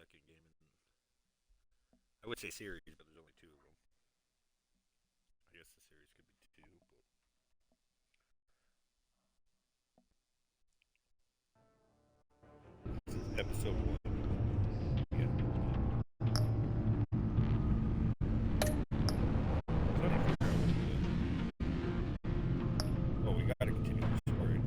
second game. I would say series, but there's only two of them. I guess the series could be two, but this is episode one. Yeah. Oh, we gotta continue the story.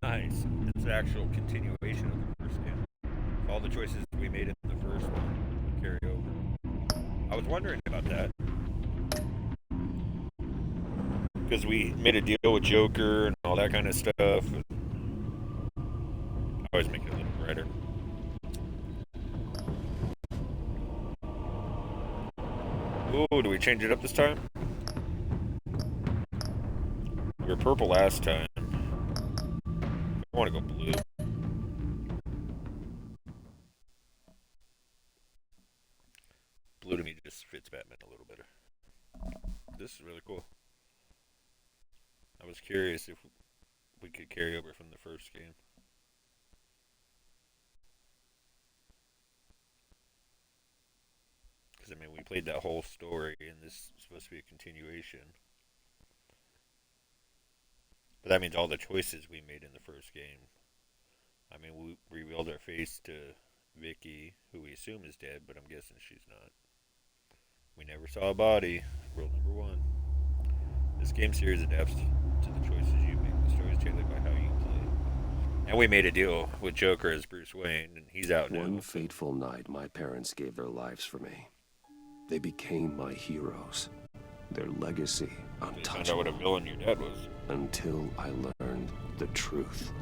Nice. It's the actual continuation of the first game. All the choices we made in the first one carry over. I was wondering about that. Because we made a deal with Joker and all that kind of stuff. I always make it a little brighter. Ooh, do we change it up this time? We were purple last time. I want to go blue. Blue to me just fits Batman a little better. This is really cool. I was curious if we could carry over from the first game. Because, I mean, we played that whole story, and this is supposed to be a continuation. But that means all the choices we made in the first game. I mean, we revealed our face to Vicky, who we assume is dead, but I'm guessing she's not. We never saw a body. Rule number one. This game series adapts to the choices you make. The story is tailored by how you play. And we made a deal with Joker as Bruce Wayne, and he's out now. One fateful night, my parents gave their lives for me. They became my heroes. Their legacy untouchable. Found out what a villain your dad was. Until I learned the truth.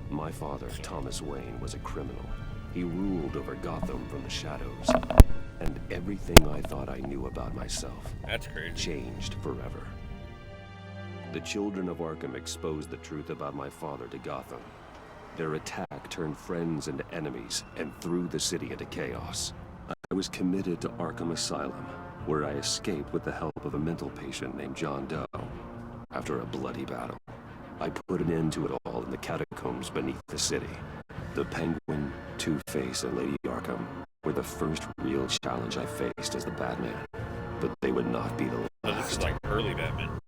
My father, Thomas Wayne, was a criminal. He ruled over Gotham from the shadows. And everything I thought I knew about myself That's crazy. Changed forever. The children of Arkham exposed the truth about my father to Gotham. Their attack turned friends into enemies and threw the city into chaos. I was committed to Arkham Asylum, where I escaped with the help of a mental patient named John Doe. After a bloody battle, I put an end to it all in the catacombs beneath the city. The Penguin, Two-Face, and Lady Arkham were the first real challenge I faced as the Batman. But they would not be the last. So this is like early Batman.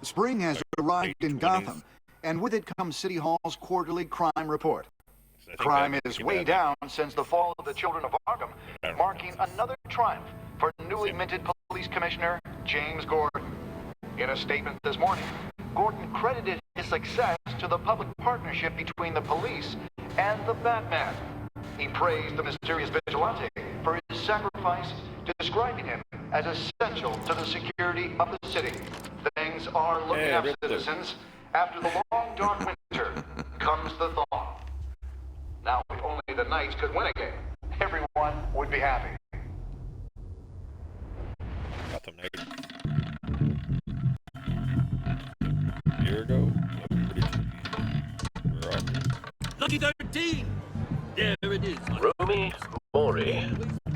Spring has arrived in Gotham, and with it comes City Hall's quarterly crime report. Crime is way down since the fall of the Children of Arkham, marking another triumph for newly minted police commissioner James Gordon. In a statement this morning, Gordon credited his success to the public partnership between the police and the Batman. He praised the mysterious vigilante for his sacrifice, describing him as essential to the security of the city. Things are looking up, citizens. After the long, dark winter comes the thaw. Now, if only the Knights could win again, everyone would be happy. Gotham Knights. A year ago? We're on. Lucky 13! There it is. Rumi Mori,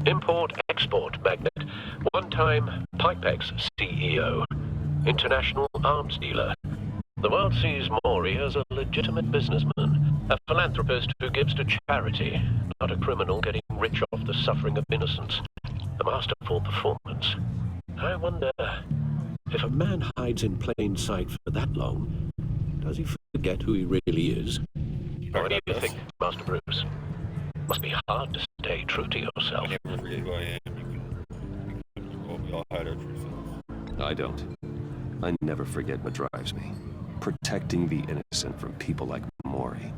import-export magnate, one-time Pipex CEO, international arms dealer. The world sees Mori as a legitimate businessman, a philanthropist who gives to charity, not a criminal getting rich off the suffering of innocence. A masterful performance. I wonder, if a man hides in plain sight for that long, does he forget who he really is? What do you think, Master Bruce? Must be hard to stay true to yourself. I never forget who I am. We all hide our true selves. I don't. I never forget what drives me. Protecting the innocent from people like Mori.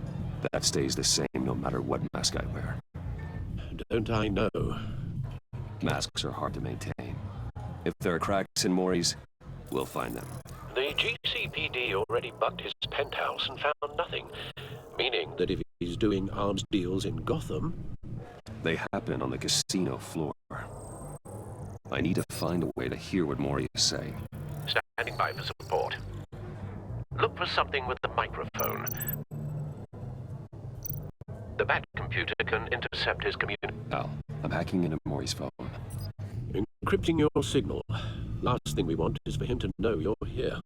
That stays the same no matter what mask I wear. Don't I know? Masks are hard to maintain. If there are cracks in Mori's, we'll find them. The GCPD already bugged his penthouse and found nothing. Meaning that if he's doing arms deals in Gotham... They happen on the casino floor. I need to find a way to hear what Mori is saying. Standing by for support. Look for something with the microphone. The Bat computer can intercept his communication. Al, I'm hacking into Maury's phone. Encrypting your signal. Last thing we want is for him to know you're here.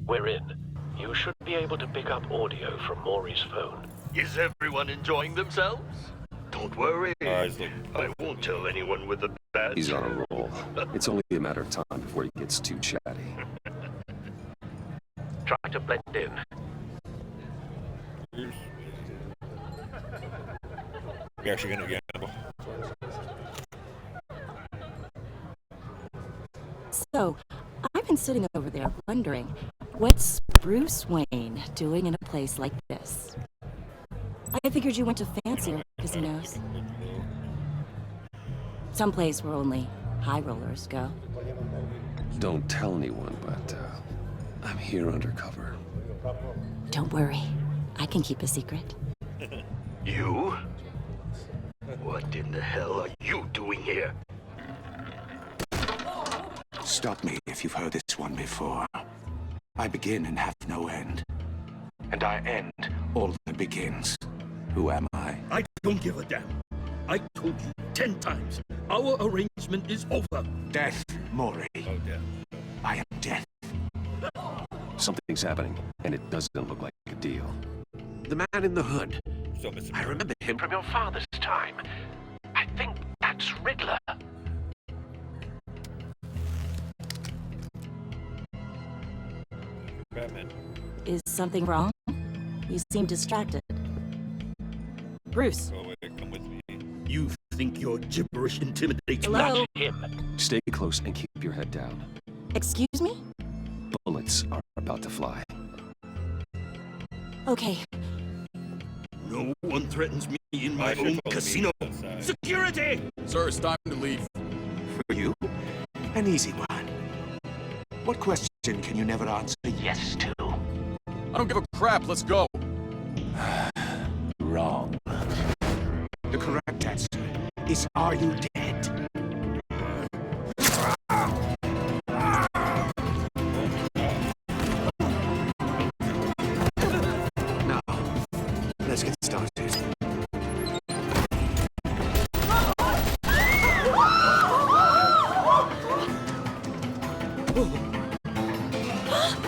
We're in. You should be able to pick up audio from Maury's phone. Is everyone enjoying themselves? Don't worry. I won't tell anyone with a bad He's on a roll. It's only a matter of time before he gets too chatty. Try to blend in. You're actually gonna gamble. So, I've been sitting over there wondering, what's Bruce Wayne doing in a place like this? I figured you went to fancier casinos. Someplace where only high rollers go. Don't tell anyone, but I'm here undercover. Don't worry, I can keep a secret. You? What in the hell are you doing here? Stop me if you've heard this one before. I begin and have no end. And I end all that begins. Who am I? I don't give a damn. I told you 10 times. Our arrangement is over. Death, Maury. Oh, death. I am death. Something's happening, and it doesn't look like a deal. The man in the hood. Still missing. I remember him from your father's time. I think that's Riddler. Batman. Is something wrong? You seem distracted. Bruce. Go away. Come with me. You think your gibberish intimidates me? Hello? Not him. Stay close and keep your head down. Excuse me? Bullets are about to fly. Okay, No one threatens me in my I should've own told him casino. he was outside. Security! Sir, it's time to leave. For you? An easy one. What question can you never answer yes to? I don't give a crap. Let's go. Wrong. The correct answer is, are you dead? Now, let's get started.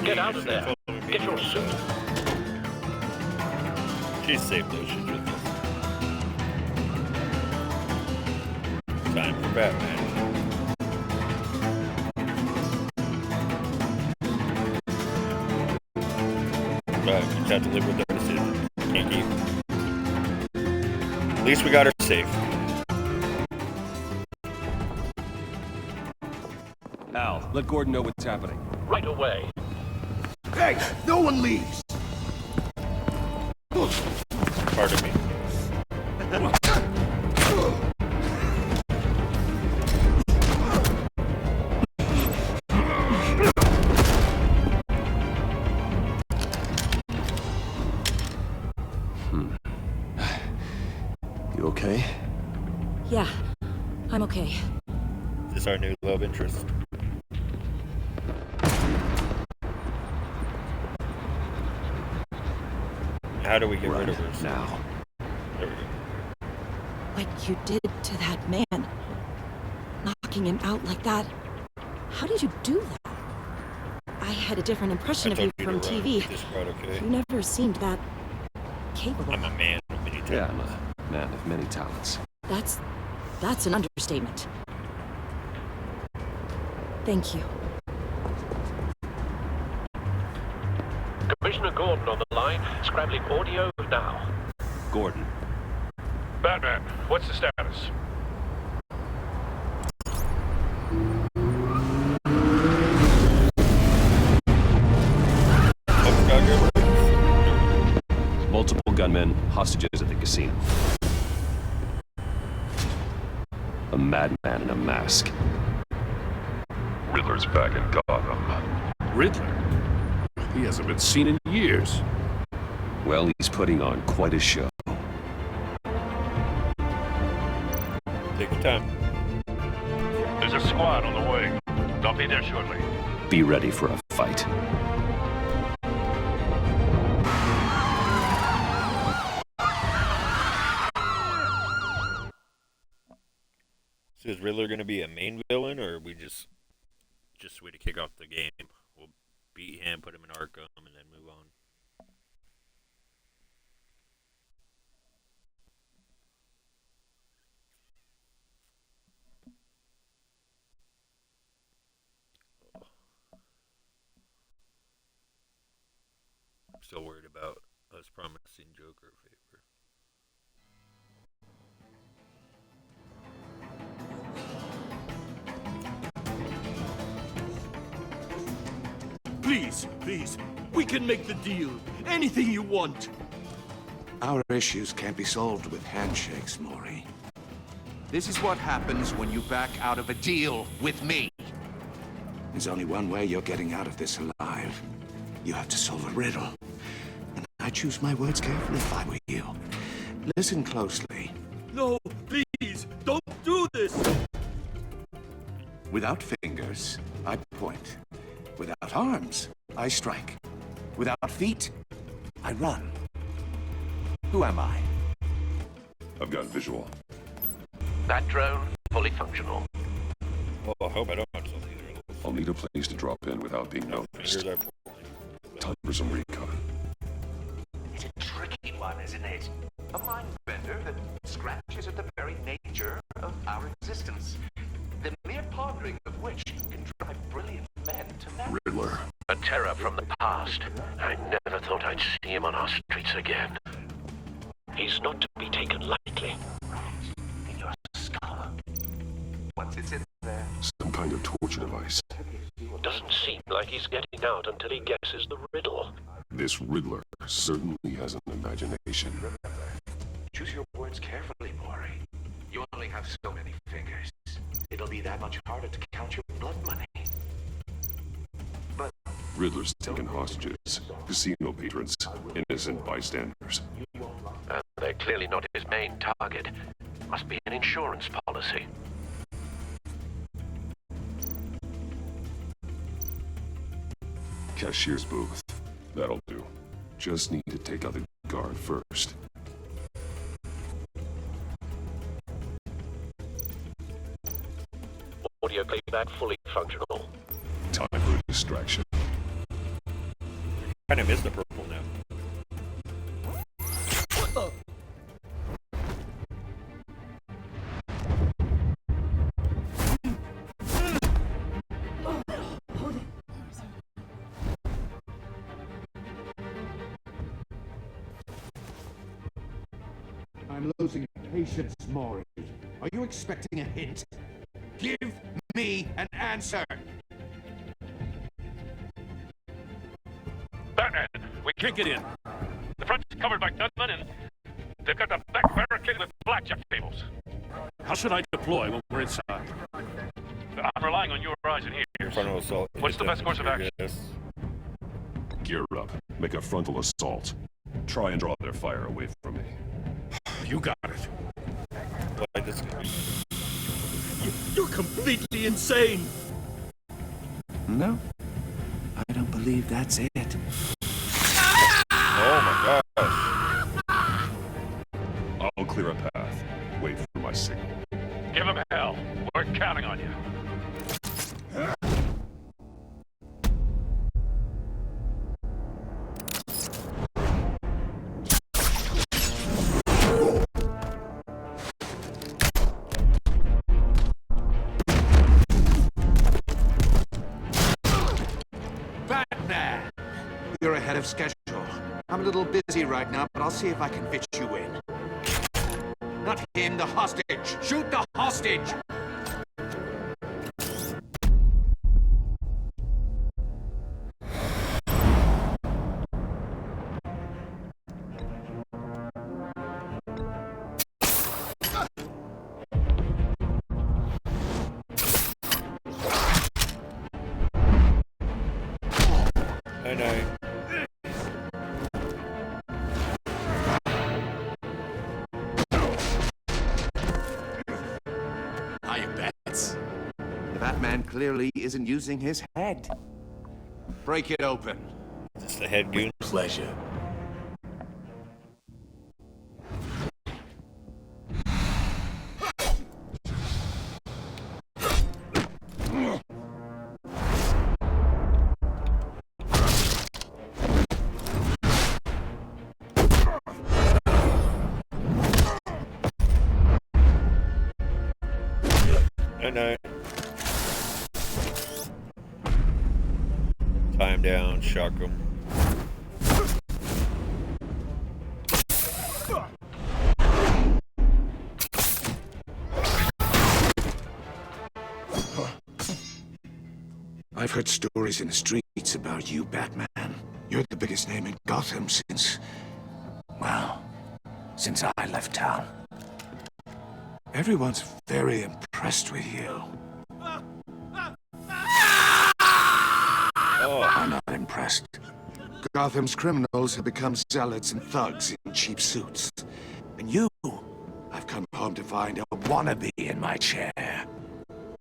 Get out of there. Get your suit. She's safe though. She's with us. Time for Batman. But we just have to live with our decisions. Can't keep. At least we got her safe. Al, let Gordon know what's happening. Right away. Hey, no one leaves! Pardon me. You okay? yeah, I'm okay. Is this our new love interest? How do we get rid of her? Now. There we go. What you did to that man, knocking him out like that. How did you do that? I had a different impression I of you told from to run. TV. This part okay? You never seemed that capable. I'm a man of many talents. Yeah, I'm a man of many talents. That's an understatement. Thank you. Commissioner Gordon on the line, scrabbling audio now. Gordon. Batman, what's the status? Multiple gunmen, hostages at the casino. A madman in a mask. Riddler's back in Gotham. Riddler? He hasn't been seen in years. Well, he's putting on quite a show. Take your time. There's a squad on the way. They'll be there shortly. Be ready for a fight. So is Riddler going to be a main villain, or are we just a way to kick off the game? We'll beat him, put him in Arkham, and then move on. I'm still worried about us promising Joker a favor. Please, we can make the deal. Anything you want. Our issues can't be solved with handshakes, Maury. This is what happens when you back out of a deal with me. There's only one way you're getting out of this alive. You have to solve a riddle. And I choose my words carefully if I were you. Listen closely. No, please, don't do this. Without fingers, I point. Without arms, I strike. Without feet, I run. Who am I? I've got visual. That drone, fully functional. Well, I hope I don't have to solve these riddles. I'll need a place to drop in without being noticed. Fingers are poorly. Time for some recon. It's a tricky one, isn't it? A mind bender that scratches at the very nature of our existence. The mere pondering of which can drive brilliant men to madness. Riddler. A terror from the past. I never thought I'd see him on our streets again. He's not to be taken lightly. In your skull. Once it's in there. Some kind of torture device. Doesn't seem like he's getting out until he guesses the riddle. This Riddler certainly has an imagination. Choose your words carefully, Maury. You only have so many fingers. It'll be that much harder to count your blood money. But Riddler's taken hostages, casino patrons, innocent bystanders. They're clearly not his main target. Must be an insurance policy. Cashier's booth. That'll do. Just need to take out the guard first. Audio playback fully functional. Time for a distraction. Kind of miss the purple now. I'm losing patience, Maury. Are you expecting a hint? Give me an answer! Batman, we can't get in. The front's covered by gunmen, and they've got the back barricaded with blackjack tables. How should I deploy when we're inside? I'm relying on your eyes and ears. Frontal assault. What's the best course of action? Yes. Gear up. Make a frontal assault. Try and draw their fire away from me. You got it. Like this. You're completely insane. No, I don't believe that's it. Oh my gosh. I'll clear a path. Wait for my signal. Give him hell. We're counting on you. Batman! You're ahead of schedule. I'm a little busy right now, but I'll see if I can fit you in. Not him, the hostage! Shoot the hostage! I know. Hiya, Bats. The Batman clearly isn't using his head. Break it open. Is this the head goon? Pleasure. Night night. Time down, shock them. I've heard stories in the streets about you, Batman. You're the biggest name in Gotham since... well, since I left town. Everyone's very impressed with you. Oh. I'm not impressed. Gotham's criminals have become zealots and thugs in cheap suits. And you, I've come home to find a wannabe in my chair.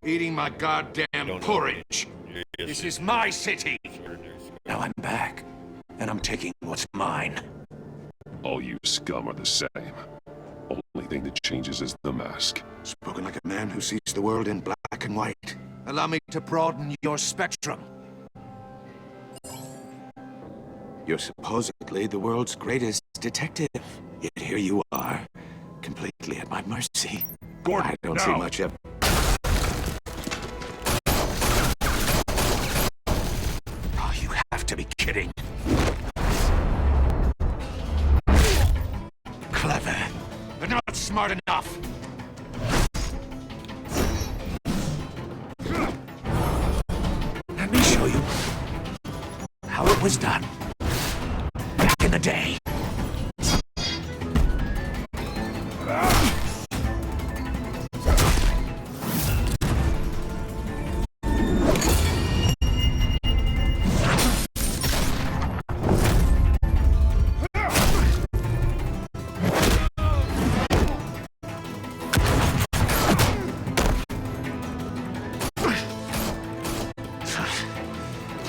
Eating my goddamn porridge. This is my city. Now I'm back, and I'm taking what's mine. All you scum are the same. Only thing that changes is the mask. Spoken like a man who sees the world in black and white. Allow me to broaden your spectrum. You're supposedly the world's greatest detective. Yet here you are, completely at my mercy. Gordon, I don't see much of... Oh, you have to be kidding. Clever, but not smart enough. Let me show you how it was done back in the day.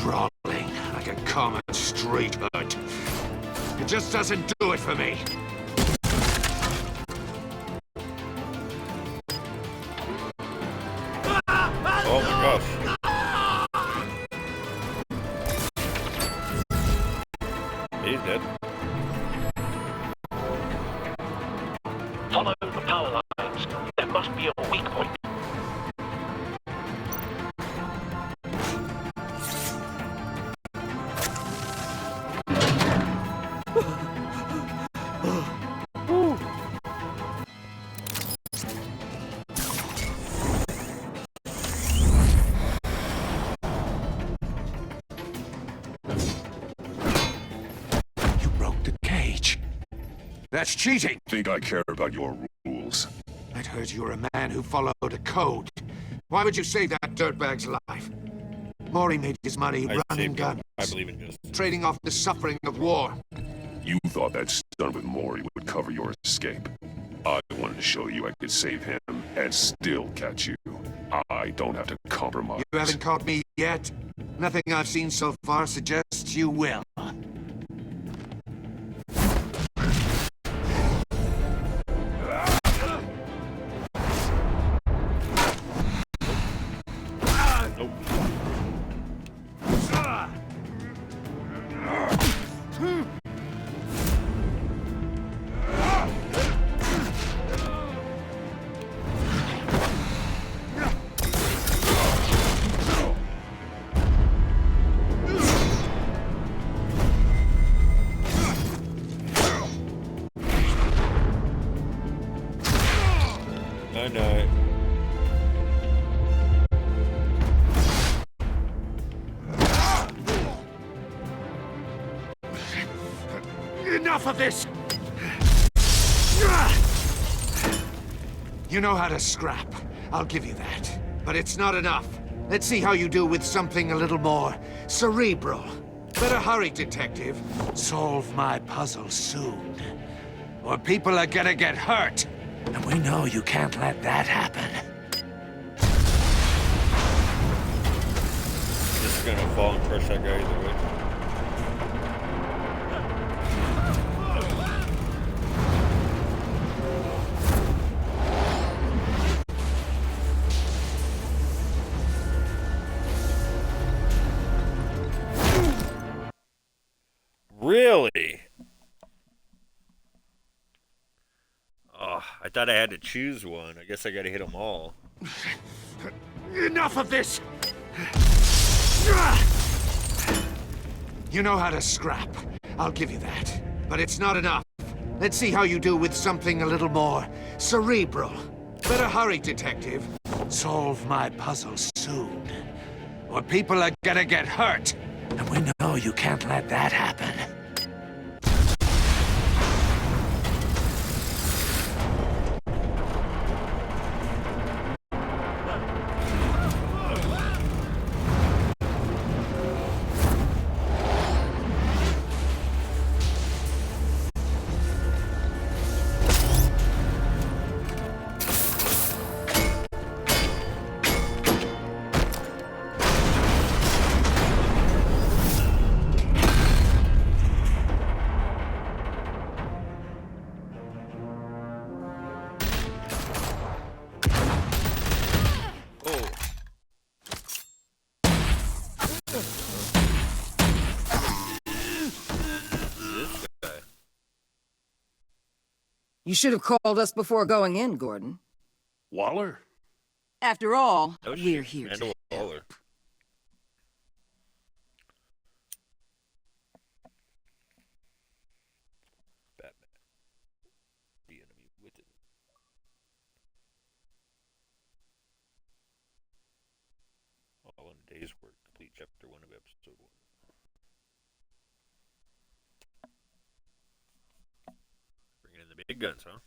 Brawling like a common street hood. It just doesn't do it for me. Oh my gosh. He's dead. Follow the power lines. There must be a weak point. You broke the cage. That's cheating. Think I care about your rules? I'd heard you were a man who followed a code. Why would you save that dirtbag's life? Maury made his money running guns, I believe in justice. trading off the suffering of war. You thought that stunt with Maury would cover your escape. I wanted to show you I could save him and still catch you. I don't have to compromise. You haven't caught me yet. Nothing I've seen so far suggests you will. Nope. I know. Enough of this! You know how to scrap. I'll give you that. But it's not enough. Let's see how you do with something a little more cerebral. Better hurry, detective. Solve my puzzle soon. Or people are gonna get hurt. And we know you can't let that happen. Just gonna fall and crush that guy either way. Really? Oh, I thought I had to choose one. I guess I gotta hit them all. Enough of this! You know how to scrap. I'll give you that. But it's not enough. Let's see how you do with something a little more cerebral. Better hurry, detective. Solve my puzzle soon. Or people are gonna get hurt. And we know you can't let that happen. You should have called us before going in, Gordon. Waller? After all, Oh, we're shit. here Randall to help. Waller. Batman. The enemy within. All in a day's work. Complete chapter 1 of episode 1. Bringing in the big guns, huh?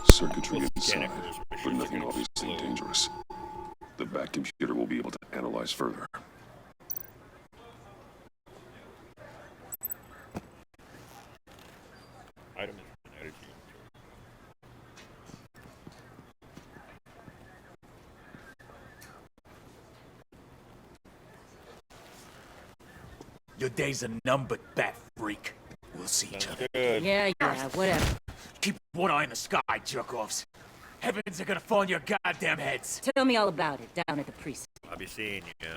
Circuitry Well, inside, scanning for those but machines nothing are gonna obviously explode. dangerous. The back computer will be able to analyze further. Item has been added to your inventory. Your days are numbered, bat freak. We'll see each Sounds other. good. Yeah, whatever. Keep one eye in the sky, jerk-offs. Heavens are gonna fall on your goddamn heads. Tell me all about it down at the precinct. I'll be seeing you.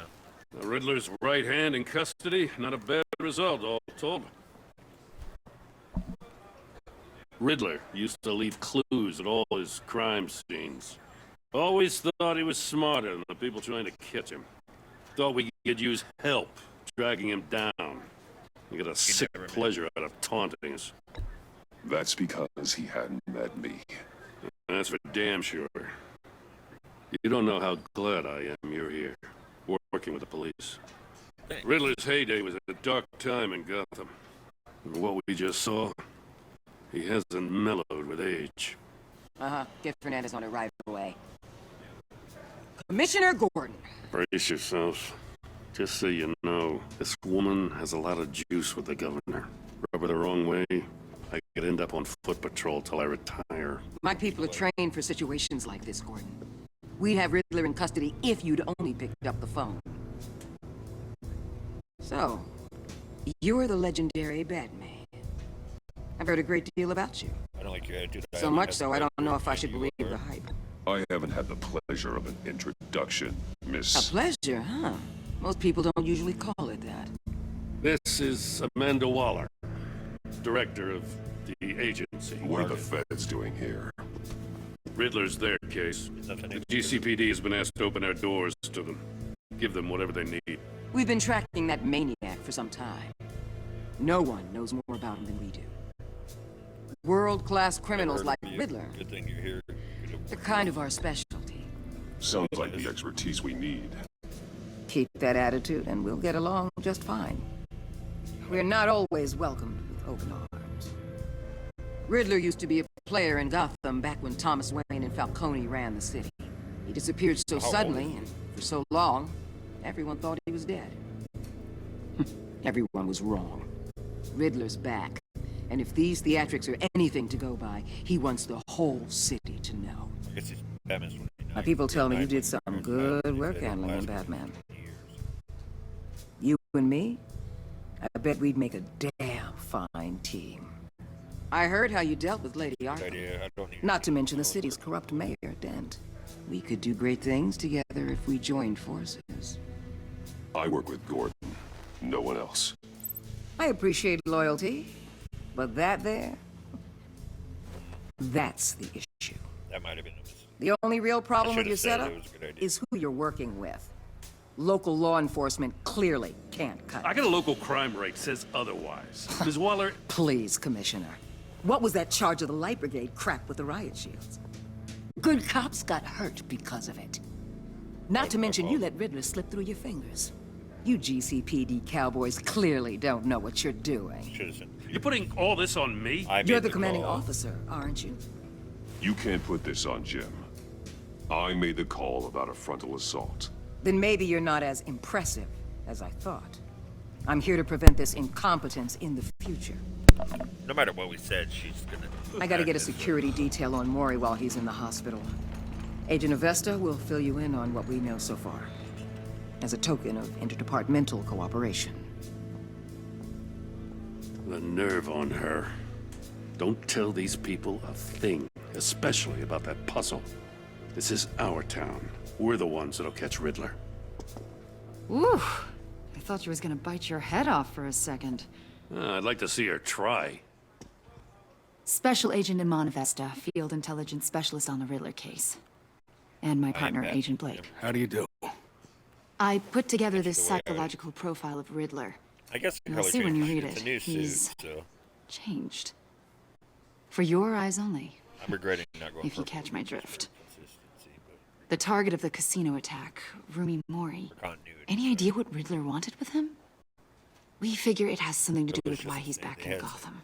The Riddler's right hand in custody. Not a bad result, all told. Riddler used to leave clues at all his crime scenes. Always thought he was smarter than the people trying to catch him. Thought we could use help dragging him down. He got a sick never met pleasure out of taunting us. That's because he hadn't met me. That's for damn sure. You don't know how glad I am you're here, working with the police. Thanks. Riddler's heyday was a dark time in Gotham. And what we just saw, he hasn't mellowed with age. Uh-huh. Get Fernandez on it right away. Commissioner Gordon. Brace yourselves. Just so you know, this woman has a lot of juice with the governor. Rub her the wrong way, I could end up on foot patrol till I retire. My people are trained for situations like this, Gordon. We'd have Riddler in custody if you'd only picked up the phone. So, you're the legendary Batman. I've heard a great deal about you. I don't like your attitude. So much so, I don't know if I should believe the hype. I haven't had the pleasure of an introduction, A Miss... pleasure, huh? Most people don't usually call it that. This is Amanda Waller, director of the agency. What are the feds doing here? Riddler's their case. The GCPD has been asked to open our doors to them. Give them whatever they need. We've been tracking that maniac for some time. No one knows more about him than we do. World-class criminals like Riddler. Good thing you're here. They're kind of our specialty. Sounds like the expertise we need. Keep that attitude and we'll get along just fine. We're not always welcomed with open arms. Riddler used to be a player in Gotham back when Thomas Wayne and Falcone ran the city. He disappeared so suddenly and for so long, everyone thought he was dead. Everyone was wrong. Riddler's back. And if these theatrics are anything to go by, he wants the whole city to know. My people tell me you did some good work handling him, Batman. You and me? I bet we'd make a damn fine team. I heard how you dealt with Lady Arkham. Not to mention the city's corrupt mayor, Dent. We could do great things together if we joined forces. I work with Gordon. No one else. I appreciate loyalty, but that there... that's the issue. That might have been a mistake. The only real problem with your setup it was a good idea. is who you're working with. Local law enforcement clearly can't cut I it. got a local crime rate says otherwise. Ms. Waller, Please, Commissioner. What was that charge of the Light Brigade crap with the riot shields? Good cops got hurt because of it. Not to mention you let Riddler slip through your fingers. You GCPD cowboys clearly don't know what you're doing. you're putting all this on me? You're the commanding officer, aren't you? You can't put this on Jim. I made the call about a frontal assault. Then maybe you're not as impressive as I thought. I'm here to prevent this incompetence in the future. No matter what we said, she's gonna... I gotta get a security detail on Maury while he's in the hospital. Agent Avesta will fill you in on what we know so far, as a token of interdepartmental cooperation. The nerve on her. Don't tell these people a thing, especially about that puzzle. This is our town. We're the ones that'll catch Riddler. Ooh, I thought you was gonna bite your head off for a second. I'd like to see her try. Special Agent Iman Avesta, Field Intelligence Specialist on the Riddler case. And my partner, Agent Blake. How do you do? I put together this psychological profile of Riddler. I guess You'll see when you read it's it. a new He's suit, so... changed. For your eyes only. I'm regretting not going If you for catch my drift. consistency, but The target of the casino attack, Rumi Mori. for continuity. Any idea what Riddler wanted with him? We figure it has something to do with Delicious why he's thing. back It in has Gotham.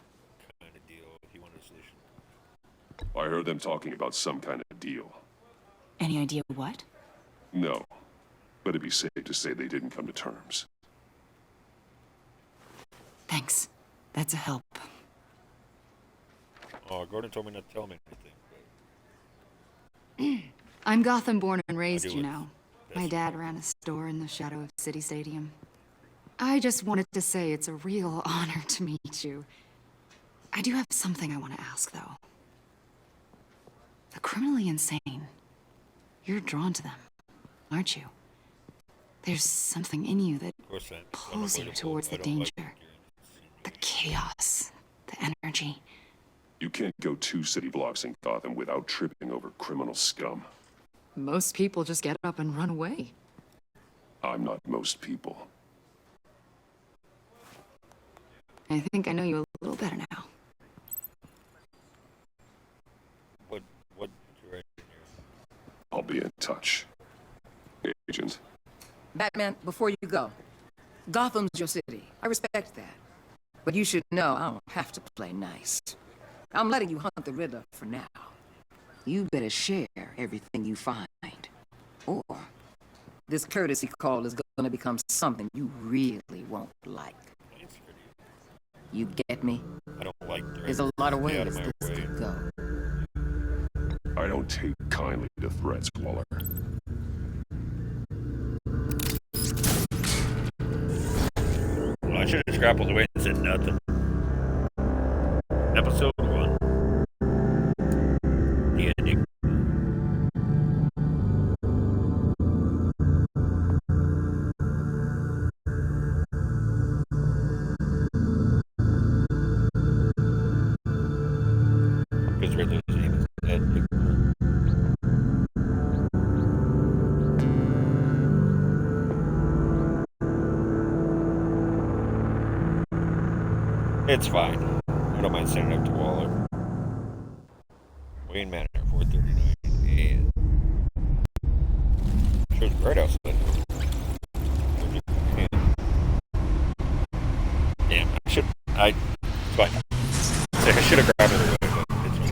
Kind of deal. He wanted a solution. I heard them talking about some kind of deal. Any idea what? No. But it'd be safe to say they didn't come to terms. Thanks. That's a help. Oh, Gordon told me not to tell him anything. I'm Gotham born and I raised, do you it. know. That's My dad ran a store in the shadow of City Stadium. I just wanted to say it's a real honor to meet you. I do have something I want to ask, though. The criminally insane. You're drawn to them, aren't you? There's something in you that Of course, that's pulls you unavoidable. towards the I don't like danger, the chaos, the energy. You can't go 2 city blocks in Gotham without tripping over criminal scum. Most people just get up and run away. I'm not most people. I think I know you a little better now. What you write in here? I'll be in touch. Agent. Batman, before you go, Gotham's your city. I respect that. But you should know I don't have to play nice. I'm letting you hunt the Riddler for now. You better share everything you find. Or this courtesy call is going to become something you really won't like. You get me? I don't like There's a lot of Stay out ways of my this way. could go. I don't take kindly to threats, Waller. Well, I should have scrappled away and said nothing. Episode 1. The Enigma. Because Riddler's name is Enigma. It's fine. I don't mind sending it up to Waller. Wayne Manor, 439. And sure it's bright outside. Damn, it's fine. I should have grabbed it away, but it's fine.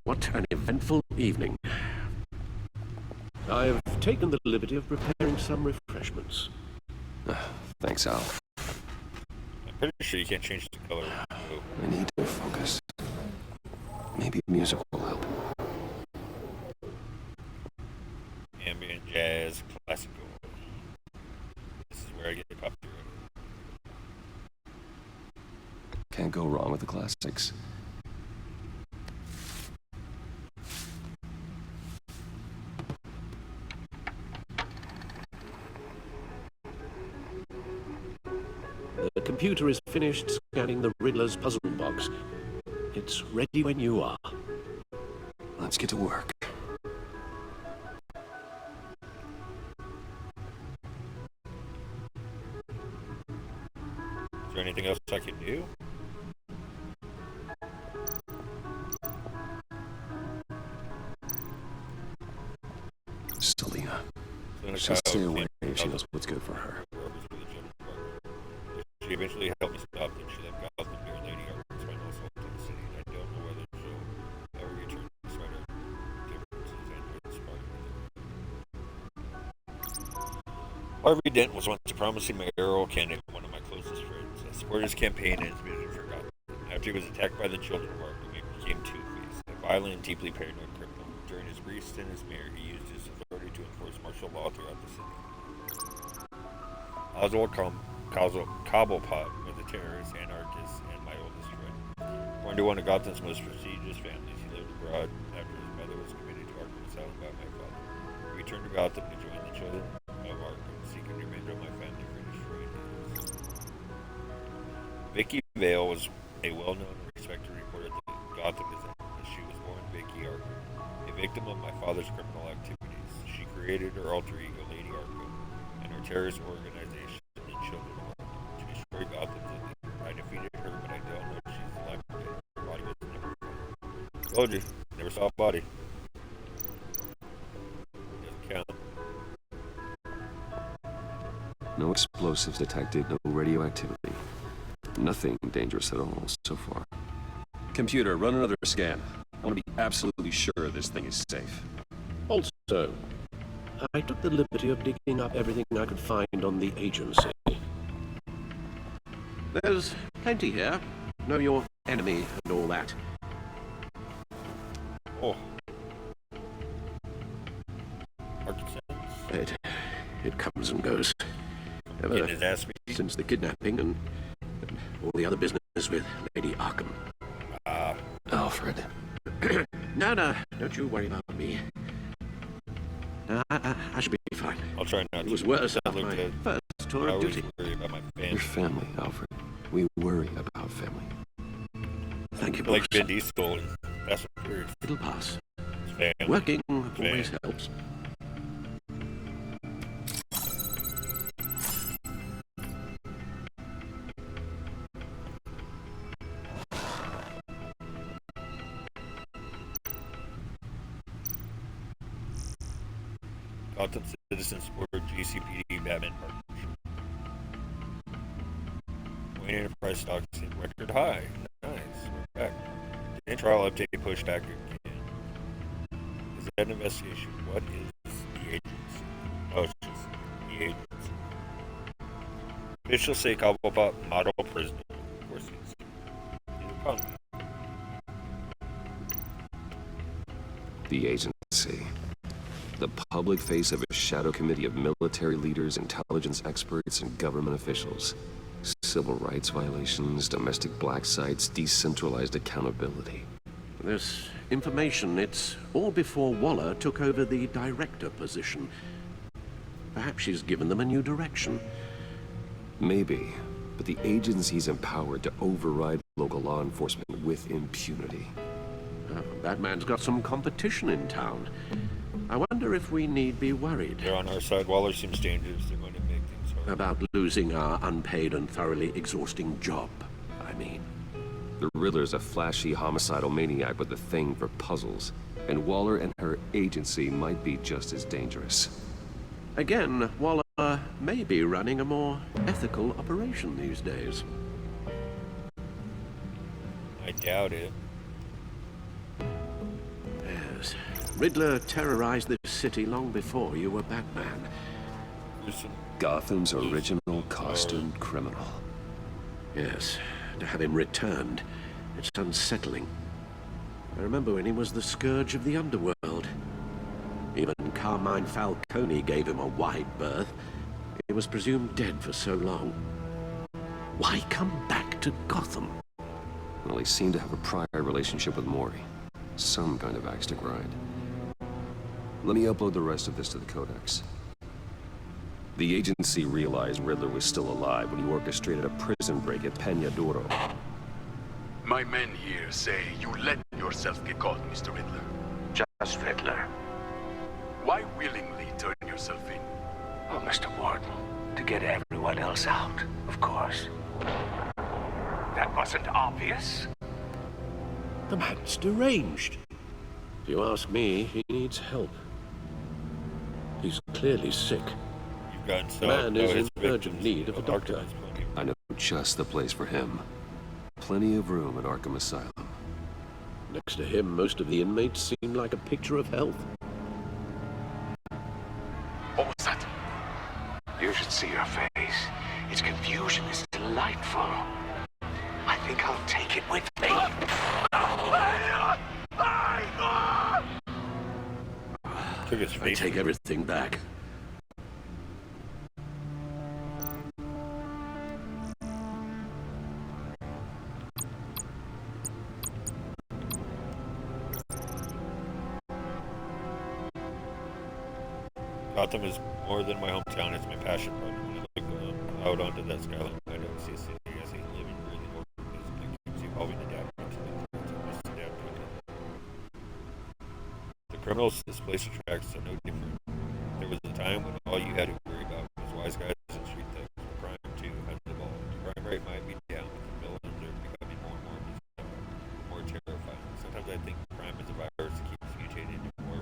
What an eventful evening. I've taken the liberty of preparing some refreshments. Thanks, Al. I'm pretty sure you can't change the color. Oh. I need to focus. Maybe music will help. Can't go wrong with the classics. The computer is finished scanning the Riddler's puzzle box. It's ready when you are. Let's get to work. Is there anything else I can do? Selena. She'll stay away if she knows what's good for her. She eventually helped me stop them. She left Gotham near Lady Arkham's final assault on the city. I don't know whether she'll ever return to sort of differences and inspire me. Harvey Dent was once a promising mayoral candidate and one of my closest friends. I supported his campaign and his vision for Gotham. After he was attacked by the children of Arkham, he became Two-Face, a violent and deeply paranoid criminal. During his brief stint as mayor, he used his authority to enforce martial law throughout the city. Oswald Cobblepot was a terrorist, anarchist, and my oldest friend. Born to one of Gotham's most prestigious families, he lived abroad after his mother was committed to Arkham Asylum by my father. He returned to Gotham to join the children of Arkham, seeking revenge on my family for destroying his. Vicky Vale was a well-known and respected reporter at the Gotham Gazette. She was born Vicky Arkham, a victim of my father's criminal activities. She created her alter ego, Lady Arkham, and her terrorist organization, the Children of Arkham, to destroy Gotham City. I defeated her, but I don't know if she's alive today. Her body was never found. Told you, never saw a body. Doesn't count. No explosives detected, no radioactivity. Nothing dangerous at all so far. Computer, run another scan. I want to be absolutely sure this thing is safe. Also, I took the liberty of digging up everything I could find on the agency. There's plenty here. Know your enemy and all that. Oh. Parkinson's? It comes and goes. Ever Getting his ass beat? since the kidnapping and all the other business with Lady Arkham. Alfred. No, don't you worry about me. I should be fine. I'll try not to. It was worse after my first tour of duty. Worry about my family. Your family, Alfred. We worry about family. Thank you, boss. Like Vin Diesel and Fast and Furious. It'll pass. Family. Working always helps. Gotham Citizens supported GCPD Batman partnership. Wayne Enterprise stocks hit record high. Nice. We're back. The trial update pushed back again. Is that an investigation? What is the agency? Oh, it's just the agency. Officials say Cobblepot model prisoner. Of course he is. He's a punk. The agency. The public face of a shadow committee of military leaders, intelligence experts, and government officials. Civil rights violations, domestic black sites, decentralized accountability. This information, it's all before Waller took over the director position. Perhaps she's given them a new direction. Maybe, but the agency's empowered to override local law enforcement with impunity. Batman's got some competition in town. I wonder if we need be worried. They're on our side. Waller seems dangerous. They're going to make things hard. About losing our unpaid and thoroughly exhausting job, I mean. The Riddler's a flashy homicidal maniac with a thing for puzzles, and Waller and her agency might be just as dangerous. Again, Waller may be running a more ethical operation these days. I doubt it. Yes. Riddler terrorized this city long before you were Batman. Gotham's original costumed criminal. Yes, to have him returned, it's unsettling. I remember when he was the scourge of the underworld. Even Carmine Falcone gave him a wide berth. He was presumed dead for so long. Why come back to Gotham? Well, he seemed to have a prior relationship with Mori. Some kind of axe to grind. Let me upload the rest of this to the Codex. The agency realized Riddler was still alive when he orchestrated a prison break at Peñadoro. My men here say you let yourself get caught, Mr. Riddler. Just Riddler. Why willingly turn yourself in? Oh, Mr. Warden, to get everyone else out, of course. That wasn't obvious. The man's deranged. If you ask me, he needs help. He's clearly sick. You've gotten so. The man is in victims urgent need of a doctor. I know just the place for him. Plenty of room at Arkham Asylum. Next to him, most of the inmates seem like a picture of health. What was that? You should see her face. Its confusion is delightful. I think I'll take it with me. Took his I face. take everything back. Gotham is more than my hometown, it's my passion project. When I look out onto that skyline, I don't see a city, I see a living, breathing organism that keeps evolving and adapting to the threats it must adapt to. The criminals this place attracts are no different. There was a time when all you had to worry about was wise guys and street thugs. Crime, too, has evolved. The crime rate might be down, but the villains are becoming more and more bizarre, more terrifying. Sometimes I think crime is a virus that keeps mutating into more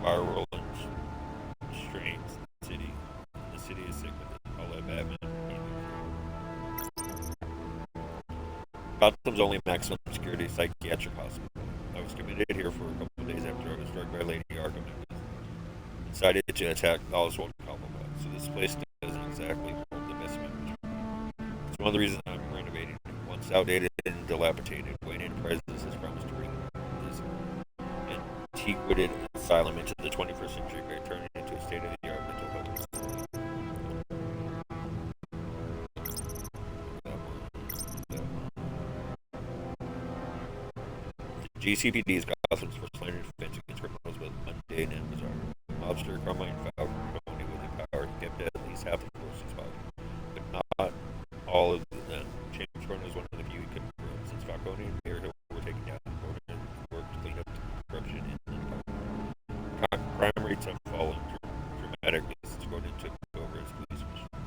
viral strains. The city is sick with it. I'll let Batman be Gotham's only maximum security psychiatric hospital. I was committed here for a couple of days after I was struck by Lady Arkham and decided to attack Oswald Cobblepot. So this place doesn't exactly hold the best memories. It's one of the reasons I'm renovating. Once outdated and dilapidated, Wayne Enterprises has promised to bring this antiquated asylum into the 21st century by turning it into a state-of-the-art mental health facility. The GCPD's Gotham's first line of defense against criminals was mundane and bizarre. Mobster Carmine Falcone was empowered and kept at least half the force spotted, but not all of them. James Brown was one of the few he couldn't prove. Since Falcone and Mayor Hill were taken down, Gordon worked to clean up corruption in the department. Crime rates have fallen dramatically since Gordon took over as police commissioner.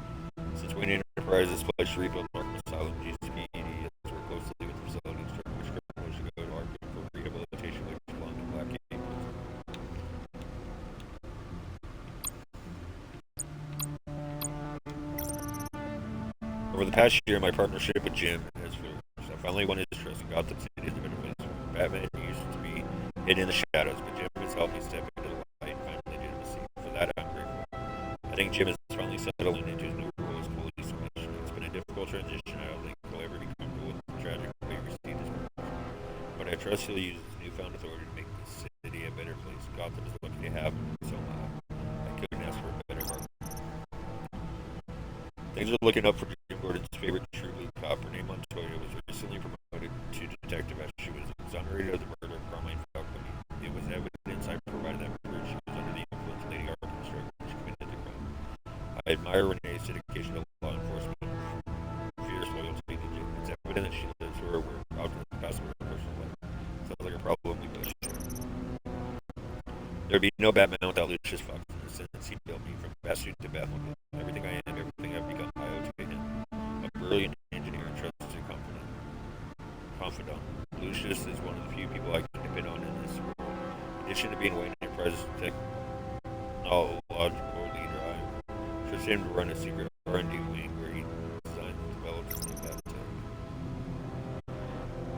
Since Wayne Enterprises pledged to rebuild Arkham Asylum, GCPD has worked closely with the facilities to which criminals should go to Arkham for rehabilitation, which belong to Black Gables. Over the past year, my partnership with Jim has flourished. I finally won his trust in Gotham City as a better place where Batman used to be hidden in the shadows, but Jim has helped me step into the light and find legitimacy. For that, I'm grateful. I think Jim is finally settling into his new role as police commissioner. It's been a difficult transition. I don't think he'll ever be comfortable with the tragic way he received his promotion. But I trust he'll use his newfound authority to make this city a better place. Gotham is lucky to have him, so I couldn't ask for a better partner. Things are looking up for Jim Gordon's favorite true blue cop. Renee Montoya was recently promoted to detective as she was exonerated of the murder of Carmine Falcone. It was evidence I provided that murder she was under the influence of Lady Arkham struck when she committed the crime. I admire Renee's dedication to law enforcement and fierce loyalty to Jim. It's evident that she lives for her work, often past her personal life. Sounds like a problem we both share. There'd be no Batman without Lucius Fox in the sense he built me from Batsuit to Batmobile. Everything I am, everything I've become, I owe to him. A brilliant engineer and trusted confidant. Lucius is one of the few people I can depend on in this world. In addition to being Wayne Enterprises' technological leader, I trust him to run a secret R&D wing where he designs and develops new Bat-Tech.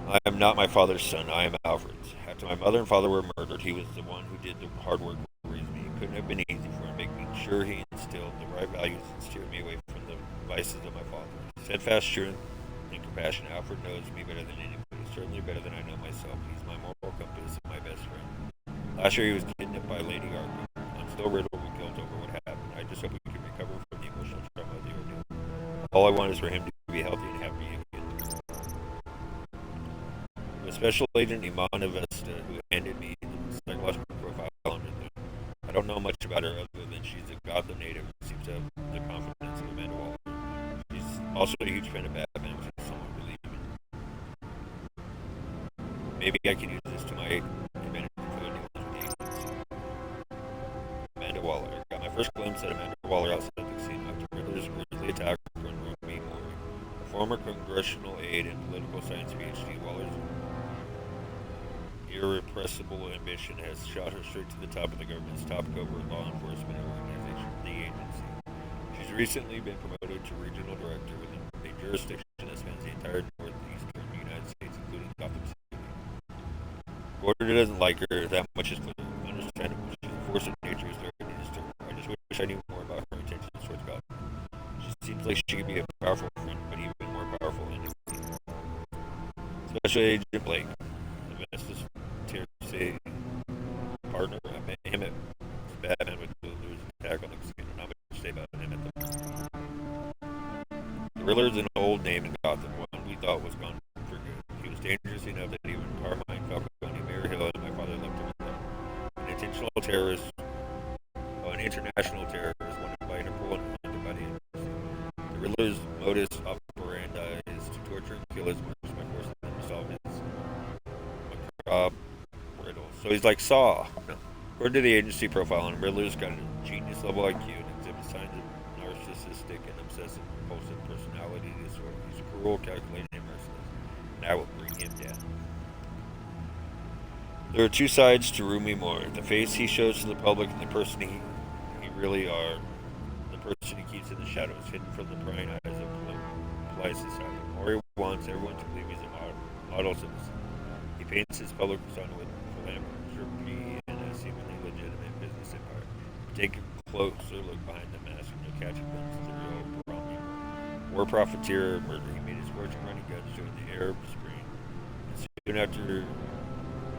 I am not my father's son, I am Alfred's. After my mother and father were murdered, he was the one who did the hard work to raise me. It couldn't have been easy for him, making sure he instilled the right values and steered me away from the vices of my father. Steadfast truth and compassion. Alfred knows me better than anybody, certainly better than I know myself. He's my moral compass and my best friend. Last year he was kidnapped by Lady Arkham. I'm still riddled with guilt over what happened. I just hope we can recover from the emotional trauma of the ordeal. All I want is for him to be healthy and happy again. Special Agent Imana Vesta, who handed me the psychological profile on Riddler. I don't know much about her other than she's a Gotham native who seems to have the confidence of Amanda Waller. She's also a huge fan of Batman, which is somewhat relieving. Maybe I can use this to my advantage for the dealings with the agency. Amanda Waller. Got my first glimpse at Amanda Waller outside the casino after Riddler's grisly attack on Romy Mori. A former congressional aide and political science PhD, Waller's irrepressible ambition has shot her straight to the top of the government's top covert law enforcement organization, the agency. She's recently been promoted to regional director within a jurisdiction that spans the entire northeastern United States, including Gotham City. Gordon doesn't like her that much is clear. Understandable. She's a force of nature who's threatening to disturb her. I just wish I knew more about her intentions towards Gotham. She seems like she could be a powerful friend, but even more powerful enemy. Special Agent Blake. Investors say partner, I met him at Batman with the Riddler's attack on the casino. Not much to say about him at the Riddler's an old name in Gotham, one we thought was gone for good. He was dangerous enough that even Carmine Falcone, Mayor Hill, and my father left him alone. An international terrorist wanted by Interpol and hunted by the agency. The Riddler's modus operandi is to torture and kill his murderers by forcing them to solve his macabre riddles. So he's like Saw. No. According to the agency profile on Riddler's got a genius level IQ and exhibits signs of narcissistic and obsessive compulsive personality disorder. He's cruel, calculating, and merciless. And I will bring him down. There are two sides to Rumi Moore. The face he shows to the public and the person he really are. The person he keeps in the shadows, hidden from the prying eyes of polite society. Mori wants everyone to believe he's a model citizen. He paints his public persona with philanthropy and a seemingly legitimate business empire. Take a closer look behind the mask and you'll catch a glimpse of the real Rumi Moore. War profiteer, murder. He made his fortune running guns during the Arab Spring, and soon after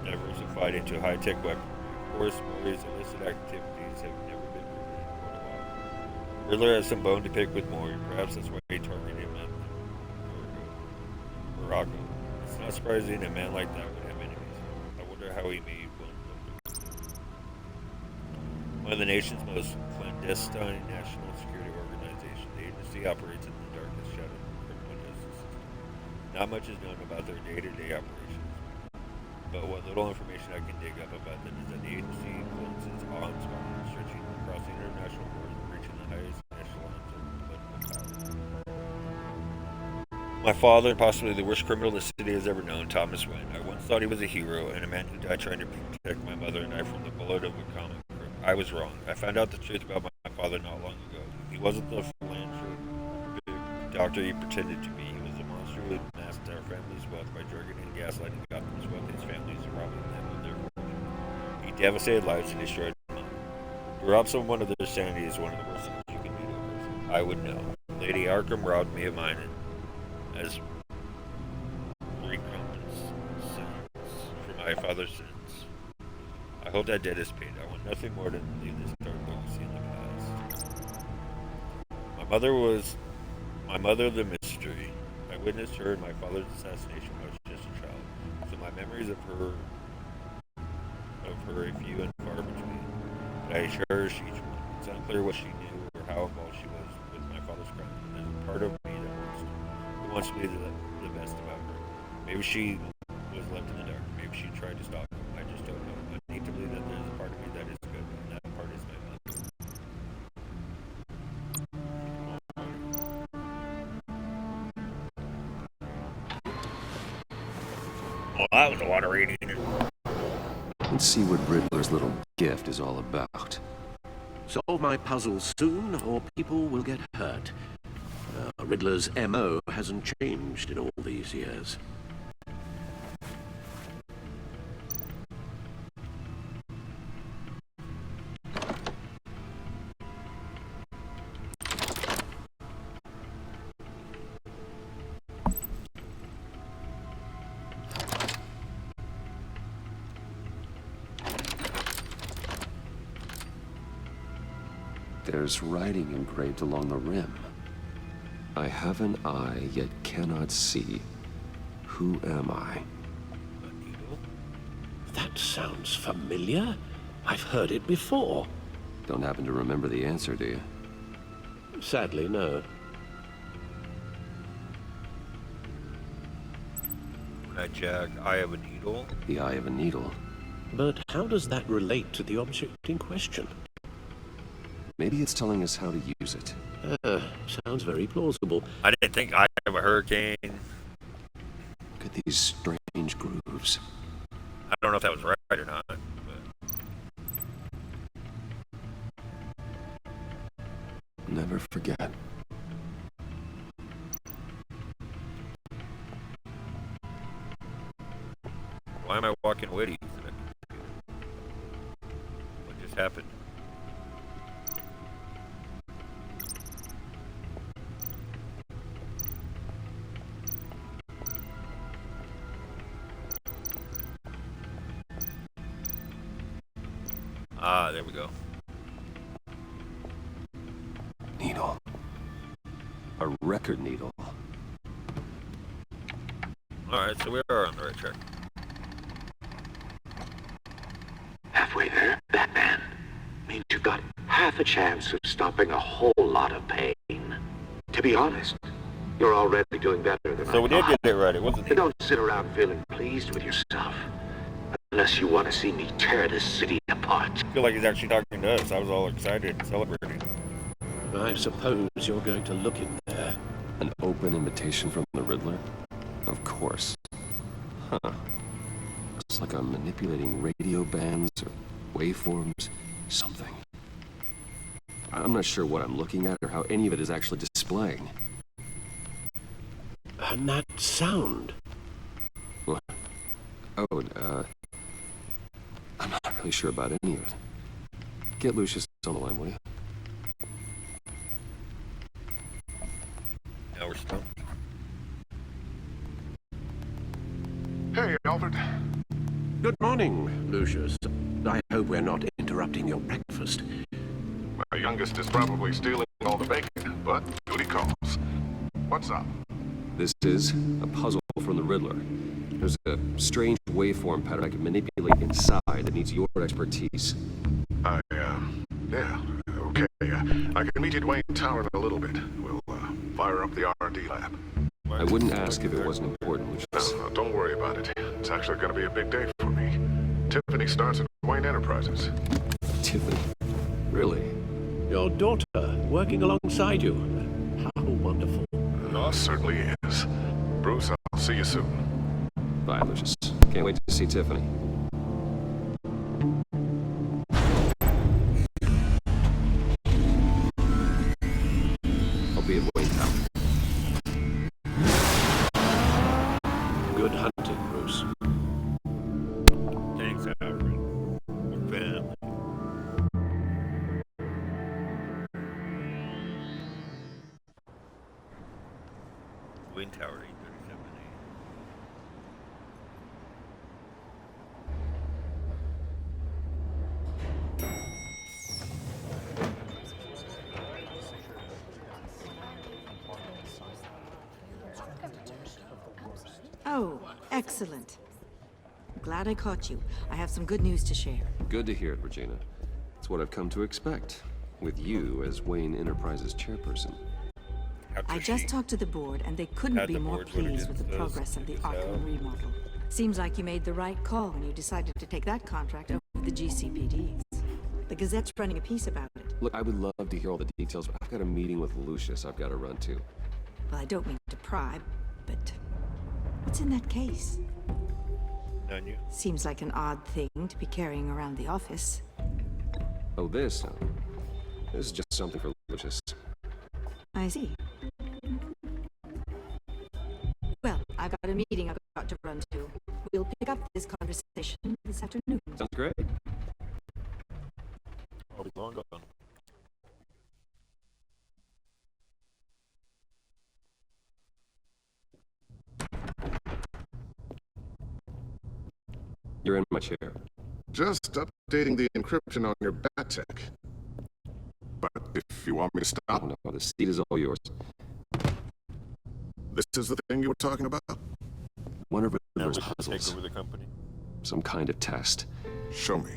diversified into high-tech weaponry. Of course, Mori's illicit activities have never been proven in court of law. Riddler has some bone to pick with Mori. Perhaps that's why he targeted him at Morocco. It's not surprising a man like that would have enemies. I wonder how he made one of them. One of the nation's most clandestine national security organizations, the agency operates in the darkest shadows of the criminal justice system. Not much is known about their day-to-day operations. But what little information I can dig up about them is that the agency influences awe-inspiring, stretching across the international borders and reaching the highest echelons of political power. My father, and possibly the worst criminal the city has ever known, Thomas Wayne. I once thought he was a hero and a man who died trying to protect my mother and I from the bullet of a comic crook. I was wrong. I found out the truth about my father not long ago. He wasn't the philanthropic doctor he pretended to be. He was a monster who amassed our family's wealth by drugging and gaslighting Gotham's wealthiest families and robbing them of their fortune. He devastated lives and destroyed mine. To rob someone of their sanity is one of the worst things you can do to a person. I would know. Lady Arkham robbed me of mine as recompense for my father's sins. I hope that debt is paid. I want nothing more than to leave this dark legacy in the past. My mother the mystery. I witnessed her in my father's assassination when I was just a child, so my memories of her are few and far between. But I cherish each one. It's unclear what she knew or how involved she was with my father's crime. There's a part of me that wants to believe the best about her. Maybe she was left in the dark. Maybe she tried to stop him. I just don't know. I need to believe that there's a part of me that is good, and that part is my mother. Well, that was a lot of reading. Let's see what Riddler's little gift is all about. Solve my puzzles soon, or people will get hurt. Riddler's MO hasn't changed in all these years. There's writing engraved along the rim. I have an eye, yet cannot see. Who am I? That sounds familiar. I've heard it before. Don't happen to remember the answer, do you? Sadly, no. Jack, Eye of a Needle. The Eye of a Needle. But how does that relate to the object in question? Maybe it's telling us how to use it. Sounds very plausible. I didn't think Eye of a Hurricane. Look at these strange grooves. I don't know if that was right or not. But... Never forget. Why am I walking witty? What just happened? Ah, there we go. Needle. A record needle. Alright, so we are on the right track. Halfway there, Batman. Means you've got half a chance of stopping a whole lot of pain. To be honest, you're already doing better than I So we did thought. get it right. It wasn't. You don't sit around feeling pleased with yourself. Unless you want to see me tear this city apart. I feel like he's actually talking to us. I was all excited and celebrating. I suppose you're going to look in there. An open invitation from the Riddler? Of course. Huh. It's like I'm manipulating radio bands or waveforms, something. I'm not sure what I'm looking at or how any of it is actually displaying. And that sound. What? Oh, I'm not really sure about any of it. Get Lucius on the line, will you? Now we're stumped. Hey, Alfred. Good morning, Lucius. I hope we're not interrupting your breakfast. My youngest is probably stealing all the bacon, but duty calls. What's up? This is a puzzle from the Riddler. There's a strange waveform pattern I can manipulate inside that needs your expertise. Yeah, okay. I can meet you at Wayne Tower in a little bit. We'll, fire up the R&D lab. I wouldn't ask if it wasn't important, Lucius. No, don't worry about it. It's actually gonna be a big day for me. Tiffany starts at Wayne Enterprises. Tiffany? Really? Your daughter, working alongside you. How wonderful. Oh, certainly is. Bruce, I'll see you soon. Bye, Lucius. Can't wait to see Tiffany. I'll be at Wayne Tower. Good hunting, Bruce. Thanks, Alfred. We're family. Wayne Tower, 837A. Oh, excellent. Glad I caught you. I have some good news to share. Good to hear it, Regina. It's what I've come to expect, with you as Wayne Enterprises chairperson. I just talked to the board, and they couldn't be more pleased with the progress of the Arkham remodel. Seems like you made the right call when you decided to take that contract over the GCPD's. The Gazette's running a piece about it. Look, I would love to hear all the details, but I've got a meeting with Lucius I've got to run to. Well, I don't mean to pry, but what's in that case? None you. Seems like an odd thing to be carrying around the office. Oh, this? This is just something for Lucius. I see. Well, I've got a meeting I've got to run to. We'll pick up this conversation this afternoon. Sounds great. I'll be long gone. You're in my chair. Just updating the encryption on your Bat-Tech. But if you want me to stop... Oh, no, the seat is all yours. This is the thing you were talking about? One of Now Riddler's we should take puzzles. over the company. Some kind of test. Show me.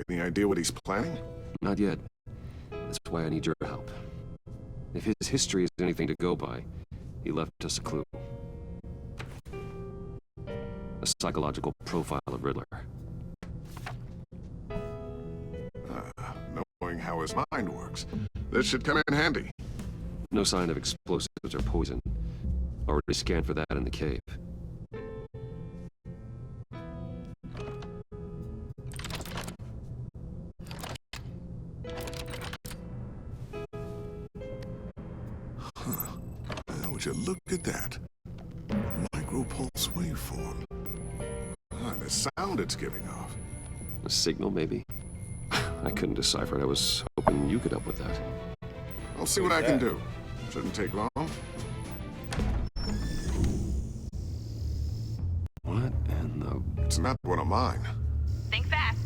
Any idea what he's planning? Not yet. That's why I need your help. If his history is anything to go by, he left us a clue. A psychological profile of Riddler. Knowing how his mind works, this should come in handy. No sign of explosives or poison. Already scanned for that in the cave. Would you look at that? Micropulse waveform. And the sound it's giving off. A signal, maybe? I couldn't decipher it. I was hoping you could help with that. I'll see what I can do. Shouldn't take long. What in the... It's not one of mine. Think fast.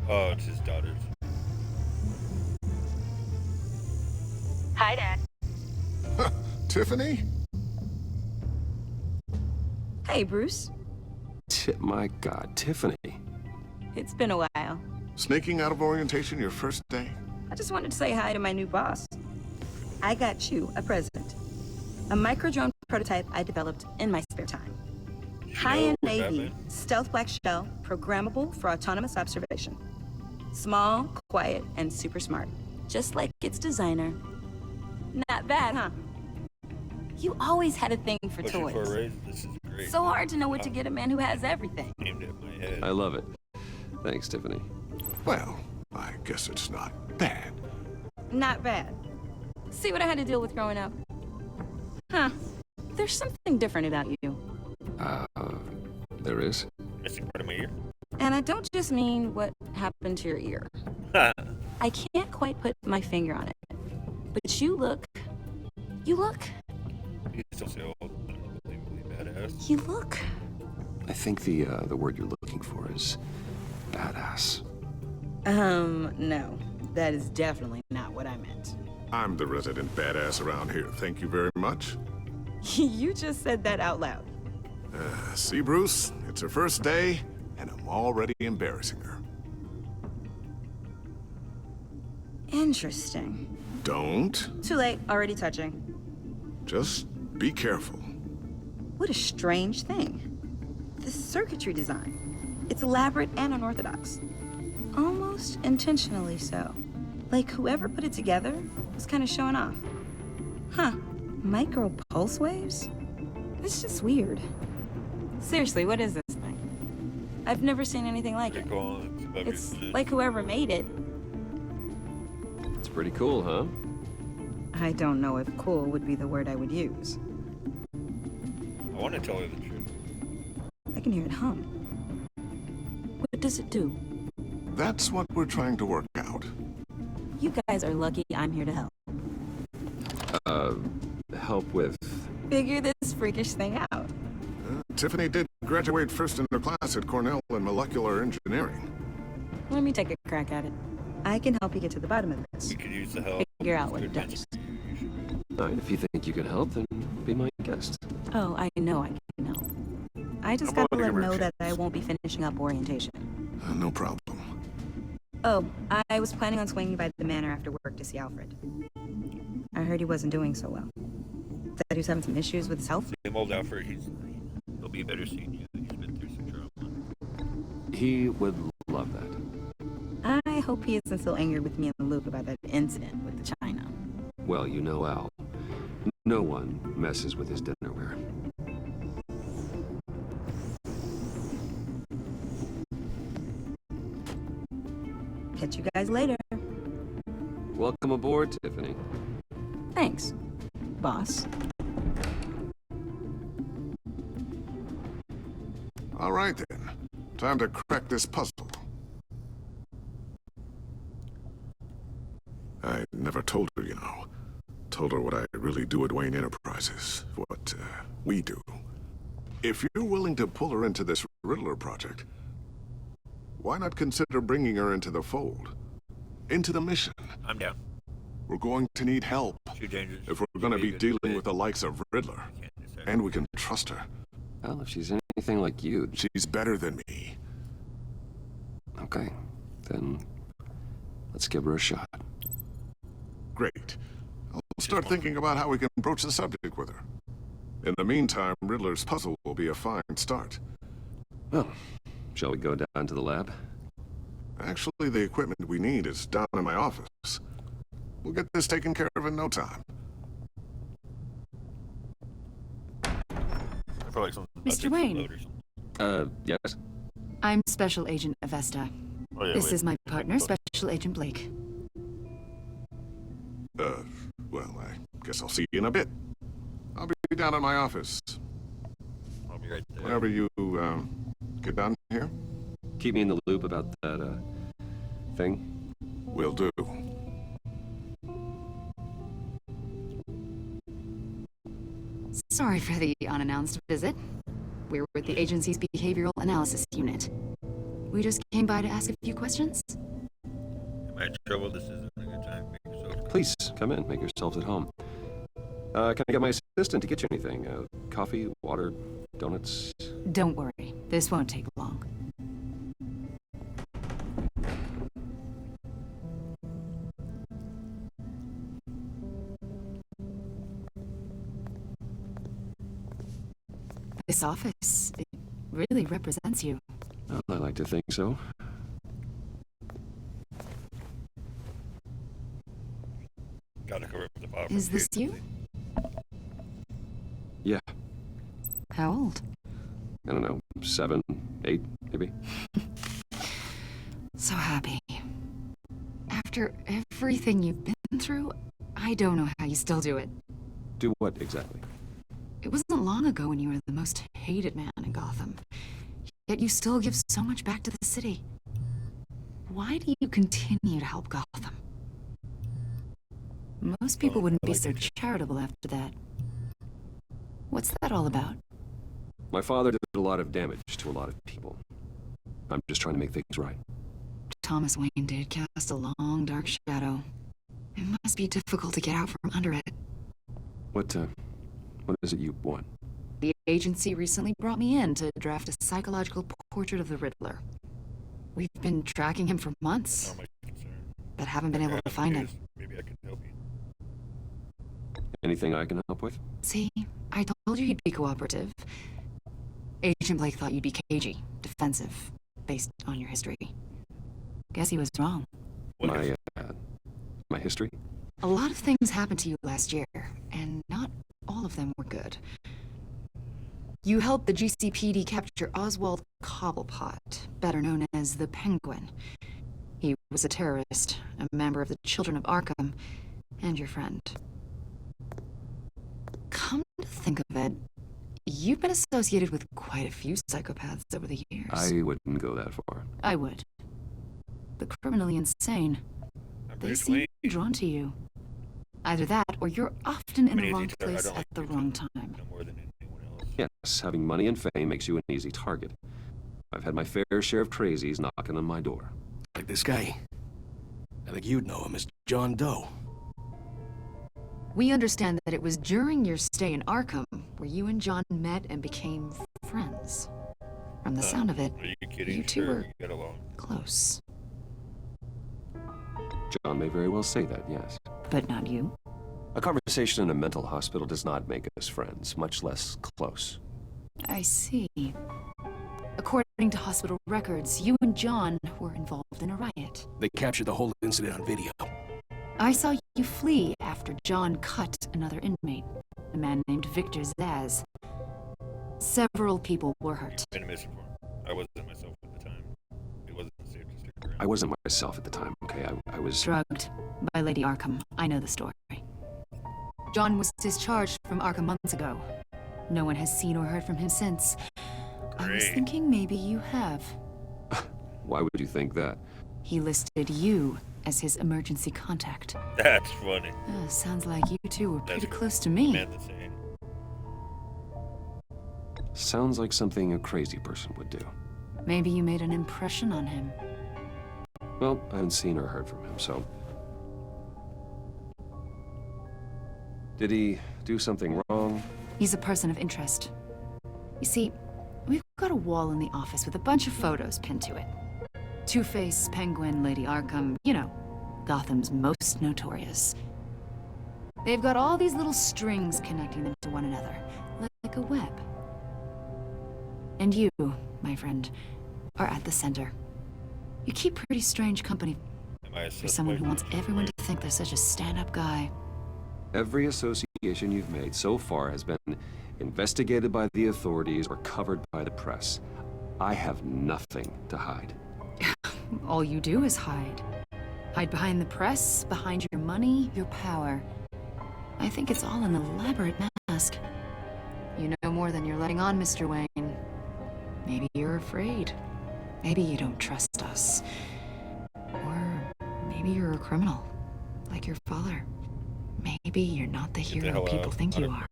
Oh, it's his daughter's. Hi, Dad. Tiffany? Hey, Bruce. My God, Tiffany. It's been a while. Sneaking out of orientation your first day? I just wanted to say hi to my new boss. I got you a present. A micro-drone prototype I developed in my spare time. High-end Navy, stealth black shell, programmable for autonomous observation. Small, quiet, and super smart. Just like its designer. Not bad, huh? You always had a thing for toys. For a raise? This is great. So hard to know what to get a man who has everything. Aimed at my head. I love it. Thanks, Tiffany. Well, I guess it's not bad. Not bad. See what I had to deal with growing up? Huh. There's something different about you. There is? Missing part of my ear? And I don't just mean what happened to your ear. I can't quite put my finger on it. But you look... You still so unbelievably badass. You look... I think the word you're looking for is badass. No. That is definitely not what I meant. I'm the resident badass around here. Thank you very much. You just said that out loud. See, Bruce? It's her first day, and I'm already embarrassing her. Interesting. Don't. Too late. Already touching. Just be careful. What a strange thing. The circuitry design. It's elaborate and unorthodox. Almost intentionally so. Like whoever put it together was kind of showing off. Huh. Micro pulse waves? It's just weird. Seriously, what is this thing? I've never seen anything like it. It's like whoever made it. It's pretty cool, huh? I don't know if cool would be the word I would use. I want to tell her the truth. I can hear it hum. What does it do? That's what we're trying to work out. You guys are lucky I'm here to help. Help with... Figure this freakish thing out. Tiffany did graduate first in her class at Cornell in molecular engineering. Let me take a crack at it. I can help you get to the bottom of this. We could use the help. Figure out what it does. If you think you can help, then be my guest. Oh, I know I can help. I just gotta let them know that I won't be finishing up orientation. No problem. Oh, I was planning on swinging by the manor after work to see Alfred. I heard he wasn't doing so well. Said he was having some issues with his health. Same old Alfred, he'll be better seeing you. He's been through some trauma. He would love that. I hope he isn't still angry with me and Luke about that incident with the china. Well, you know Al. No one messes with his dinnerware. Catch you guys later. Welcome aboard, Tiffany. Thanks, boss. All right, then. Time to crack this puzzle. I never told her, you know. Told her what I really do at Wayne Enterprises. What, we do. If you're willing to pull her into this Riddler project, why not consider bringing her into the fold? Into the mission? I'm down. We're going to need help. If we're going to be dealing with the likes of Riddler. And we can trust her. Well, if she's anything like you... She's better than me. Okay, then let's give her a shot. Great. I'll start thinking about how we can broach the subject with her. In the meantime, Riddler's puzzle will be a fine start. Well, shall we go down to the lab? Actually, the equipment we need is down in my office. We'll get this taken care of in no time. I feel like Mr. Wayne. Yes? I'm Special Agent Avesta. Oh, yeah, This is my partner, Special Agent Blake. Well, I guess I'll see you in a bit. I'll be down in my office. I'll be right there. Whenever you, get down here? Keep me in the loop about that, thing. Will do. Sorry for the unannounced visit. We're with the agency's behavioral analysis unit. We just came by to ask a few questions. Am I in trouble? This isn't a good time. Please, come in. Make yourselves at home. Can I get my assistant to get you anything? Coffee, water, donuts? Don't worry. This won't take long. This office, it really represents you. Well, I like to think so. Gotta cover up the file. Is this you? Yeah. How old? I don't know, 7, 8, maybe? So happy. After everything you've been through, I don't know how you still do it. Do what exactly? It wasn't long ago when you were the most hated man in Gotham. Yet you still give so much back to the city. Why do you continue to help Gotham? Most people wouldn't be so charitable after that. What's that all about? My father did a lot of damage to a lot of people. I'm just trying to make things right. Thomas Wayne did cast a long, dark shadow. It must be difficult to get out from under it. What is it you want? The agency recently brought me in to draft a psychological portrait of the Riddler. We've been tracking him for months, but haven't been able to find him. Maybe I can help you. Anything I can help with? See, I told you you'd be cooperative. Agent Blake thought you'd be cagey, defensive, based on your history. Guess he was wrong. My history? A lot of things happened to you last year, and not all of them were good. You helped the GCPD capture Oswald Cobblepot, better known as the Penguin. He was a terrorist, a member of the Children of Arkham, and your friend. Come to think of it, you've been associated with quite a few psychopaths over the years. I wouldn't go that far. I would. The criminally insane. They seem drawn to you. Either that, or you're often in the wrong place at the wrong time. Yes, having money and fame makes you an easy target. I've had my fair share of crazies knocking on my door. Like this guy. I think you'd know him as John Doe. We understand that it was during your stay in Arkham where you and John met and became friends. From the sound of it, Are you kidding? you two were get along. close. John may very well say that, yes. But not you? A conversation in a mental hospital does not make us friends, much less close. I see. According to hospital records, you and John were involved in a riot. They captured the whole incident on video. I saw you flee after John cut another inmate, a man named Victor Zaz. Several people were hurt. Been misinformed. I wasn't myself at the time. It wasn't safe to stick around. I wasn't myself at the time, okay? I was... Drugged by Lady Arkham. I know the story. John was discharged from Arkham months ago. No one has seen or heard from him since. I was thinking maybe you have. Why would you think that? He listed you as his emergency contact. That's funny. Sounds like you two were pretty close to me. Sounds like something a crazy person would do. Maybe you made an impression on him. Well, I haven't seen or heard from him, so... Did he do something wrong? He's a person of interest. You see, we've got a wall in the office with a bunch of photos pinned to it. Two-Face, Penguin, Lady Arkham, you know, Gotham's most notorious. They've got all these little strings connecting them to one another, like a web. And you, my friend, are at the center. You keep pretty strange company for someone who wants everyone to think they're such a stand-up guy. Every association you've made so far has been investigated by the authorities or covered by the press. I have nothing to hide. All you do is hide. Hide behind the press, behind your money, your power. I think it's all an elaborate mask. You know more than you're letting on, Mr. Wayne. Maybe you're afraid. Maybe you don't trust us. Or maybe you're a criminal, like your father. Maybe you're not the hero people think you are.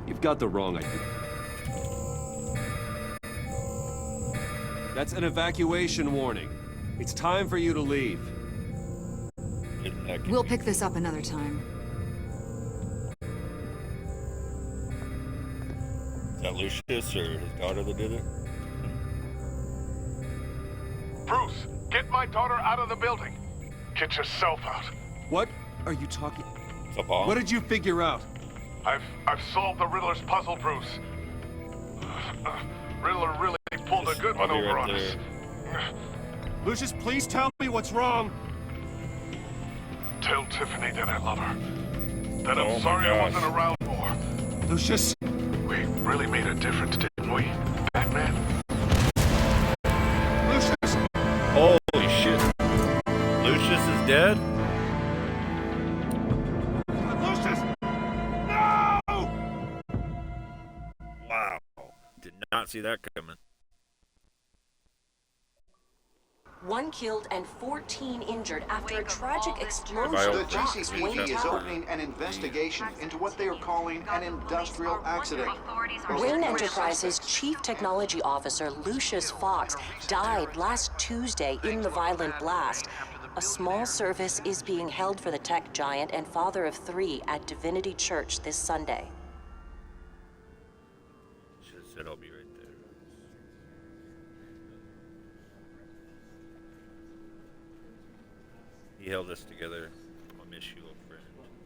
You've got the wrong idea. That's an evacuation warning. It's time for you to leave. We'll pick this up another time. Is that Lucius or his daughter that did it? Bruce, get my daughter out of the building. Get yourself out. What are you talking? It's a bomb. What did you figure out? I've solved the Riddler's puzzle, Bruce. Riddler really pulled a good one over on us. Lucius, please tell me what's wrong. Tell Tiffany that I love her. That I'm sorry I wasn't around more. Lucius! We really made a difference, didn't we, Batman? Lucius! Holy shit. Lucius is dead? Lucius! No! Wow. Did not see that coming. 1 killed and 14 injured after a tragic explosion. The GCPD is opening an investigation into what they are calling an industrial accident. Wayne Enterprises' Chief Technology Officer Lucius Fox died last Tuesday in the violent blast. A small service is being held for the tech giant and father of 3 at Divinity Church this Sunday. Should have said I'll be right there. He held us together. I'll miss you, old friend.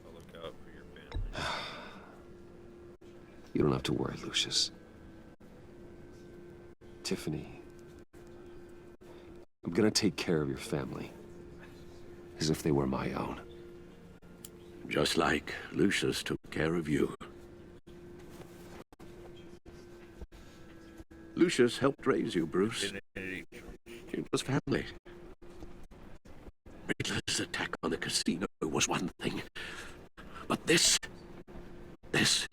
I'll look out for your family. You don't have to worry, Lucius. Tiffany, I'm gonna take care of your family. As if they were my own. Just like Lucius took care of you. Lucius helped raise you, Bruce. It was family. Riddler's attack on the casino was one thing. But this is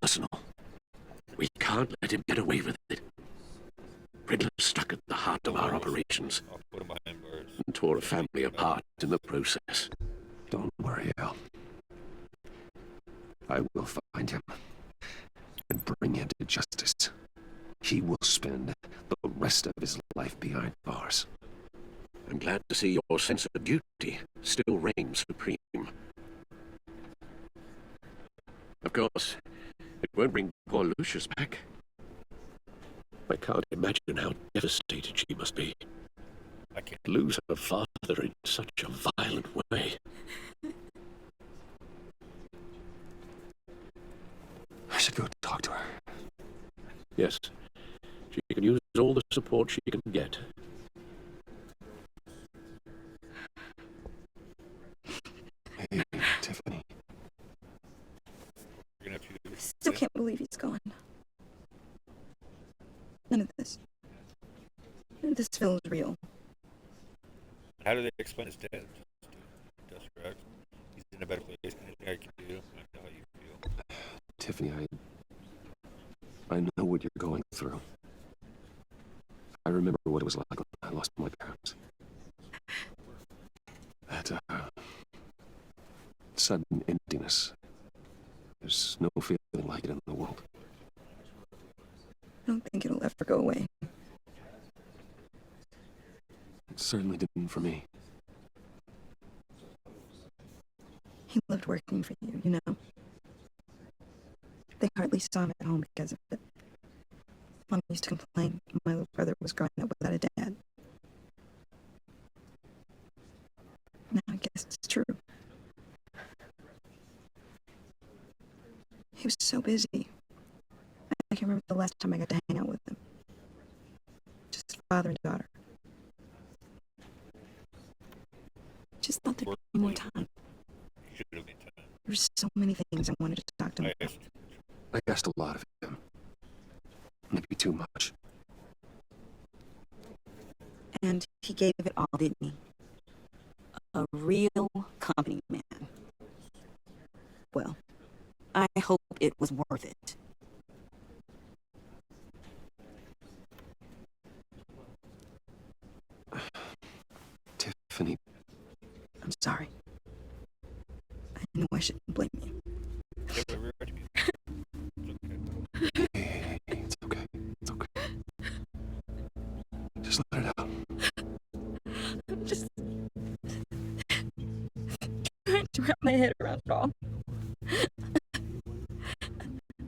personal. We can't let him get away with it. Riddler struck at the heart of our operations and tore a family apart in the process. Don't worry, Al. I will find him and bring him to justice. He will spend the rest of his life behind bars. I'm glad to see your sense of duty still reigns supreme. Of course, it won't bring poor Lucius back. I can't imagine how devastated she must be. I can't lose her father in such a violent way. I should go talk to her. Yes, she can use all the support she can get. Hey, Tiffany. I still can't believe he's gone. None of this feels real. How do they explain his death? Just correct. He's in a better place. Anything I can do? I know how you feel. Tiffany, I know what you're going through. I remember what it was like when I lost my parents. That, sudden emptiness. There's no feeling like it in the world. I don't think it'll ever go away. It certainly didn't for me. He loved working for you, you know. They hardly saw him at home because of it. Mom used to complain my little brother was growing up without a dad. Now I guess it's true. He was so busy. I can remember the last time I got to hang out with him. Just father and daughter. Just thought there'd be more time. There were so many things I wanted to talk to him about. I asked a lot of him. Maybe too much. And he gave it all, didn't he? A real company man. Well, I hope it was worth it. Tiffany. I'm sorry. I know I shouldn't blame you. Hey, it's okay. It's okay. Just let it out. I'm just trying to wrap my head around it all.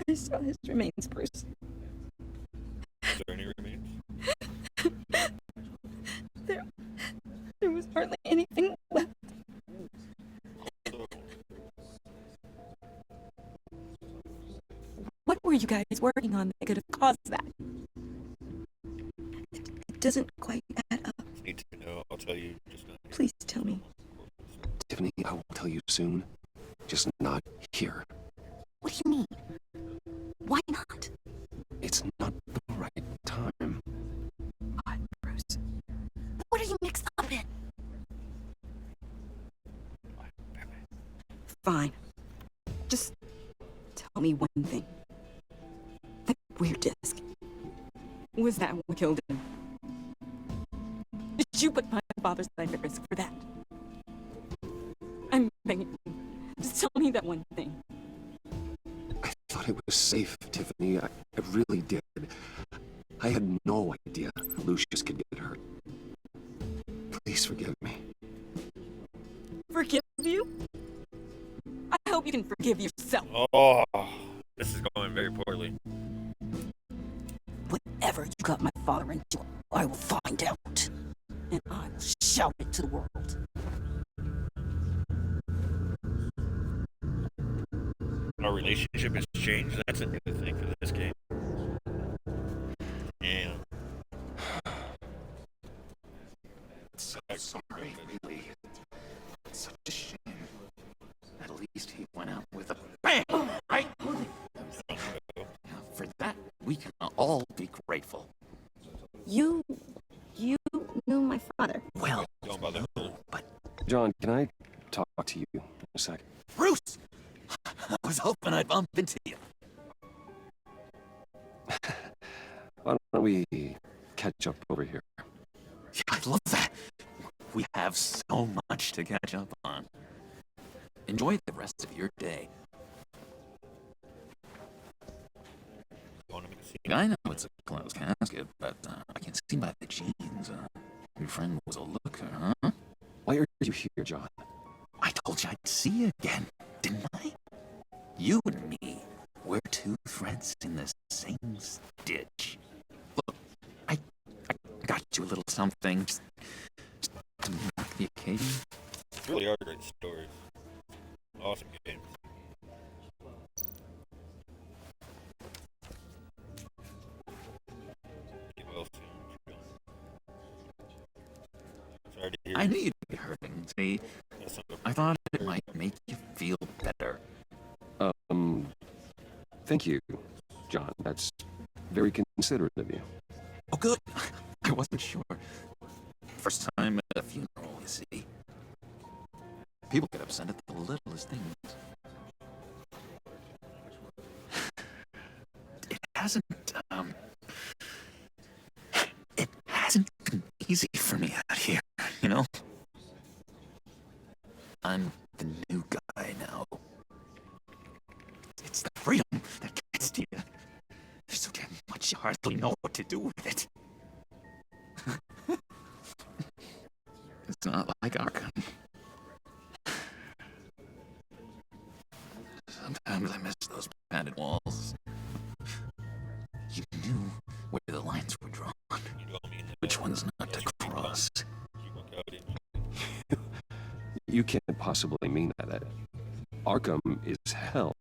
I saw his remains, Bruce. Is there any remains? There was hardly anything left. What were you guys working on that could have caused that? It doesn't quite add up. Need to know. I'll tell you. Just not. Please tell me. Tiffany, I will tell you soon. Just not here. What do you mean? Why not? It's not the right time. God, Bruce. What are you mixed up in? Fine. Just tell me one thing. That weird disc. Was that what killed him? Did you put my father's life at risk for that? I'm begging you. Just tell me that one thing. I thought it was safe, Tiffany. I really did. I had no idea Lucius could get hurt. Please forgive me. Forgive you? I hope you can forgive yourself. Oh, this is going very poorly. Whatever you got my father into, I will find out. And I will shout it to the world. Our relationship has changed. That's a new thing for this game. Yeah. So sorry, really. It's such a shame. At least he went out with a bang, right? For that, we can all be grateful. You knew my father. Well, don't bother. But John, can I talk to you in a sec? Bruce! I was hoping I'd bump into you. Why don't we catch up over here? I love that. We have so much to catch up on. Enjoy the rest of your day. I know it's a closed casket, but I can see by the jeans. Your friend was a looker, huh? Why are you here, John? I told you I'd see you again, didn't I? You and me, we're two threads in the same stitch. Look, I got you a little something just to mark the occasion. Really are great stories. Awesome games. Get well soon. Sorry to hear. I knew you'd be hurting. See, I thought it might make you feel better. Thank you, John. That's very considerate of you. Oh, good. I wasn't sure. First time at a funeral, you see. People get upset at the littlest things. It hasn't been easy for me out here, you know? I'm the new guy now. It's the freedom that gets to you. There's so damn much you hardly know what to do with it. It's not like Arkham. which one's not to cross. You can't possibly mean that. Arkham is hell.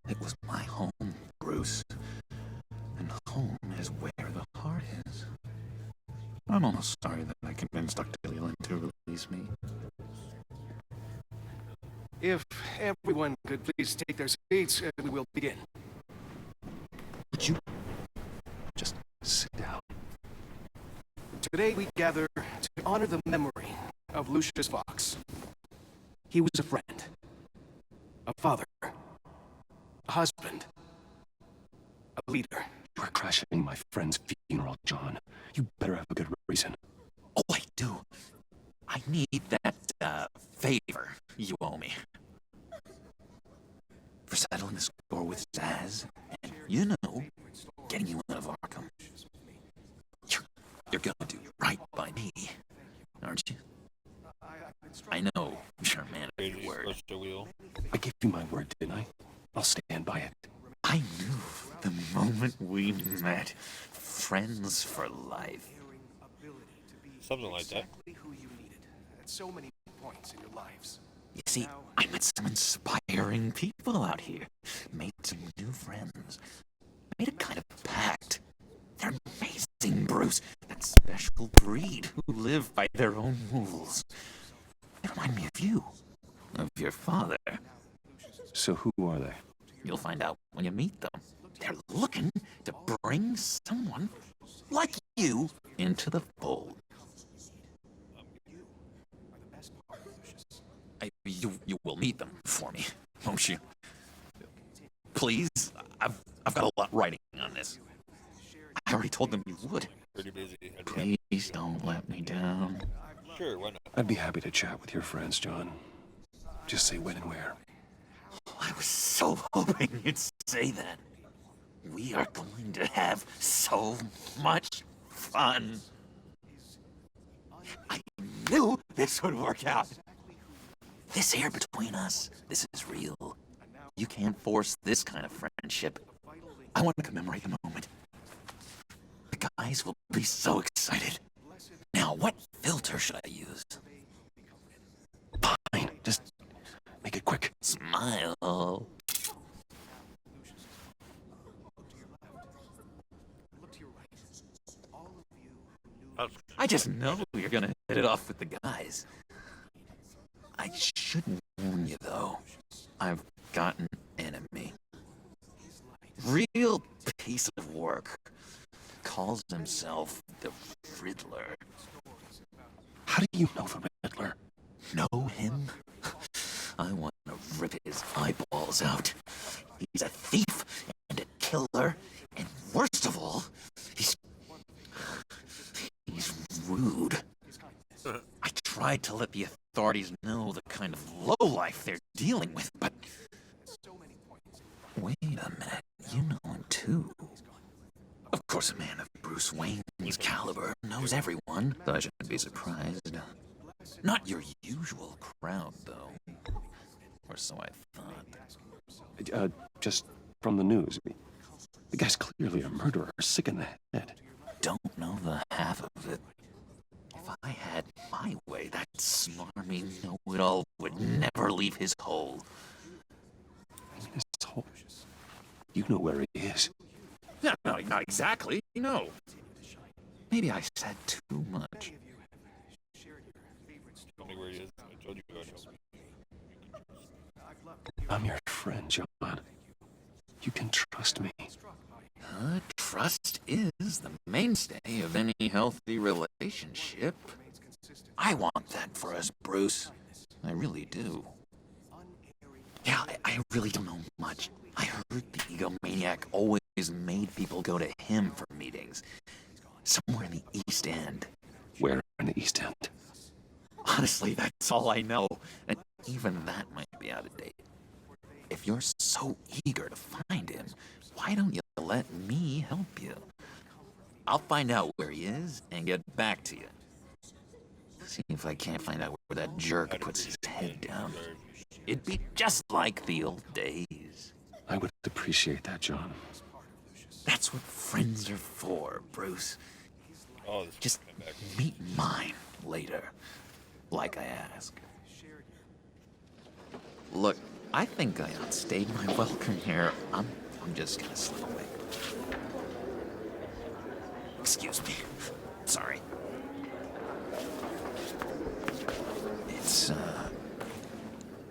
It was my home, Bruce. And home is where the heart is. I'm almost sorry that I convinced Dr. Leland to release me. If everyone could please take their seats, we will begin. Would you just sit down? Today we gather to honor the memory of Lucius Fox. He was a friend, a father, a husband, a leader. You are crashing my friend's funeral, John. You better have a good reason. Oh, I do. I need that, favor you owe me. For settling the score with Zaz, and, you know, getting you out of Arkham. You're gonna do right by me, aren't you? I know you're a man of your word. I gave you my word, didn't I? I'll stand by it. I knew the moment we met, friends for life. Something like that. Who you needed at so many points in your lives. You see, I met some inspiring people out here. Made some new friends. Made a kind of pact. They're amazing, Bruce. That special breed who live by their own rules. They remind me of you. Of your father. So who are they? You'll find out when you meet them. They're looking to bring someone like you into the fold. You will meet them for me, won't you? Please, I've got a lot writing on this. I already told them you would. Pretty busy. Please don't let me down. Sure, why not? I'd be happy to chat with your friends, John. Just say when and where. I was so hoping you'd say that. We are going to have so much fun. I knew this would work out. This here between us, this is real. You can't force this kind of friendship. I want to commemorate the moment. The guys will be so excited. Now, what filter should I use? Fine, just make it quick. Smile. I just know you're gonna hit it off with the guys. I should warn you, though. I've got an enemy. Real piece of work. Calls himself the Riddler. How do you know the Riddler? Know him? I want to rip his eyeballs out. He's a thief and a killer, and worst of all, he's rude. I tried to let the authorities know the kind of lowlife they're dealing with, but... Wait a minute, you know him too. Of course, a man of Bruce Wayne's caliber knows everyone, so I shouldn't be surprised. Not your usual crowd, though. Or so I thought. Just from the news. The guy's clearly a murderer, sick in the head. Don't know the half of it. If I had my way, that smarmy know-it-all would never leave his hole. His hole? You know where he is. No, not exactly, no. Maybe I said too much. Tell me where he is. I told you I'd help. I'm your friend, John. You can trust me. Trust is the mainstay of any healthy relationship. I want that for us, Bruce. I really do. Yeah, I really don't know much. I heard the egomaniac always made people go to him for meetings. Somewhere in the East End. Where in the East End? Honestly, that's all I know. And even that might be out of date. If you're so eager to find him, why don't you let me help you? I'll find out where he is and get back to you. See if I can't find out where that jerk puts his head down. It'd be just like the old days. I would appreciate that, John. That's what friends are for, Bruce. Oh, this Just come back. meet mine later, like I asked. Look, I think I outstayed my welcome here. I'm just gonna slip away. Excuse me. Sorry.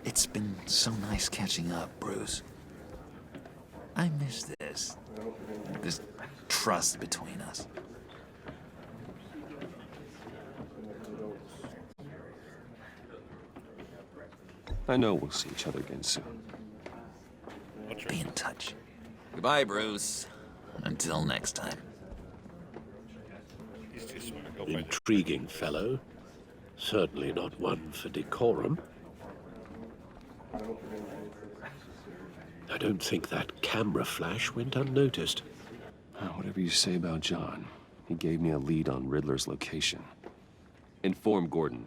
It's been so nice catching up, Bruce. I miss this trust between us. I know we'll see each other again soon. Be in touch. Goodbye, Bruce. Until next time. Intriguing fellow. Certainly not one for decorum. I don't think that camera flash went unnoticed. Whatever you say about John, he gave me a lead on Riddler's location. Inform Gordon.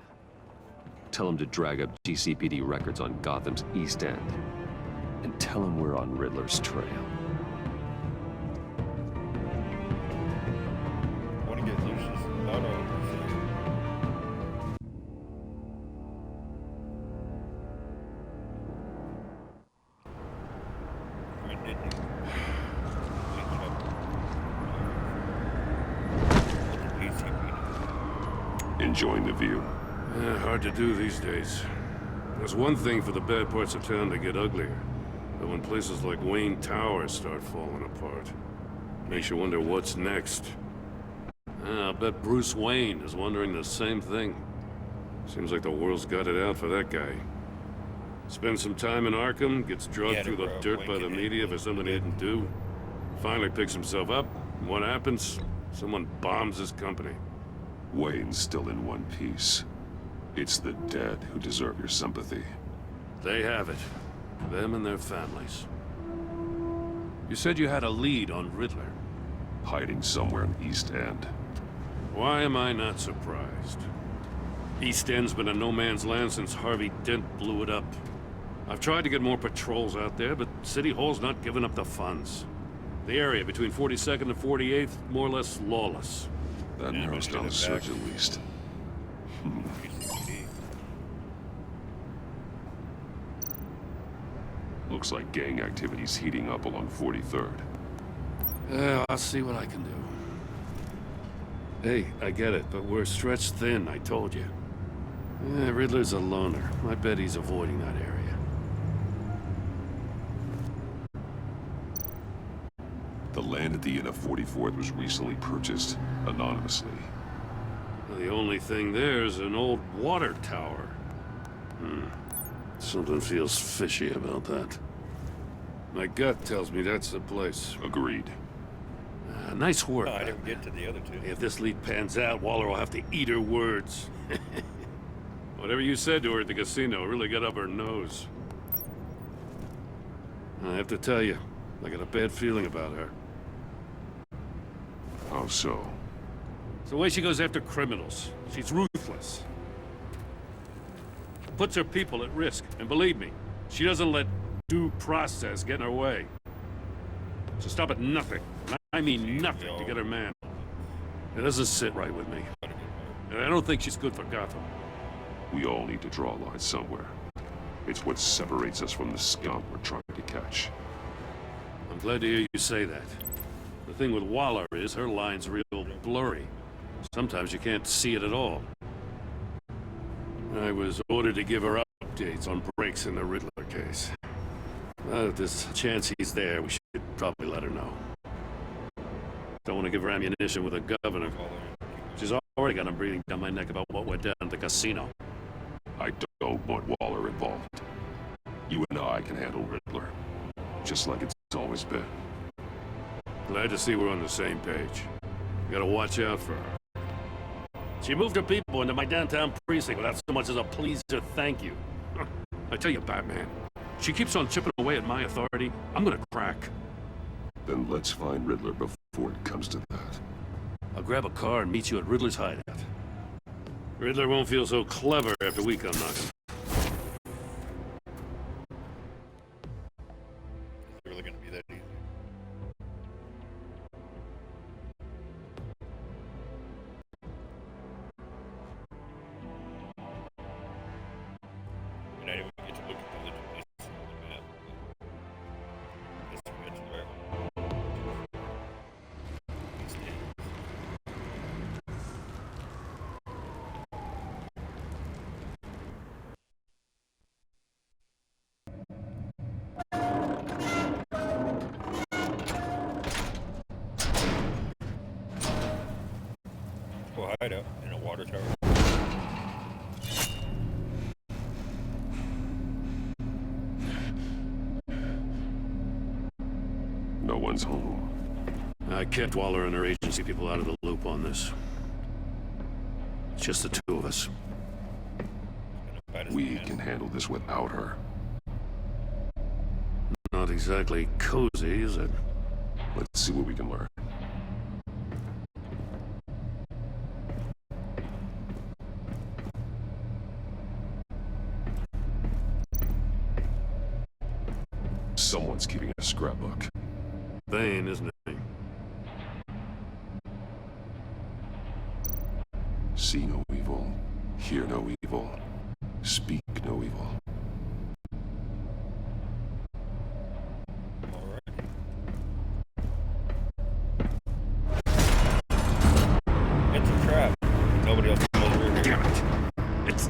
Tell him to drag up GCPD records on Gotham's East End. And tell him we're on Riddler's trail. I want to get Lucius Auto. Enjoying the view? Hard to do these days. There's one thing for the bad parts of town to get uglier. But when places like Wayne Towers start falling apart, makes you wonder what's next. I'll bet Bruce Wayne is wondering the same thing. Seems like the world's got it out for that guy. Spends some time in Arkham, gets drugged through the dirt by the media for something he didn't do. Finally picks himself up, and what happens? Someone bombs his company. Wayne's still in one piece. It's the dead who deserve your sympathy. They have it. Them and their families. You said you had a lead on Riddler. Hiding somewhere in East End. Why am I not surprised? East End's been a no-man's land since Harvey Dent blew it up. I've tried to get more patrols out there, but City Hall's not giving up the funds. The area between 42nd and 48th, more or less lawless. That narrows down the search at least. Looks like gang activity's heating up along 43rd. Yeah, I'll see what I can do. Hey, I get it, but we're stretched thin, I told you. Yeah, Riddler's a loner. I bet he's avoiding that area. The land at the end of 44th was recently purchased anonymously. The only thing there is an old water tower. Something feels fishy about that. My gut tells me that's the place. Agreed. Nice work. I didn't get to the other two. If this lead pans out, Waller will have to eat her words. Whatever you said to her at the casino really got up her nose. I have to tell you, I got a bad feeling about her. How so? It's the way she goes after criminals. She's ruthless. Puts her people at risk, and believe me, she doesn't let due process get in her way. She'll stop at nothing. I mean nothing to get her man. It doesn't sit right with me. And I don't think she's good for Gotham. We all need to draw a line somewhere. It's what separates us from the scum we're trying to catch. I'm glad to hear you say that. The thing with Waller is her line's real blurry. Sometimes you can't see it at all. I was ordered to give her updates on breaks in the Riddler case. If there's a chance he's there, we should probably let her know. Don't want to give her ammunition with the governor. She's already got him breathing down my neck about what went down at the casino. I don't want Waller involved. You and I can handle Riddler, just like it's always been. Glad to see we're on the same page. You gotta watch out for her. She moved her people into my downtown precinct without so much as a please or thank you. I tell you, Batman, she keeps on chipping away at my authority. I'm gonna crack. Then let's find Riddler before it comes to that. I'll grab a car and meet you at Riddler's hideout. Riddler won't feel so clever after we come knocking. Is it really gonna be that easy? Typical hideout in a water tower. No one's home. I kept Waller and her agency people out of the loop on this. It's just the two of us. We can handle this without her. Not exactly cozy, is it? Let's see what we can learn. Someone's keeping a scrapbook. Vane, isn't it? See no evil, hear no evil, speak no evil. It's a trap. Nobody else knows we're here. Damn it!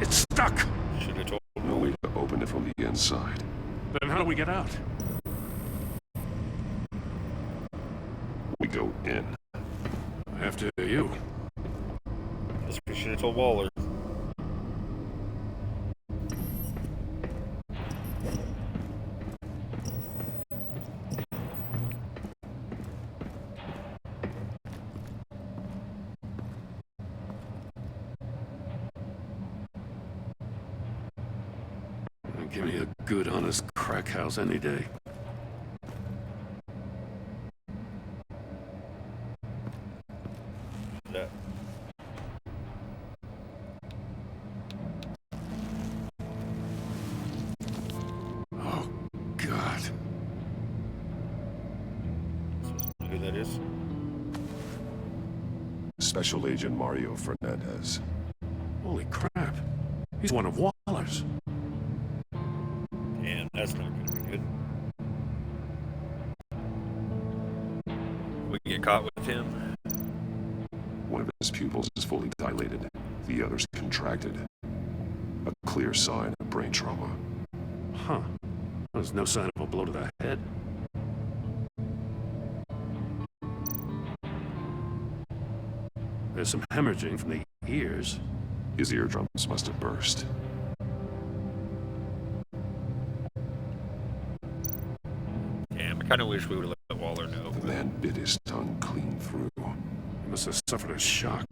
It's stuck! Should have told No way to open it from the inside. Then how do we get out? We go in. After you. Guess we should have told Waller. Give me a good, honest crack house any day. That. Oh, God. Who that is? Special Agent Mario Fernandez. Holy crap. He's one of Waller's. Damn, that's not gonna be good. We get caught with him. One of his pupils is fully dilated. The other's contracted. A clear sign of brain trauma. Huh. There's no sign of a blow to the head. There's some hemorrhaging from the ears. His eardrums must have burst. Damn, I kind of wish we would have let Waller know. The man bit his tongue clean through. He must have suffered a shock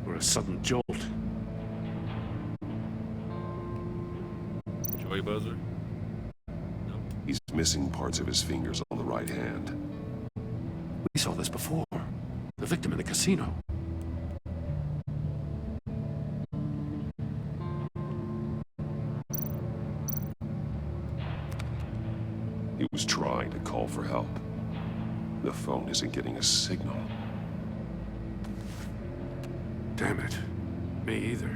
or a sudden jolt. Joy buzzer? He's missing parts of his fingers on the right hand. We saw this before. The victim in the casino. He was trying to call for help. The phone isn't getting a signal. Damn it. Me either.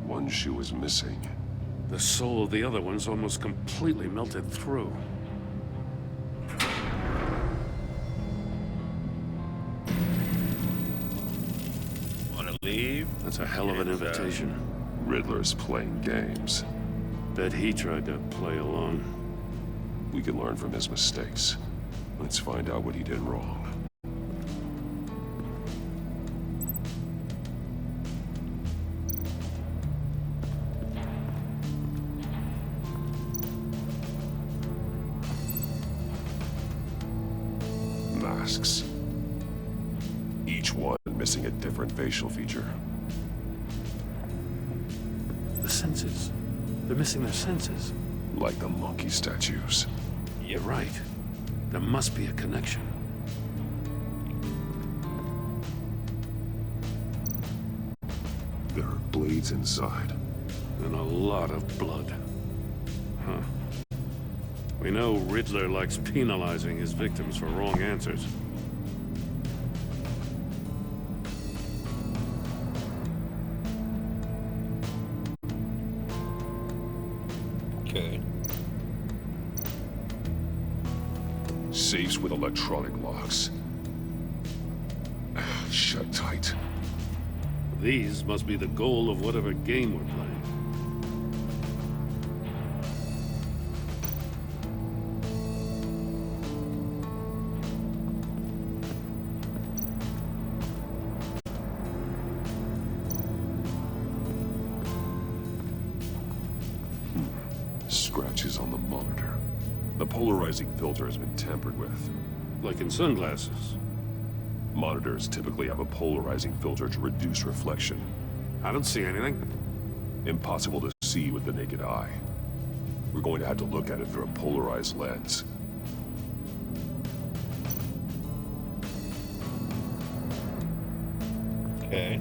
One shoe is missing. The sole of the other one's almost completely melted through. Wanna leave? That's a hell of an invitation. Riddler's playing games. Bet he tried to play along. We can learn from his mistakes. Let's find out what he did wrong. Masks. Each one missing a different facial feature. The senses. They're missing their senses. Like the monkey statues. You're right. There must be a connection. There are blades inside. And a lot of blood. Huh. We know Riddler likes penalizing his victims for wrong answers. Okay. Safes with electronic locks. Shut tight. These must be the goal of whatever game we're playing. scratches on the monitor. The polarizing filter has been tampered with. Like in sunglasses. Monitors typically have a polarizing filter to reduce reflection. I don't see anything. Impossible to see with the naked eye. We're going to have to look at it through a polarized lens. Okay.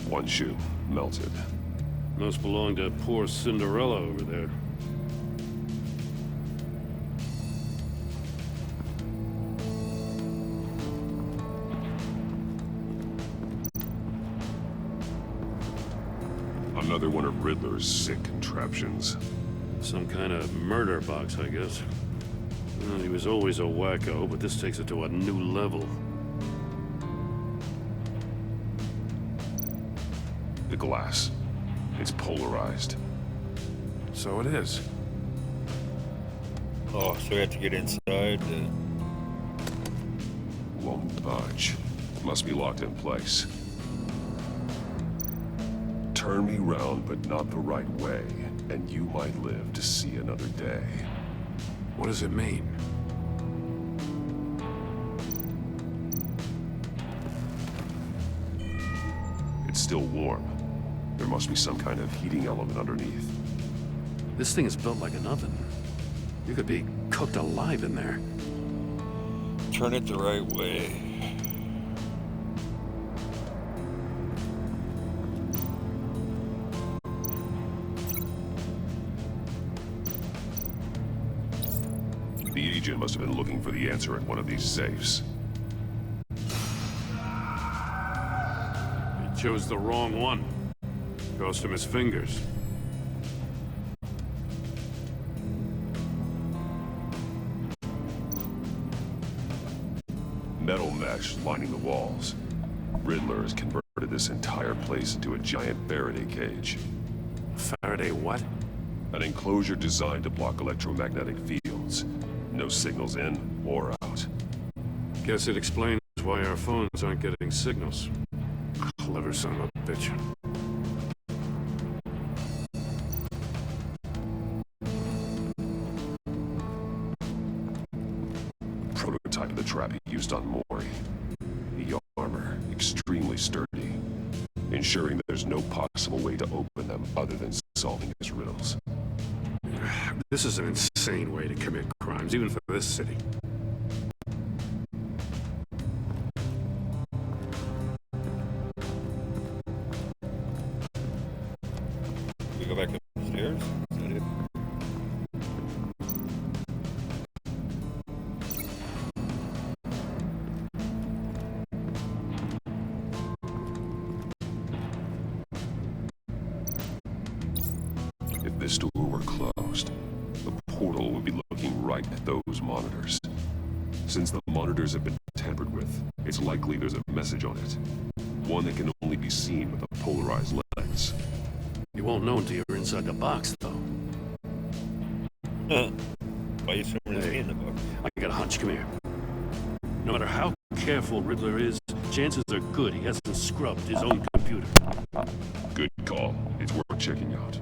One shoe, melted. Must belong to poor Cinderella over there. Another one of Riddler's sick contraptions. Some kind of murder box, I guess. Well, he was always a wacko, but this takes it to a new level. The glass. It's polarized. So it is. Oh, so we have to get inside. Won't budge. Must be locked in place. Turn me round, but not the right way, and you might live to see another day. What does it mean? It's still warm. There must be some kind of heating element underneath. This thing is built like an oven. You could be cooked alive in there. Turn it the right way. The agent must have been looking for the answer in one of these safes. He chose the wrong one. Cost him his fingers. Metal mesh lining the walls. Riddler has converted this entire place into a giant Faraday cage. Faraday what? An enclosure designed to block electromagnetic fields. No signals in or out. Guess it explains why our phones aren't getting signals. Clever son of a bitch. Prototype of the trap he used on Mori. The armor, extremely sturdy, ensuring there's no possible way to open them other than solving his riddles. This is an insane way to commit crimes, even for this city. We go back upstairs? Is that it? If this door were closed, the portal would be looking right at those monitors. Since the monitors have been tampered with, it's likely there's a message on it. One that can only be seen with a polarized lens. You won't know until you're inside the box, though. Why you assuming it's in the box? I got a hunch. Come here. No matter how careful Riddler is, chances are good he hasn't scrubbed his own computer. Good call. It's worth checking out.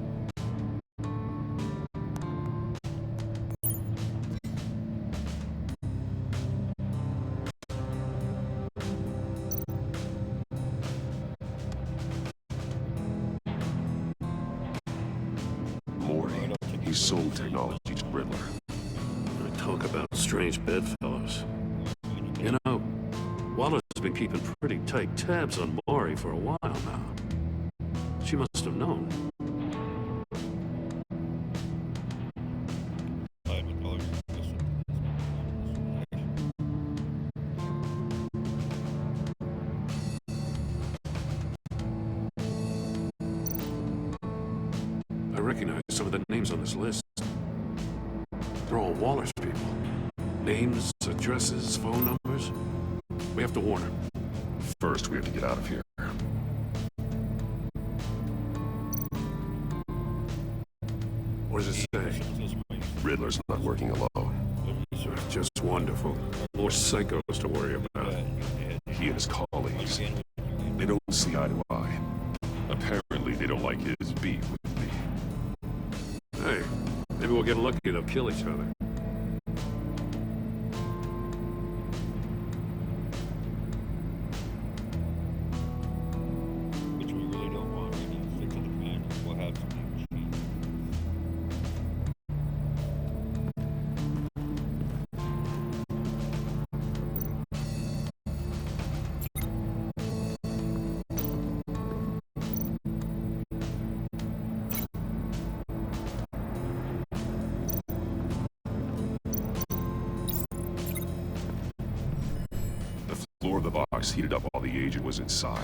Mori, he sold technology to Riddler. I talk about strange bedfellows. You know, Waller's been keeping pretty tight tabs on Mori for a while now. She must have known. I recognize some of the names on this list. They're all Waller's people. Names, addresses, phone numbers. We have to warn her. First, we have to get out of here. What does it say? Riddler's not working alone. Just wonderful. More psychos to worry about. He and his colleagues, they don't see eye to eye. Apparently, they don't like his beef with me. Hey, maybe we'll get lucky and they'll kill each other. Which we really don't want. We need to stick to the plan. We'll have some new machines. The floor of the box heated up while the agent was inside.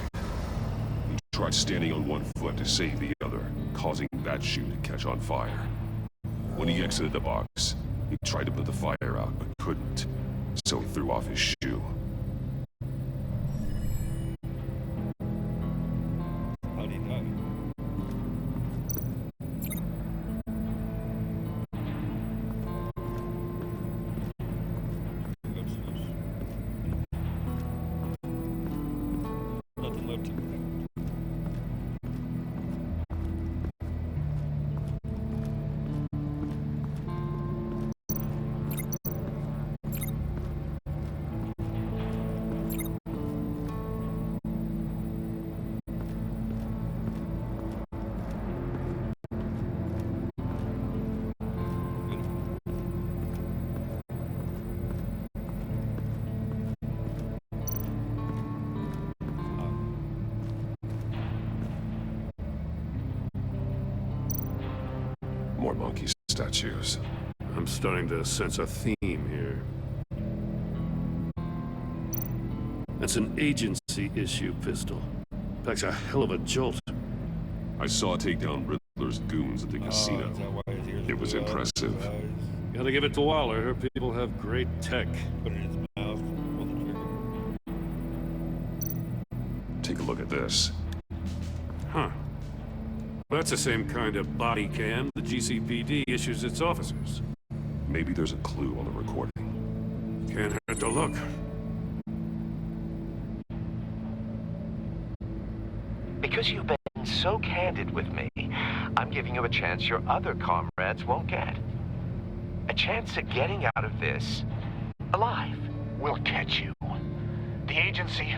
He tried standing on one foot to save the other, causing that shoe to catch on fire. When he exited the box, he tried to put the fire out, but couldn't, so he threw off his shoe. How'd he die? Nothing left to protect. More monkey statues. I'm starting to sense a theme here. That's an agency issue pistol. Packs a hell of a jolt. I saw take down Riddler's goons at the casino. It was impressive. Gotta give it to Waller. Her people have great tech. Put it in his mouth, pull the trigger. Take a look at this. Huh. That's the same kind of body cam the GCPD issues its officers. Maybe there's a clue on the recording. Can't hurt to look. Because you've been so candid with me, I'm giving you a chance your other comrades won't get. A chance at getting out of this alive. We'll catch you. The agency,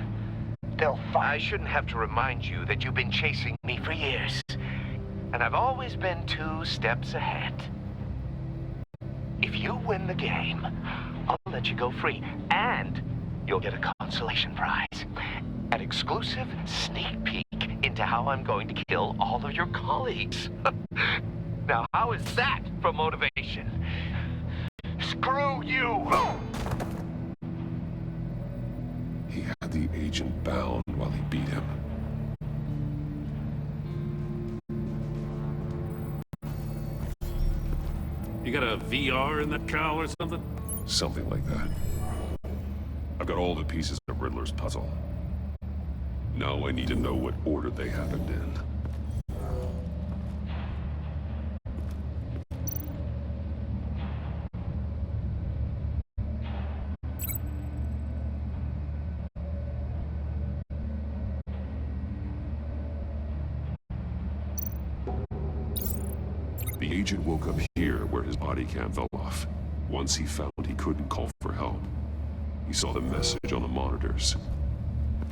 they'll find... I shouldn't have to remind you that you've been chasing me for years. And I've always been 2 steps ahead. If you win the game, I'll let you go free. And you'll get a consolation prize. An exclusive sneak peek into how I'm going to kill all of your colleagues. Now, how is that for motivation? Screw you! He had the agent bound while he beat him. You got a VR in that cowl or something? Something like that. I've got all the pieces of Riddler's puzzle. Now I need to know what order they happened in. The agent woke up here where his body cam fell off. Once he found he couldn't call for help, he saw the message on the monitors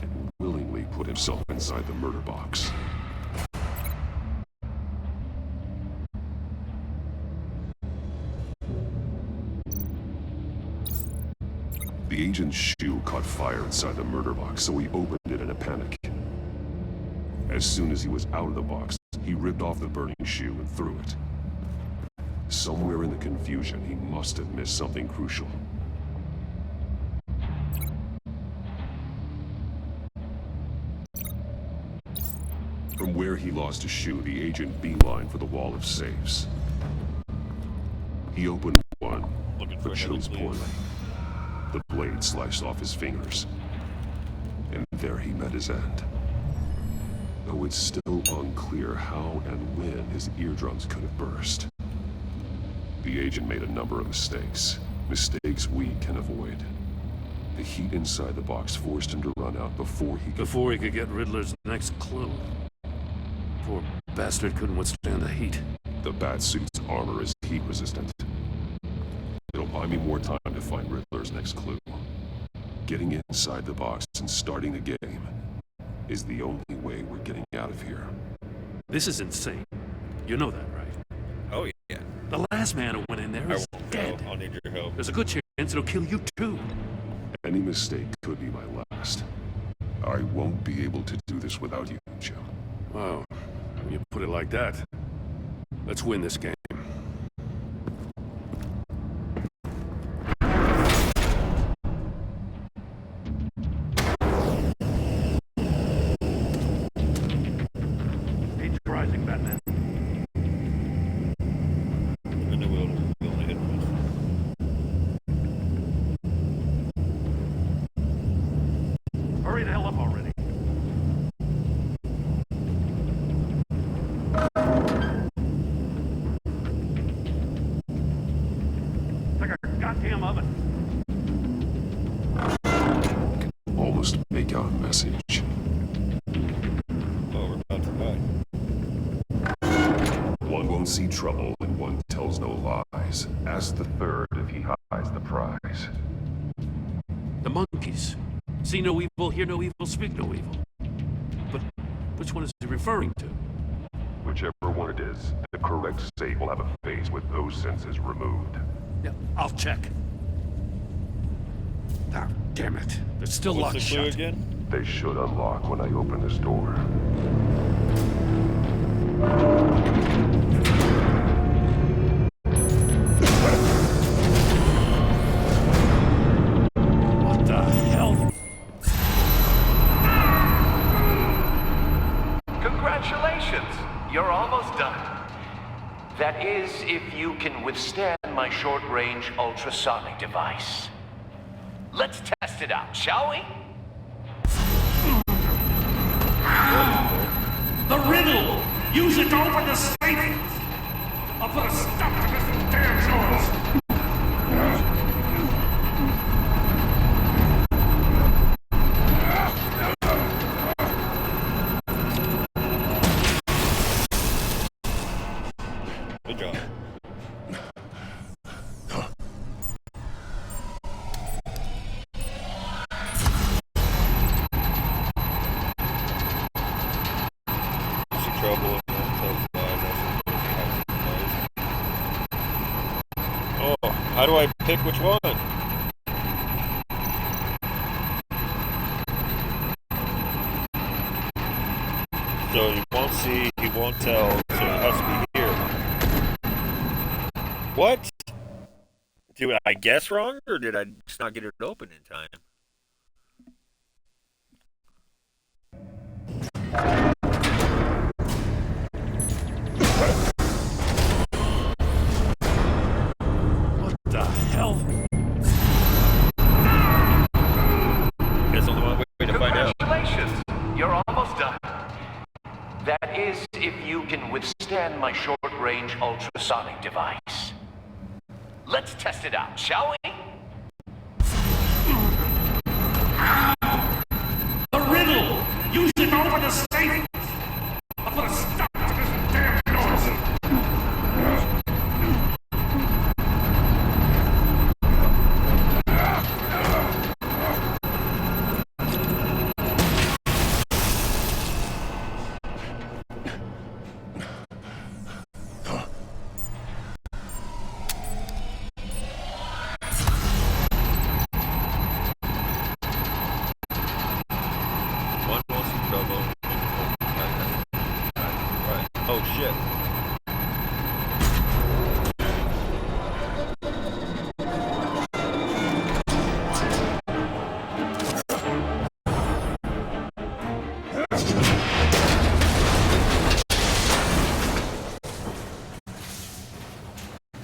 and willingly put himself inside the murder box. The agent's shoe caught fire inside the murder box, so he opened it in a panic. As soon as he was out of the box, he ripped off the burning shoe and threw it. Somewhere in the confusion, he must have missed something crucial. From where he lost his shoe, the agent beelined for the wall of safes. He opened one, but chose poorly. The blade sliced off his fingers. And there he met his end. Though it's still unclear how and when his eardrums could have burst. The agent made a number of mistakes. Mistakes we can avoid. The heat inside the box forced him to run out before he could get Riddler's next clue. Poor bastard couldn't withstand the heat. The Batsuit's armor is heat resistant. It'll buy me more time to find Riddler's next clue. Getting inside the box and starting the game is the only way we're getting out of here. This is insane. You know that, right? Oh, yeah. The last man who went in there is dead. I'll need your help. There's a good chance it'll kill you, too. Any mistake could be my last. I won't be able to do this without you, Jim. Wow. When you put it like that, let's win this game. Heat's rising, Batman. I know we'll only hit once. Hurry the hell up already. It's like a goddamn oven. Almost make out a message. Oh, we're about to die. One won't see trouble and one tells no lies. Ask the third if he hides the prize. The monkeys. See no evil, hear no evil, speak no evil. But which one is he referring to? Whichever one it is, the correct save will have a phase with those senses removed. Yeah, I'll check. Ah, damn it. They're still What's locked the clue shut. again? They should unlock when I open this door. What the hell? Congratulations! You're almost done. That is, if you can withstand my short-range ultrasonic device. Let's test it out, shall we? The riddle! Use it to open the safe! I'll put a stop to this damn noise! Good job. See trouble and won't tell lies. Oh, how do I pick which one? So he won't see, he won't tell, so it has to be here. What? Did I guess wrong, or did I just not get it open in time? What the hell? Guess only one way to find out. Congratulations! You're almost done. That is, if you can withstand my short-range ultrasonic device. Let's test it out, shall we? The riddle! Use it to open the safe! I'll put a stop to this damn noise! One won't see trouble. Right. Oh shit.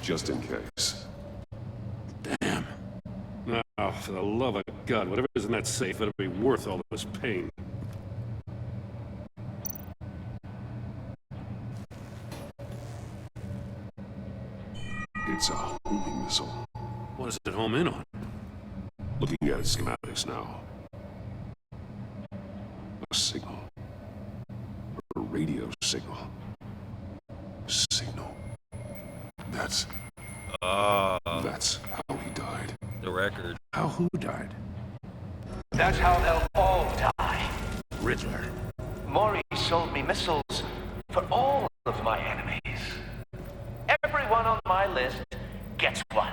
Just in case. Damn. Now, for the love of God, whatever's in that safe better be worth all this pain. It's a homing missile. What does it home in on? Looking at its schematics now. A signal. A radio signal. Signal. That's how he died. The record. How who died? That's how they'll all die. Riddler. Maury sold me missiles for all of my enemies. Everyone on my list gets one.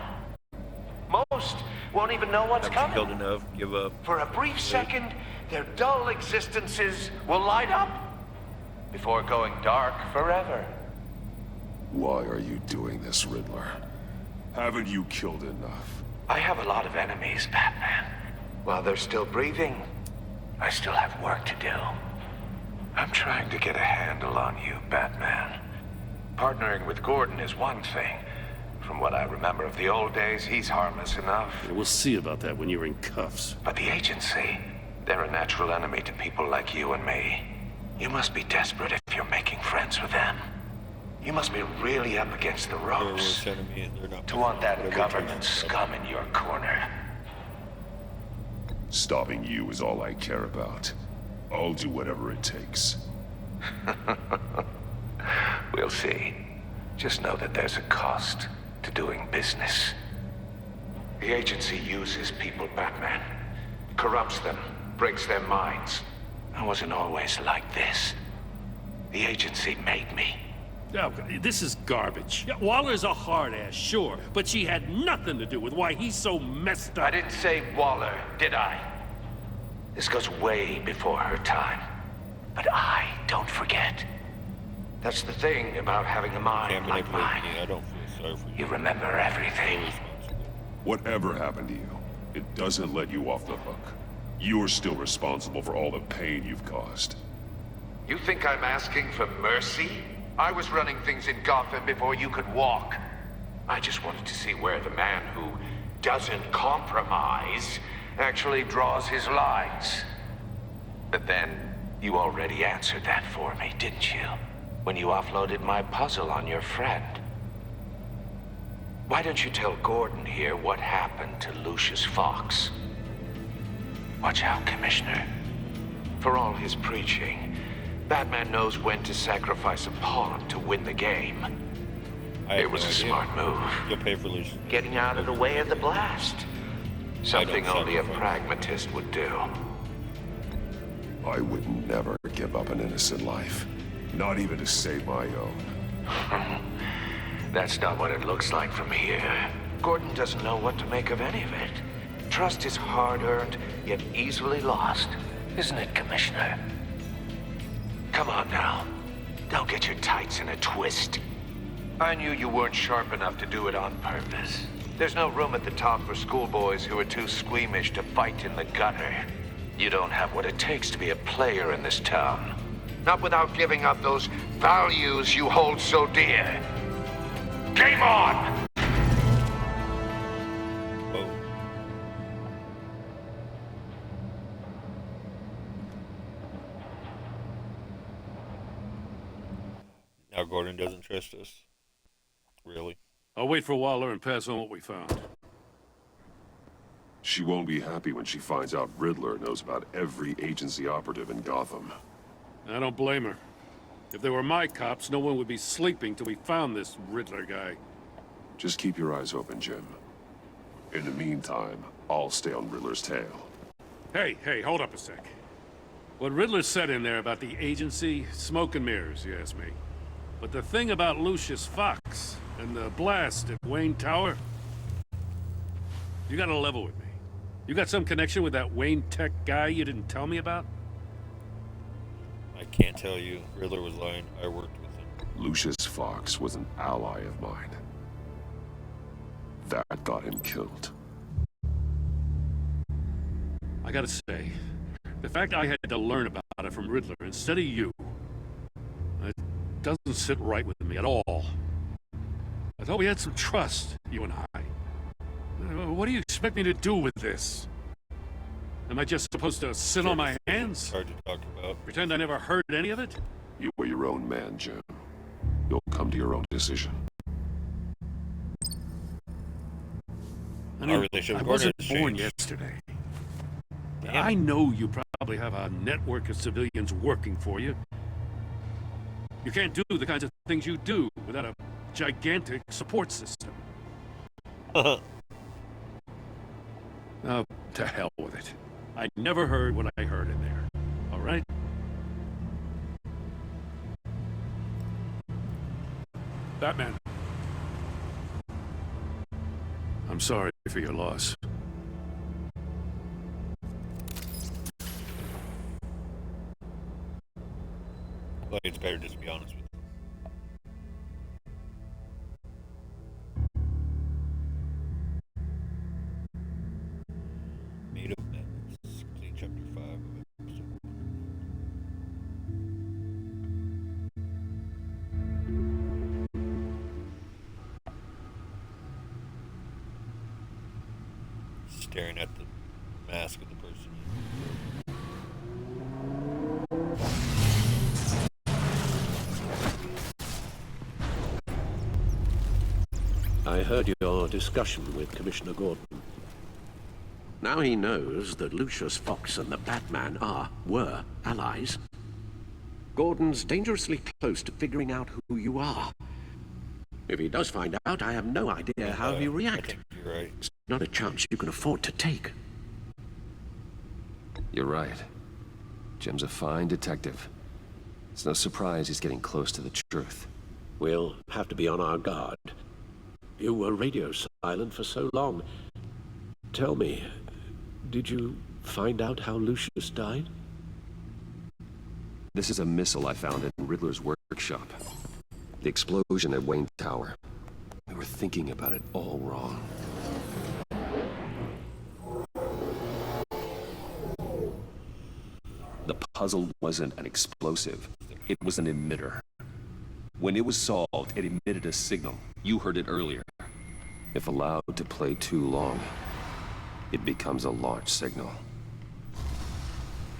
Most won't even know what's coming. Killed enough, give up. For a brief second, their dull existences will light up before going dark forever. Why are you doing this, Riddler? Haven't you killed enough? I have a lot of enemies, Batman. While they're still breathing, I still have work to do. I'm trying to get a handle on you, Batman. Partnering with Gordon is one thing. From what I remember of the old days, he's harmless enough. Yeah, we'll see about that when you're in cuffs. But the agency, they're a natural enemy to people like you and me. You must be desperate if you're making friends with them. You must be really up against the ropes to want that government scum in your corner. Stopping you is all I care about. I'll do whatever it takes. We'll see. Just know that there's a cost to doing business. The agency uses people, Batman. Corrupts them, breaks their minds. I wasn't always like this. The agency made me. Oh, this is garbage. Yeah, Waller's a hard-ass, sure, but she had nothing to do with why he's so messed up. I didn't say Waller, did I? This goes way before her time. But I don't forget. That's the thing about having a mind like mine. I don't feel sorry for you. You remember everything. Whatever happened to you, it doesn't let you off the hook. You're still responsible for all the pain you've caused. You think I'm asking for mercy? I was running things in Gotham before you could walk. I just wanted to see where the man who doesn't compromise actually draws his lines. But then, you already answered that for me, didn't you? When you offloaded my puzzle on your friend. Why don't you tell Gordon here what happened to Lucius Fox? Watch out, Commissioner. For all his preaching, Batman knows when to sacrifice a pawn to win the game. It was a smart move. You'll pay for Lucius. Getting out of the way of the blast. Something only a pragmatist would do. I would never give up an innocent life. Not even to save my own. That's not what it looks like from here. Gordon doesn't know what to make of any of it. Trust is hard-earned, yet easily lost. Isn't it, Commissioner? Come on now. Don't get your tights in a twist. I knew you weren't sharp enough to do it on purpose. There's no room at the top for schoolboys who are too squeamish to fight in the gutter. You don't have what it takes to be a player in this town. Not without giving up those values you hold so dear. Game on! Whoa. Now Gordon doesn't trust us. Really? I'll wait for Waller and pass on what we found. She won't be happy when she finds out Riddler knows about every agency operative in Gotham. I don't blame her. If they were my cops, no one would be sleeping till we found this Riddler guy. Just keep your eyes open, Jim. In the meantime, I'll stay on Riddler's tail. Hey, hold up a sec. What Riddler said in there about the agency, smoke and mirrors, you ask me. But the thing about Lucius Fox and the blast at Wayne Tower, you gotta level with me. You got some connection with that Wayne Tech guy you didn't tell me about? I can't tell you. Riddler was lying. I worked with him. Lucius Fox was an ally of mine. That got him killed. I gotta say, the fact I had to learn about it from Riddler instead of you, it doesn't sit right with me at all. I thought we had some trust, you and I. What do you expect me to do with this? Am I just supposed to sit on my hands? Hard to talk about. Pretend I never heard any of it? You are your own man, Jim. You'll come to your own decision. I mean, relationship I with Gordon wasn't has born changed. yesterday. Damn. I know you probably have a network of civilians working for you. You can't do the kinds of things you do without a gigantic support system. Oh, to hell with it. I never heard what I heard in there. All right? Batman. I'm sorry for your loss. Well, it's better just to be honest with you. Made of Madness, complete chapter 5 of episode 1. Staring at the mask of the person. I heard your discussion with Commissioner Gordon. Now he knows that Lucius Fox and the Batman were allies. Gordon's dangerously close to figuring out who you are. If he does find out, I have no idea how he'll react. I think you're right. It's not a chance you can afford to take. You're right. Jim's a fine detective. It's no surprise he's getting close to the truth. We'll have to be on our guard. You were radio silent for so long. Tell me, did you find out how Lucius died? This is a missile I found in Riddler's workshop. The explosion at Wayne Tower. We were thinking about it all wrong. The puzzle wasn't an explosive. It was an emitter. When it was solved, it emitted a signal. You heard it earlier. If allowed to play too long, it becomes a launch signal.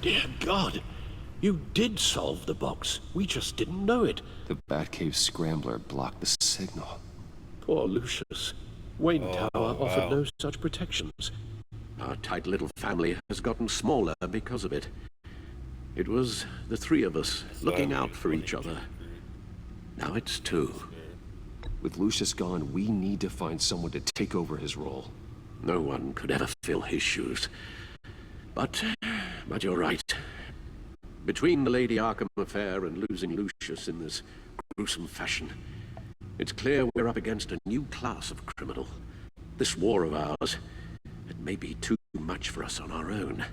Dear God! You did solve the box. We just didn't know it. The Batcave scrambler blocked the signal. Poor Lucius. Wayne Tower offered no such protections. Our tight little family has gotten smaller because of it. It was the three of us looking out for each other. Now it's two. With Lucius gone, we need to find someone to take over his role. No one could ever fill his shoes. But you're right. Between the Lady Arkham affair and losing Lucius in this gruesome fashion, it's clear we're up against a new class of criminal. This war of ours, it may be too much for us on our own.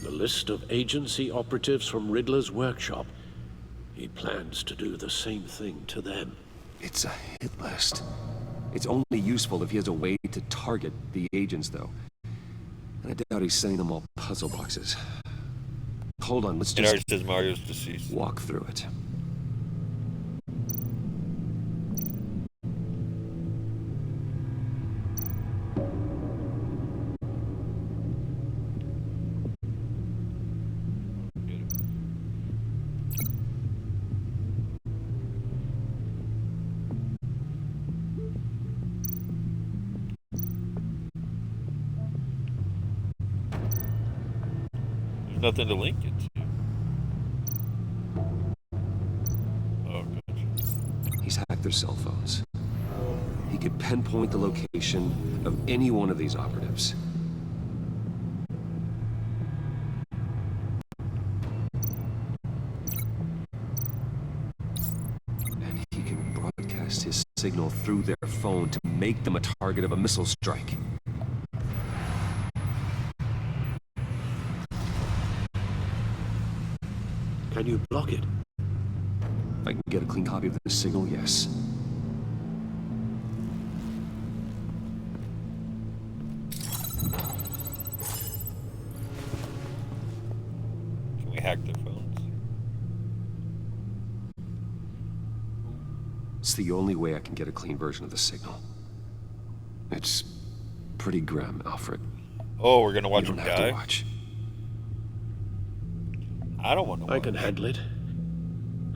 The list of agency operatives from Riddler's workshop. He plans to do the same thing to them. It's a hit list. It's only useful if he has a way to target the agents, though. And I doubt he's sending them all puzzle boxes. Hold on, let's It already just says Mario's deceased. walk through it. There's nothing to link it to. Oh, gotcha. He's hacked their cell phones. He could pinpoint the location of any one of these operatives. And he can broadcast his signal through their phone to make them a target of a missile strike. Can you block it? If I can get a clean copy of the signal, yes. Can we hack their phones? It's the only way I can get a clean version of the signal. It's pretty grim, Alfred. Oh, we're gonna watch you him don't have die? to watch. I don't want to. I can handle it.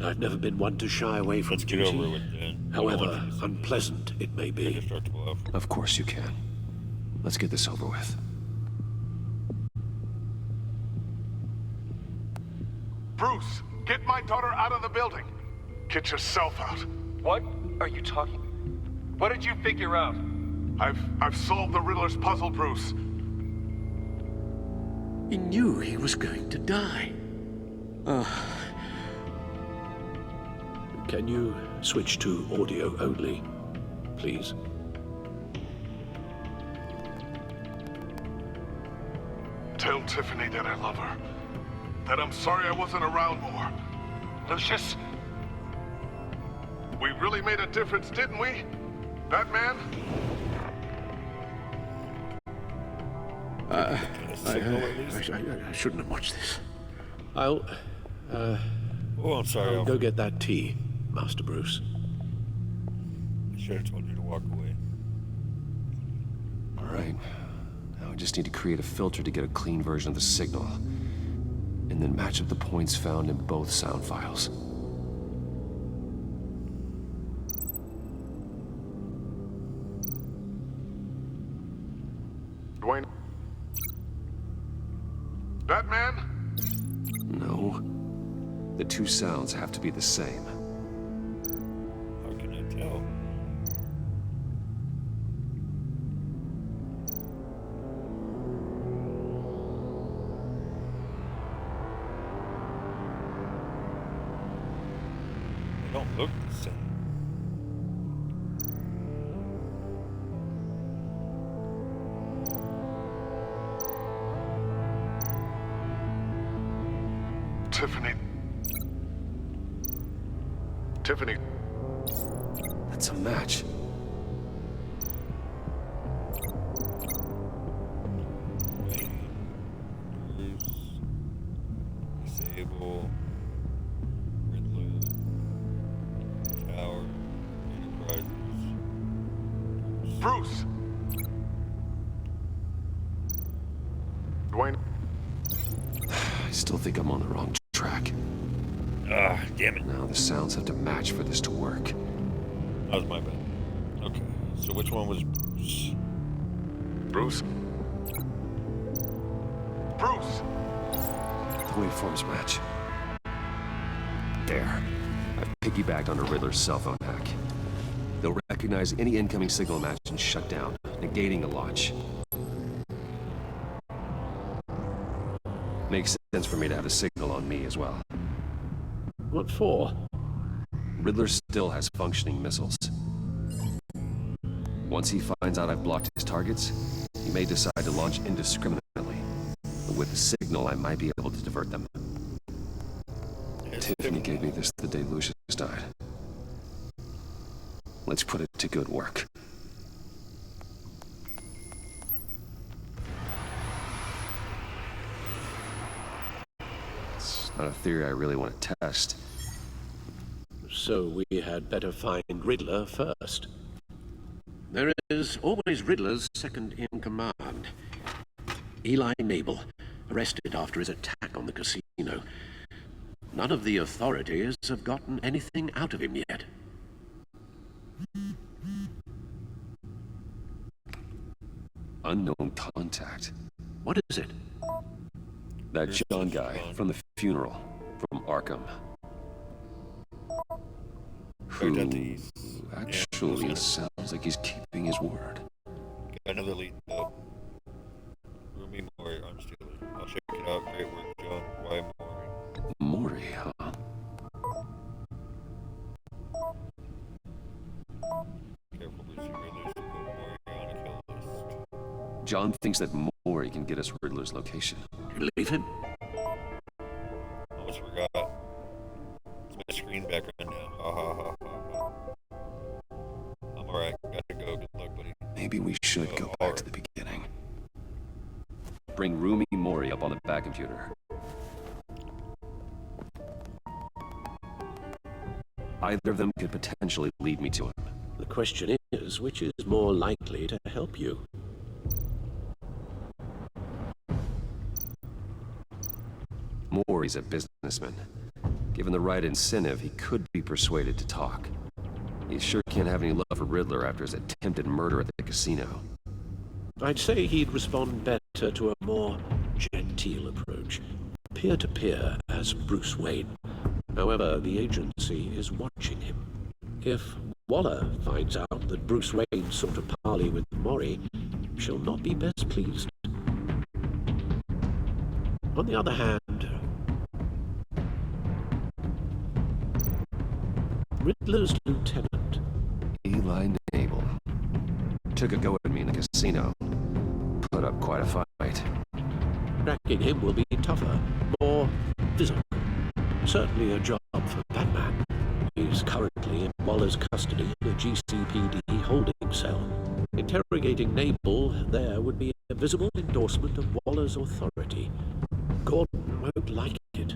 I've never been one to shy away from Let's get duty, over with then. however unpleasant it may be. Of course you can. Let's get this over with. Bruce, get my daughter out of the building. Get yourself out. What are you talking? What did you figure out? I've solved the Riddler's puzzle, Bruce. He knew he was going to die. Can you switch to audio only, please? Tell Tiffany that I love her. That I'm sorry I wasn't around more. Lucius? We really made a difference, didn't we? Batman? I shouldn't have watched this. Oh, I'm sorry. I'll go get that tea, Master Bruce. I should have told you to walk away. All right. Now I just need to create a filter to get a clean version of the signal. And then match up the points found in both sound files. Dwayne? Batman? No. The two sounds have to be the same. How can I tell? They don't look the same. Tiffany. That's a match. Disable. Riddler. Tower. Enterprises. Bruce! Dwayne? I still think I'm on the wrong track. Ah, damn it. Now the sounds have to match for this to work. That was my bad. Okay, so which one was Bruce? Bruce? Bruce! The waveforms match. There. I've piggybacked on a Riddler's cell phone hack. They'll recognize any incoming signal match and shut down, negating a launch. Makes sense for me to have the signal on me as well. What for? Riddler still has functioning missiles. Once he finds out I've blocked his targets, he may decide to launch indiscriminately. But with the signal, I might be able to divert them. Tiffany gave me this the day Lucius died. Let's put it to good work. It's not a theory I really want to test. So we had better find Riddler first. There is always Riddler's second in command. Eli Nabel, arrested after his attack on the casino. None of the authorities have gotten anything out of him yet. Unknown contact. What is it? That John guy from the funeral, from Arkham. Who actually sounds like he's keeping his word. Got another lead, though. Rumi Mori, I'm stealing. I'll check it out. Great work, John. Why Mori? Mori, huh? Careful, Lucy. Riddler's put Mori on a kill list. John thinks that Mori can get us Riddler's location. You leave him? Almost forgot. It's my screen background now. Ha ha ha ha ha. I'm alright. Gotta go. Good luck, buddy. Maybe we should go back to the beginning. Bring Rumi Mori up on the back computer. Either of them could potentially lead me to him. The question is, which is more likely to help you? Mori's a businessman. Given the right incentive, he could be persuaded to talk. He sure can't have any love for Riddler after his attempted murder at the casino. I'd say he'd respond better to a more genteel approach. Peer-to-peer as Bruce Wayne. However, the agency is watching him. If Waller finds out that Bruce Wayne sought a parley with Mori, she'll not be best pleased. On the other hand, Riddler's lieutenant, Eli Nabel, took a go at me in the casino. Put up quite a fight. tracking him will be tougher, more physical. Certainly a job for Batman. He's currently in Waller's custody in a GCPD holding cell. Interrogating Nabel there would be a visible endorsement of Waller's authority. Gordon won't like it.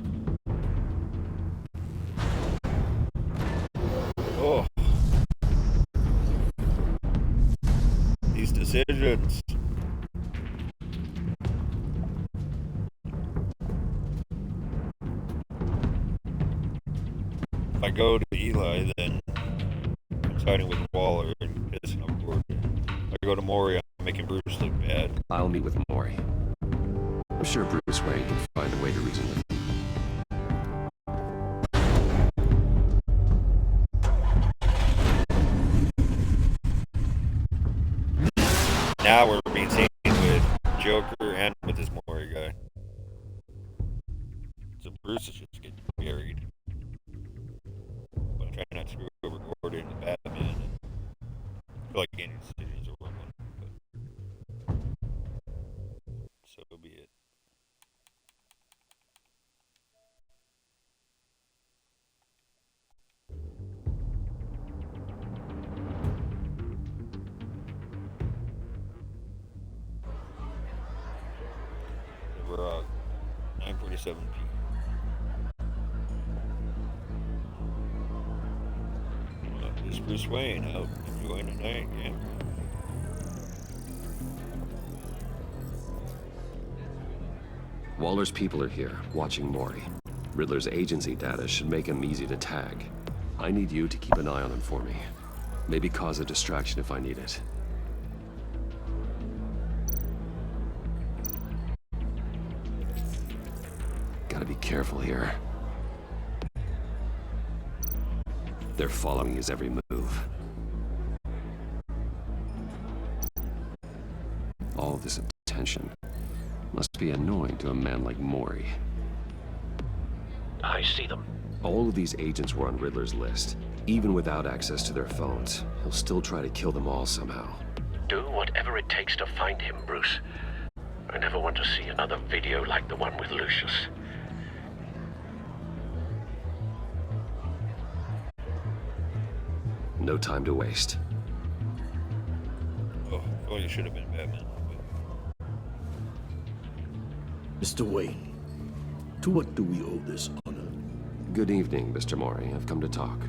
Oh. These decisions. If I go to Eli, then I'm siding with Waller and pissing off Gordon. If I go to Mori, I'm making Bruce look bad. I'll meet with Mori. I'm sure Bruce Wayne can find a way to reason with him. Now we're being seen with Joker and with this Mori guy. So Bruce is just getting buried. But I'm trying not to screw over Gordon and Batman. I feel like any decisions are wrong. But so be it. We're 9:47 p.m. This is Bruce Wayne out enjoying the night, yeah. Waller's people are here, watching Mori. Riddler's agency data should make him easy to tag. I need you to keep an eye on him for me. Maybe cause a distraction if I need it. Gotta be careful here. They're following his every move. All this attention must be annoying to a man like Mori. I see them. All of these agents were on Riddler's list. Even without access to their phones, he'll still try to kill them all somehow. Do whatever it takes to find him, Bruce. I never want to see another video like the one with Lucius. No time to waste. Oh, well, you should have been Batman. Mr. Wayne, to what do we owe this honor? Good evening, Mr. Mori. I've come to talk.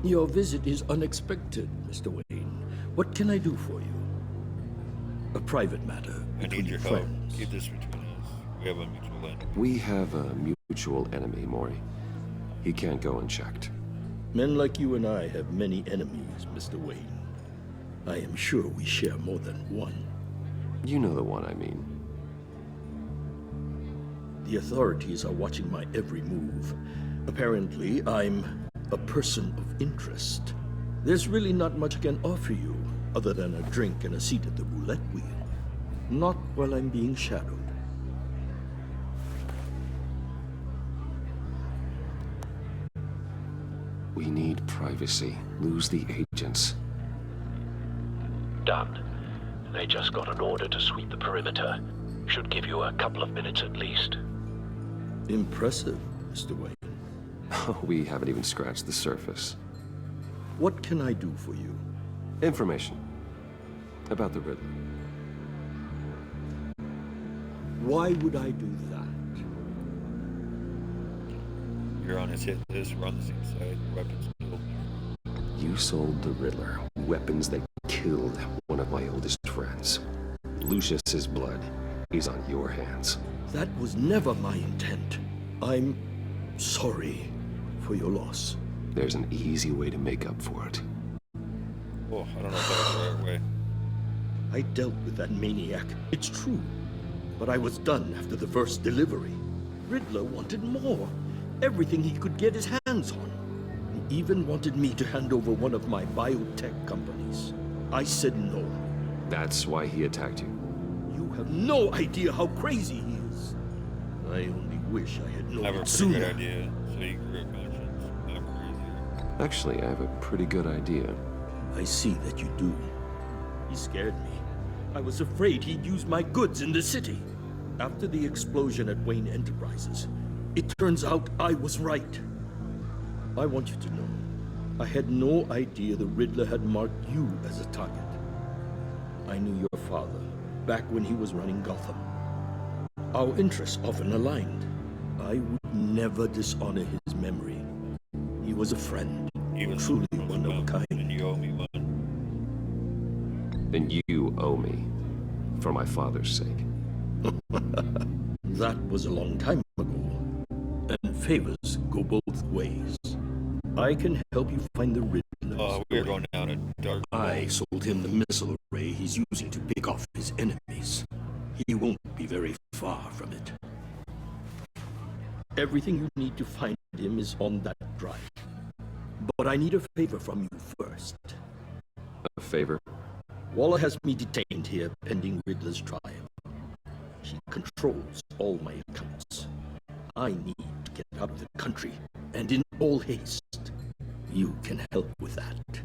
Your visit is unexpected, Mr. Wayne. What can I do for you? A private matter between your friends. Keep this between us. We have a mutual enemy. We have a mutual enemy, Mori. He can't go unchecked. Men like you and I have many enemies, Mr. Wayne. I am sure we share more than one. You know the one I mean. The authorities are watching my every move. Apparently, I'm a person of interest. There's really not much I can offer you, other than a drink and a seat at the roulette wheel. Not while I'm being shadowed. We need privacy. Lose the agents. Done. They just got an order to sweep the perimeter. Should give you a couple of minutes at least. Impressive, Mr. Wayne. We haven't even scratched the surface. What can I do for you? Information. About the Riddler. Why would I do that? You're on his hit list, we're on the same side, weapons killed. You sold the Riddler weapons that killed one of my oldest friends. Lucius's blood is on your hands. That was never my intent. I'm sorry for your loss. There's an easy way to make up for it. Oh, I don't know if that was the right way. I dealt with that maniac, it's true. But I was done after the first delivery. Riddler wanted more. Everything he could get his hands on. He even wanted me to hand over one of my biotech companies. I said no. That's why he attacked you. You have no idea how crazy he is. I only wish I had known it sooner. Good idea. So you grew a conscience. I'm crazy. Actually, I have a pretty good idea. I see that you do. He scared me. I was afraid he'd use my goods in the city. After the explosion at Wayne Enterprises, it turns out I was right. I want you to know, I had no idea the Riddler had marked you as a target. I knew your father back when he was running Gotham. Our interests often aligned. I would never dishonor his memory. He was a friend. He was truly one of a kind. And you owe me one. Then you owe me, for my father's sake. That was a long time ago, and favors go both ways. I can help you find the Riddler. Oh, we're going down a dark hole. I sold him the missile array he's using to pick off his enemies. He won't be very far from it. Everything you need to find him is on that drive. But I need a favor from you first. A favor? Waller has me detained here pending Riddler's trial. She controls all my accounts. I need to get out of the country, and in all haste. You can help with that.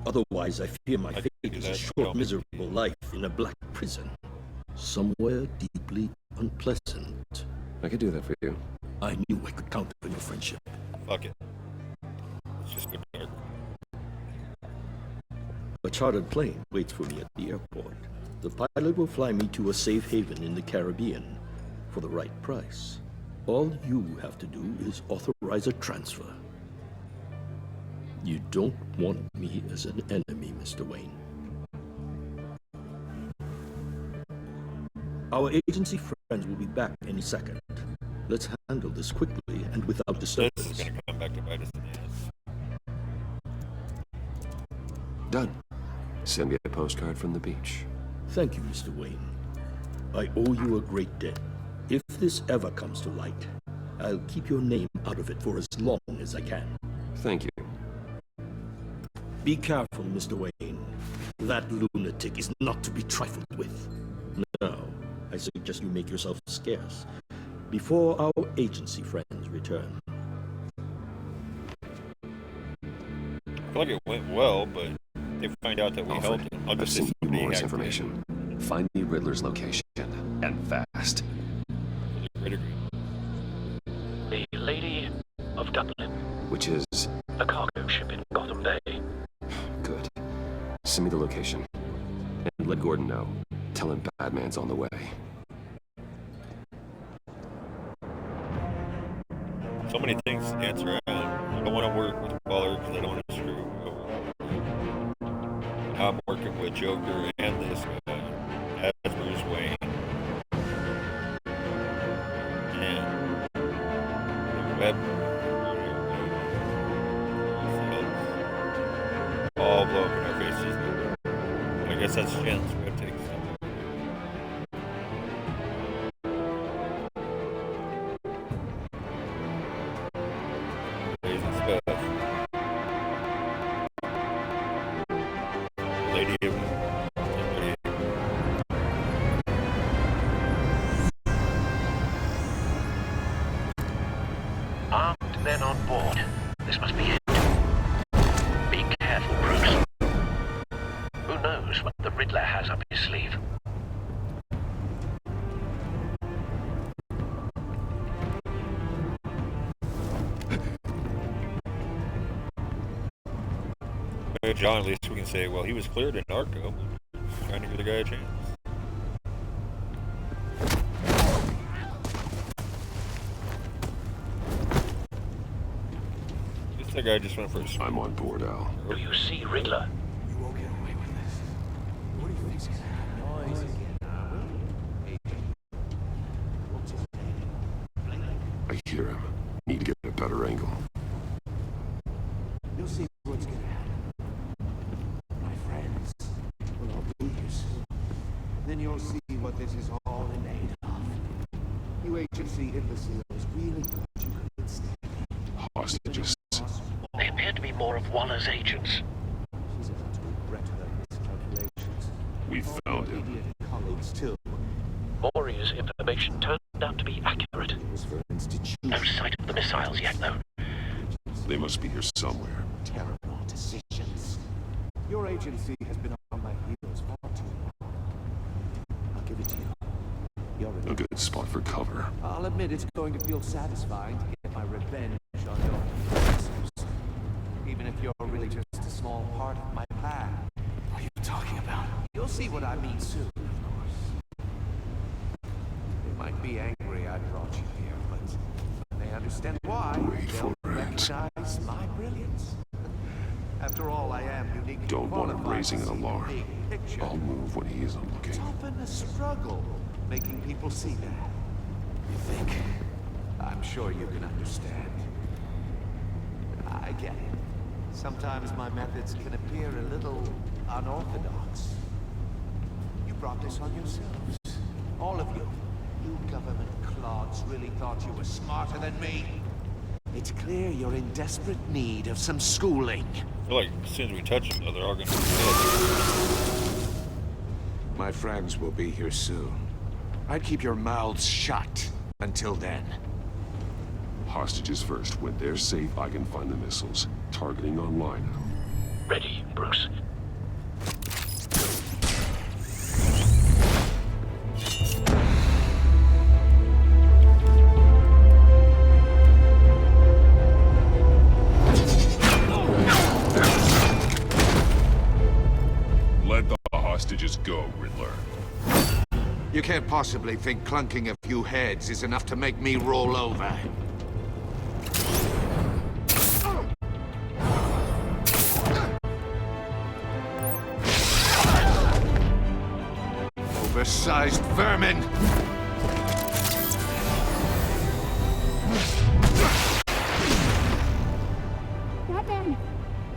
Otherwise, I fear my fate is a short, miserable life in a black prison. Somewhere deeply unpleasant. I could do that for you. I knew I could count on your friendship. Fuck it. Let's just go dark. A chartered plane waits for me at the airport. The pilot will fly me to a safe haven in the Caribbean for the right price. All you have to do is authorize a transfer. You don't want me as an enemy, Mr. Wayne. Our agency friends will be back any second. Let's handle this quickly and without disturbance. This is gonna come back to bite us in the ass. Done. Send me a postcard from the beach. Thank you, Mr. Wayne. I owe you a great debt. If this ever comes to light, I'll keep your name out of it for as long as I can. Thank you. Be careful, Mr. Wayne. That lunatic is not to be trifled with. Now, I suggest you make yourself scarce before our agency friends return. I feel like it went well, but they find out that we helped him. I'll just send you more information. Find me Riddler's location, and fast. The Lady of Dublin. Which is? A cargo ship in Gotham Bay. Good. Send me the location. And let Gordon know. Tell him Batman's on the way. So many things to dance around. I don't want to work with Waller because I don't want to screw over. Now I'm working with Joker and this guy as Bruce Wayne. And the web all blow up in our faces. I guess that's Jen's. We have to take some. Crazy stuff. Lady of somebody. Armed men on board. This must be it. Be careful, Bruce. Who knows what the Riddler has up his sleeve? John, at least we can say, well, he was cleared in Narco. Trying to give the guy a chance. That guy just went for a swim. I'm on board, Al. Do you see Riddler? I hear him. Need to get a better angle. You'll see what's gonna happen. My friends will all be here soon. Then you'll see what this is all in aid of. You agency imbeciles really thought you could stay. Hostages. They appear to be more of Waller's agents. She's about to regret her miscalculations. We found him. Idiot colleagues too. Maury's information turned out to be accurate. No sight of the missiles yet, though. They must be here somewhere. Terrible decisions. Your agency has been on my heels far too long. I'll give it to you. You're A good spot for cover. I'll admit it's going to feel satisfying to get my revenge on your officers. Even if you're really just a small part of my plan. What are you talking about? You'll see what I mean soon, of course. They might be angry I brought you here, but when they understand why, they'll recognize my brilliance. After all, I am unique. Don't want him raising an alarm. I'll move when he isn't looking. It's often a struggle making people see that. You think? I'm sure you can understand. I get it. Sometimes my methods can appear a little unorthodox. You brought this on yourselves. All of you. You government clods really thought you were smarter than me. It's clear you're in desperate need of some schooling. I feel like as soon as we touch them, though, they're all going to be dead. My friends will be here soon. I'd keep your mouths shut until then. Hostages first. When they're safe, I can find the missiles. Targeting online. Ready, Bruce. Let the hostages go, Riddler. You can't possibly think clunking a few heads is enough to make me roll over. Oversized vermin! Batman!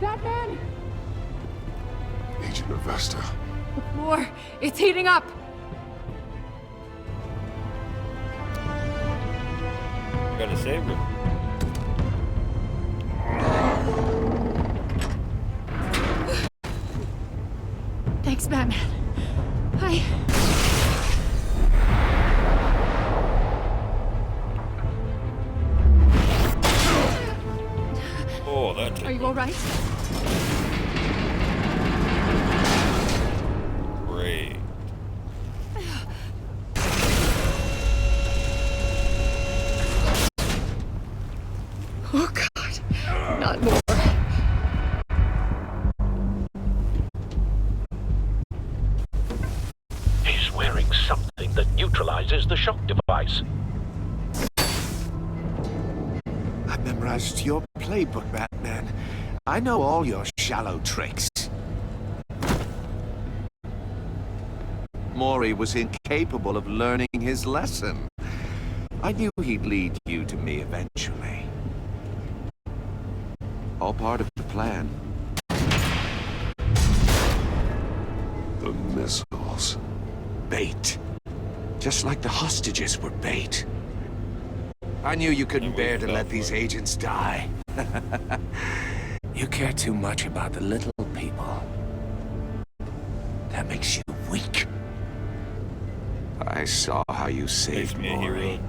Batman! Agent Avesta. War! It's heating up! We gotta save her. Thanks, Batman. Hi. Oh, that. Are you all right? Great. Oh, God. Not more. He's wearing something that neutralizes the shock device. I memorized your playbook, Batman. I know all your shallow tricks. Maury was incapable of learning his lesson. I knew he'd lead you to me eventually. All part of the plan. The missiles. Bait. Just like the hostages were bait. I knew you couldn't bear to let these agents die. You care too much about the little people. That makes you weak. I saw how you saved Maury.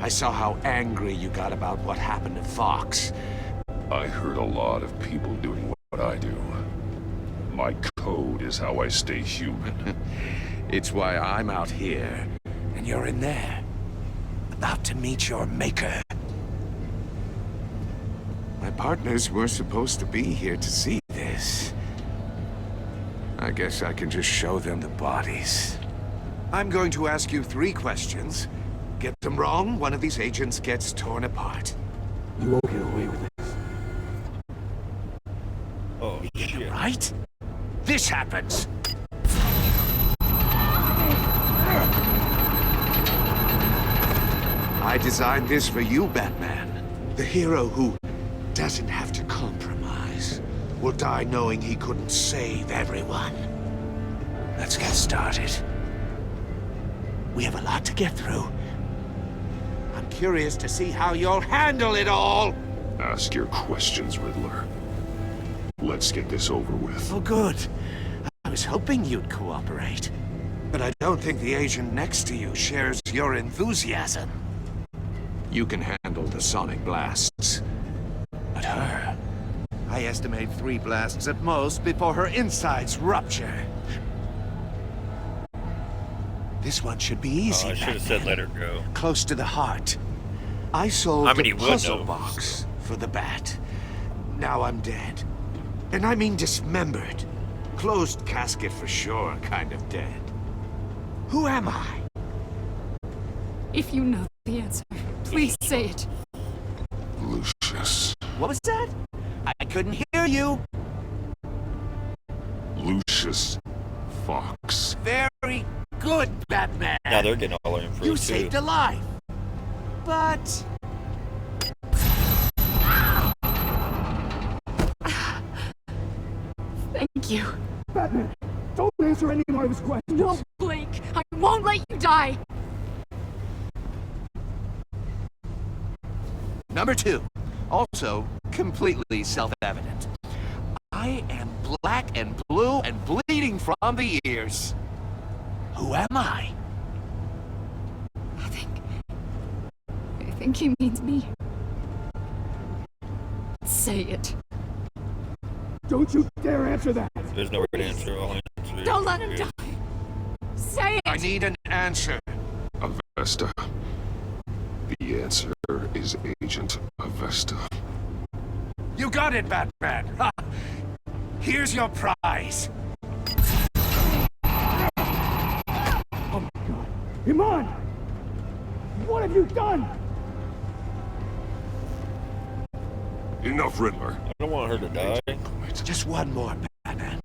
I saw how angry you got about what happened to Fox. I heard a lot of people doing what I do. My code is how I stay human. It's why I'm out here, and you're in there. About to meet your maker. My partners were supposed to be here to see this. I guess I can just show them the bodies. I'm going to ask you 3 questions. Get them wrong, one of these agents gets torn apart. You won't get away with this. Oh, shit. Right? This happens! I designed this for you, Batman. The hero who doesn't have to compromise will die knowing he couldn't save everyone. Let's get started. We have a lot to get through. I'm curious to see how you'll handle it all. Ask your questions, Riddler. Let's get this over with. Oh, good. I was hoping you'd cooperate. But I don't think the agent next to you shares your enthusiasm. You can handle the sonic blasts. But her... I estimate 3 blasts at most before her insides rupture. This one should be easy. I should have said let her go. Close to the heart. I sold I mean, he the would puzzle know. box for the bat. Now I'm dead. And I mean dismembered. Closed casket for sure, kind of dead. Who am I? If you know the answer, please say it. Lucius. What was that? I couldn't hear you. Lucius Fox. Very good, Batman. Now they're getting all our info You too. saved a life. But... Thank you. Batman, don't answer any more of his questions. No, Blake. I won't let you die. Number 2. Also, completely self-evident. I am black and blue and bleeding from the ears. Who am I? I think he means me. Say it. Don't you dare answer that. There's no right answer. All answer. Don't let him die. Say it. I need an answer. Avesta. The answer is Agent Avesta. You got it, Batman. Ha! Here's your prize. Oh my God. Iman! What have you done? Enough, Riddler. I don't want her to die. Just one more, Batman.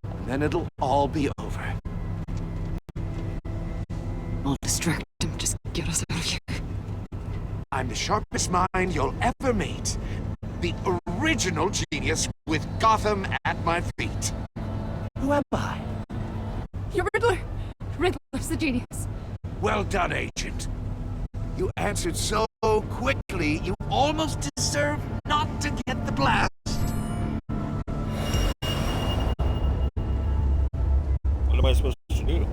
And then it'll all be over. I'll distract him. Just get us out of here. I'm the sharpest mind you'll ever meet. The original genius with Gotham at my feet. Who am I? You're Riddler. Riddler's the genius. Well done, Agent. You answered so quickly, you almost deserve not to get the blast. What am I supposed to do?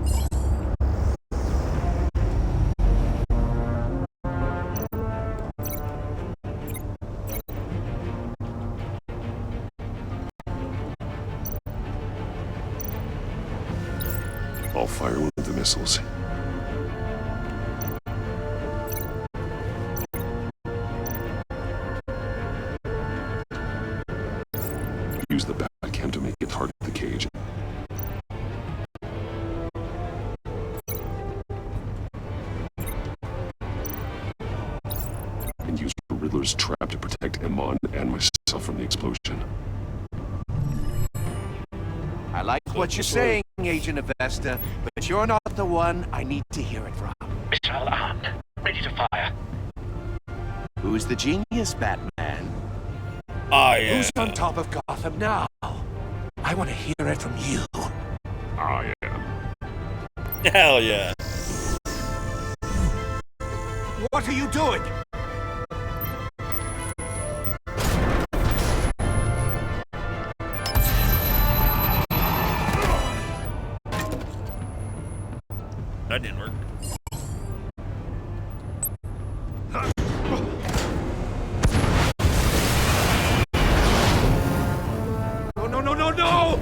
I'll fire one of the missiles. Use the Batcam to make it target the cage. And use Riddler's trap to protect Iman and myself from the explosion. I like what you're saying, Agent Avesta, but you're not the one I need to hear it from. Missile armed. Ready to fire. Who's the genius, Batman? I am. Who's on top of Gotham now? I want to hear it from you. I am. Hell yeah. What are you doing? That didn't work. No, no, no, no, no!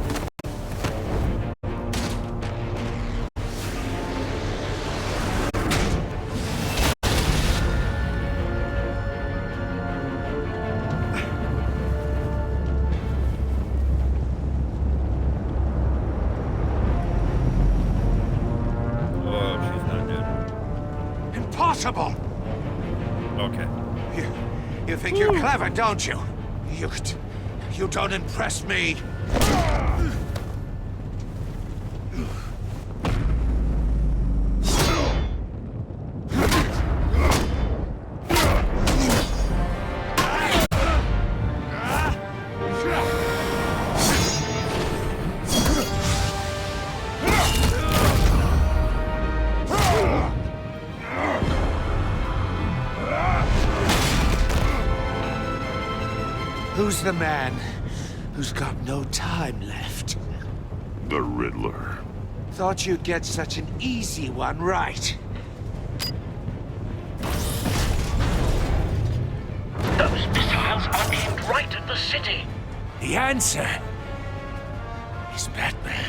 Oh, she's not dead. Impossible! Okay. You think you're clever, don't you? You don't impress me. Who's the man who's got no time left? The Riddler. Thought you'd get such an easy one right. Those missiles are aimed right at the city. The answer is Batman.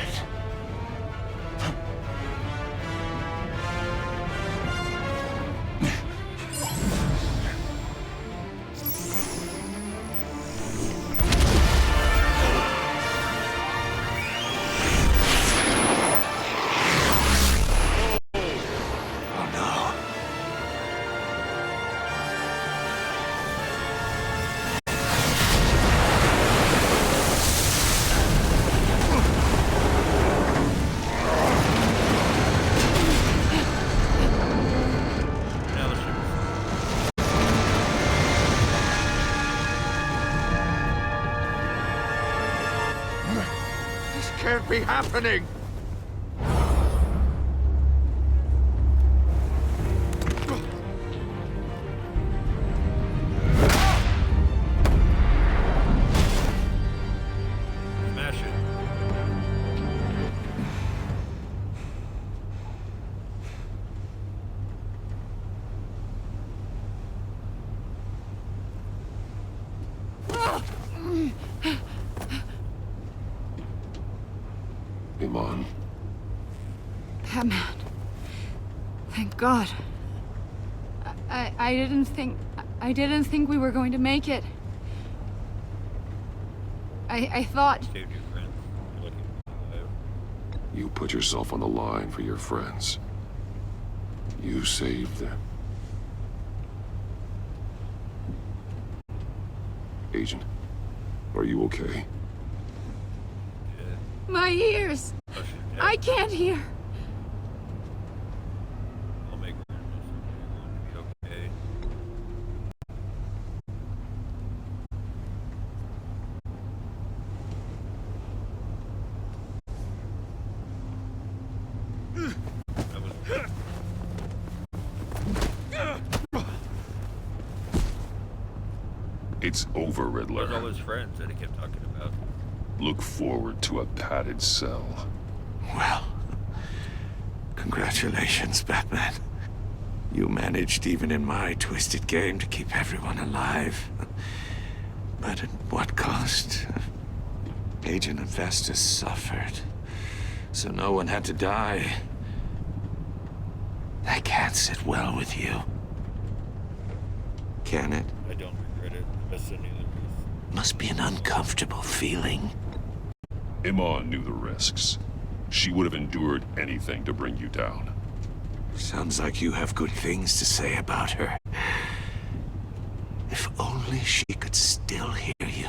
Can't be happening! Smash it. Iman. Batman. Thank God. I didn't think we were going to make it. I thought... Saved your friends. You're lucky to be alive. You put yourself on the line for your friends. You saved them. Agent, are you okay? My ears! I can't hear! I'll make her going to be okay. It's over, Riddler. Where's all his friends that he kept talking about? Look forward to a padded cell. Well, congratulations, Batman. You managed, even in my twisted game, to keep everyone alive. But at what cost? Agent Infestus suffered, so no one had to die. That can't sit well with you. Can it? I don't regret it. I missed any of the risks. Must be an uncomfortable feeling. Iman knew the risks. She would have endured anything to bring you down. Sounds like you have good things to say about her. If only she could still hear you.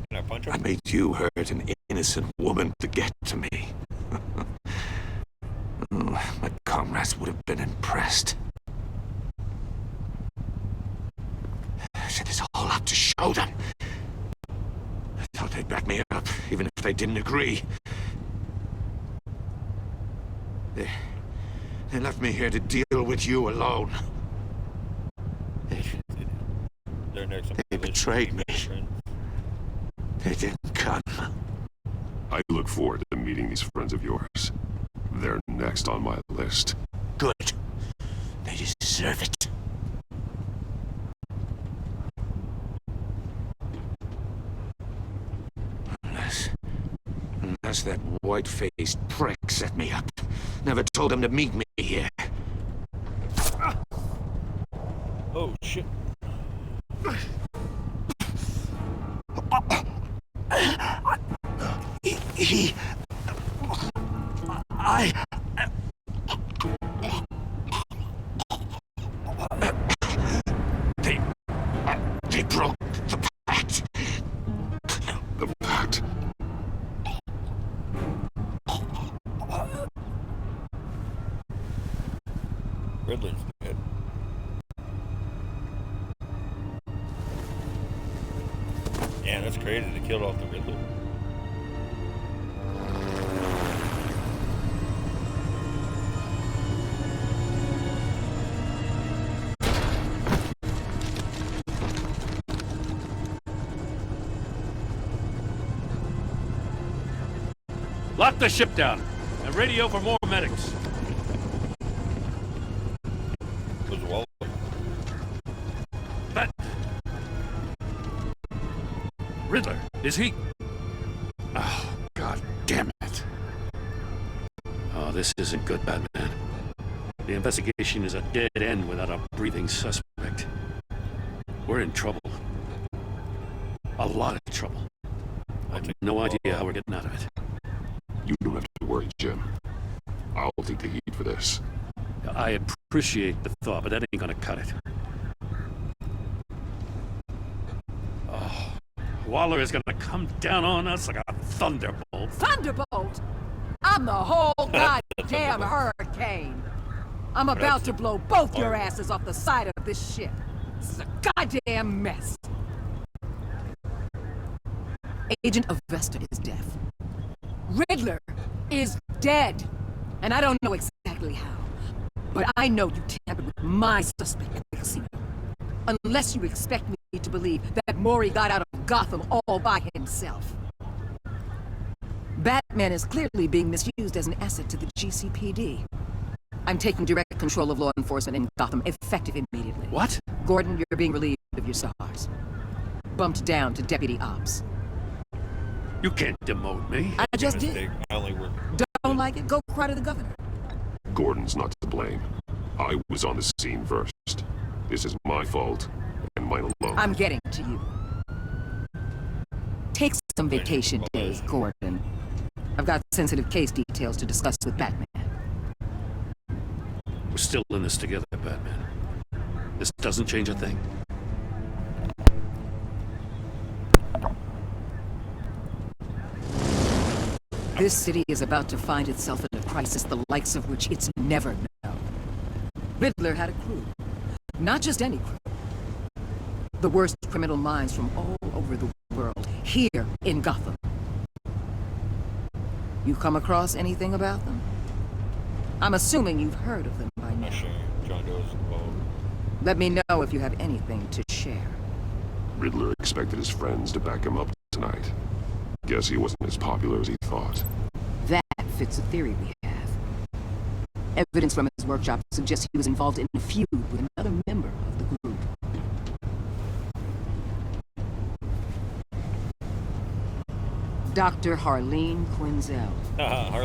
Can I punch him? I made you hurt an innocent woman to get to me. Oh, my comrades would have been impressed. I set this all up to show them. I thought they'd back me up, even if they didn't agree. They left me here to deal with you alone. They betrayed me. They didn't come. I look forward to meeting these friends of yours. They're next on my list. Good. They deserve it. Unless that white-faced prick set me up. Never told him to meet me here. Oh, shit. They broke the pact. The pact? Riddler's dead. Yeah, that's crazy. They killed off the Riddler. Lock the ship down and radio for more medics. Where's Waller? That... Riddler, is he? Oh, God damn it. Oh, this isn't good, Batman. The investigation is a dead end without a breathing suspect. We're in trouble. A lot of trouble. I have no idea how we're getting out of it. You don't have to worry, Jim. I'll take the heat for this. I appreciate the thought, but that ain't gonna cut it. Oh, Waller is gonna come down on us like a thunderbolt. Thunderbolt? I'm the whole goddamn hurricane. I'm about to blow both your asses off the side of this ship. This is a goddamn mess. Agent Avesta is deaf. Riddler is dead. And I don't know exactly how. But I know you tampered with my suspect at the casino. Unless you expect me to believe that Mori got out of Gotham all by himself. Batman is clearly being misused as an asset to the GCPD. I'm taking direct control of law enforcement in Gotham, effective immediately. What? Gordon, you're being relieved of your stars. Bumped down to Deputy Ops. You can't demote me. I just did. I only work. Don't like it? Go cry to the governor. Gordon's not to blame. I was on the scene first. This is my fault, and mine alone. I'm getting to you. Take some vacation days, Gordon. I've got sensitive case details to discuss with Batman. We're still in this together, Batman. This doesn't change a thing. This city is about to find itself in a crisis the likes of which it's never known. Riddler had a crew. Not just any crew. The worst criminal minds from all over the world, here in Gotham. You come across anything about them? I'm assuming you've heard of them by now. John Doe's involved. Let me know if you have anything to share. Riddler expected his friends to back him up tonight. Guess he wasn't as popular as he thought. That fits a theory we have. Evidence from his workshop suggests he was involved in a feud with another member of the group. Dr. Harleen Quinzel,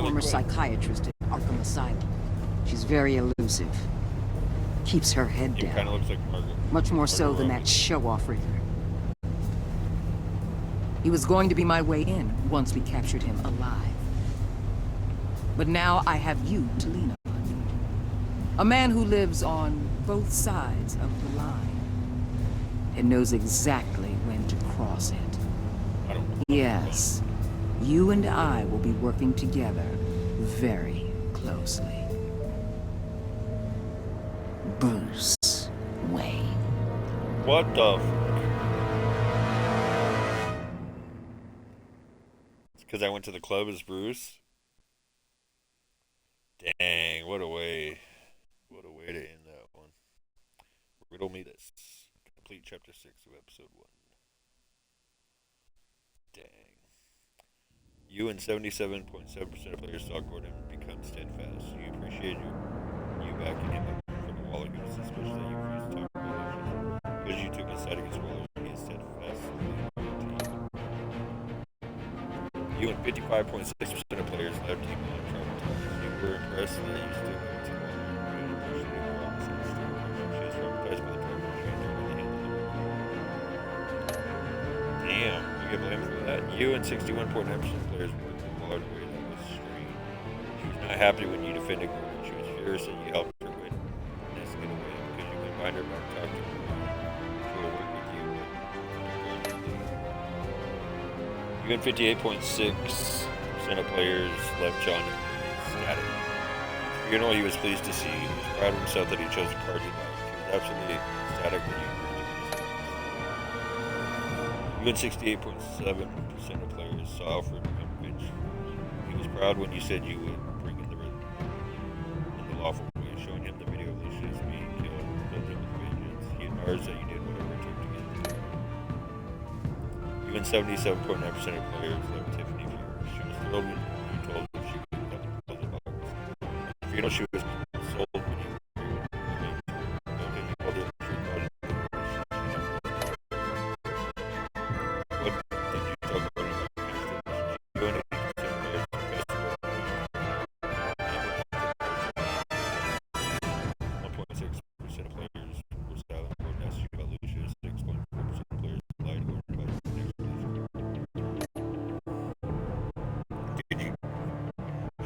former psychiatrist at Arkham Asylum. She's very elusive. Keeps her head down. Kind of looks like Margaret. Much more so than that show-off Riddler. He was going to be my way in once we captured him alive. But now I have you to lean on. A man who lives on both sides of the line and knows exactly when to cross it. Yes, you and I will be working together very closely. Bruce Wayne. What the because I went to the club as Bruce. Dang, what a way to end that one. Riddle me this. Complete chapter 6 of episode 1. Dang. You and 77.7% of players saw Gordon become steadfast. You appreciate you backing him up from the Waller units, especially that you refused to talk about it. Because you took his side against Waller, he is steadfast. You and 55.6% of players left him traumatized. You were impressed that you still went to Waller. You appreciated your officers. She is traumatized by the trouble she endured at the end of the war. Damn, you get blamed for that. You and 61.9% of players worked with Waller in a way that was strange. She was not happy when you defended Gordon. She was furious that you helped her witness get away because you couldn't find her back to talk to her. She will work with you, but you and 58.6% of players left John ecstatic. At the funeral, he was pleased to see. He was proud of himself that he chose a card he liked. He was absolutely ecstatic that you agreed to his You and 68.7% of players saw Alfred become rich. He was proud when you said you would bring in the lawful way, showing him the video of Lucius being killed, filled him with vengeance. He admires that you did whatever it took to get the card. You and 77.9% of players left Tiffany furious. She was thrilled when you told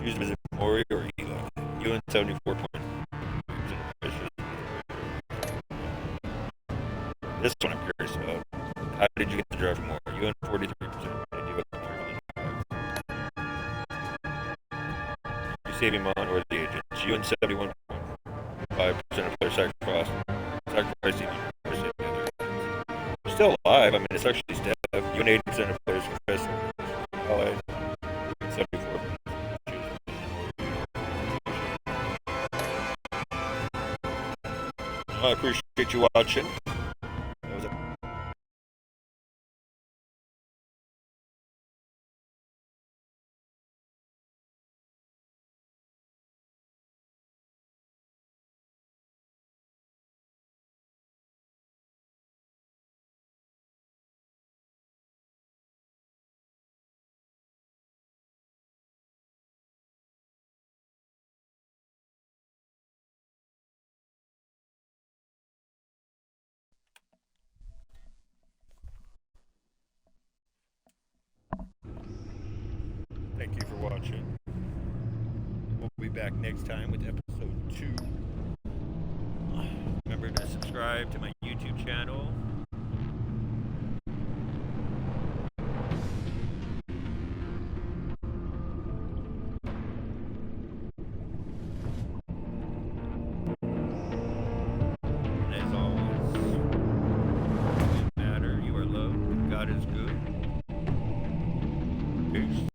Choose to visit Mori or Eli. UN 74.3%. This one I'm curious about. How did you get the drive from Mori? UN 43%. Did you get you saving Mon or the agents? UN 71.5% of players sacrificing for saving the other agents. They're still alive. I mean, it's actually Steph. UN 80% of players confess. Allied. 74%. I appreciate you watching. That was it. Thank you for watching. We'll be back next time with episode 2. Remember to subscribe to my YouTube channel.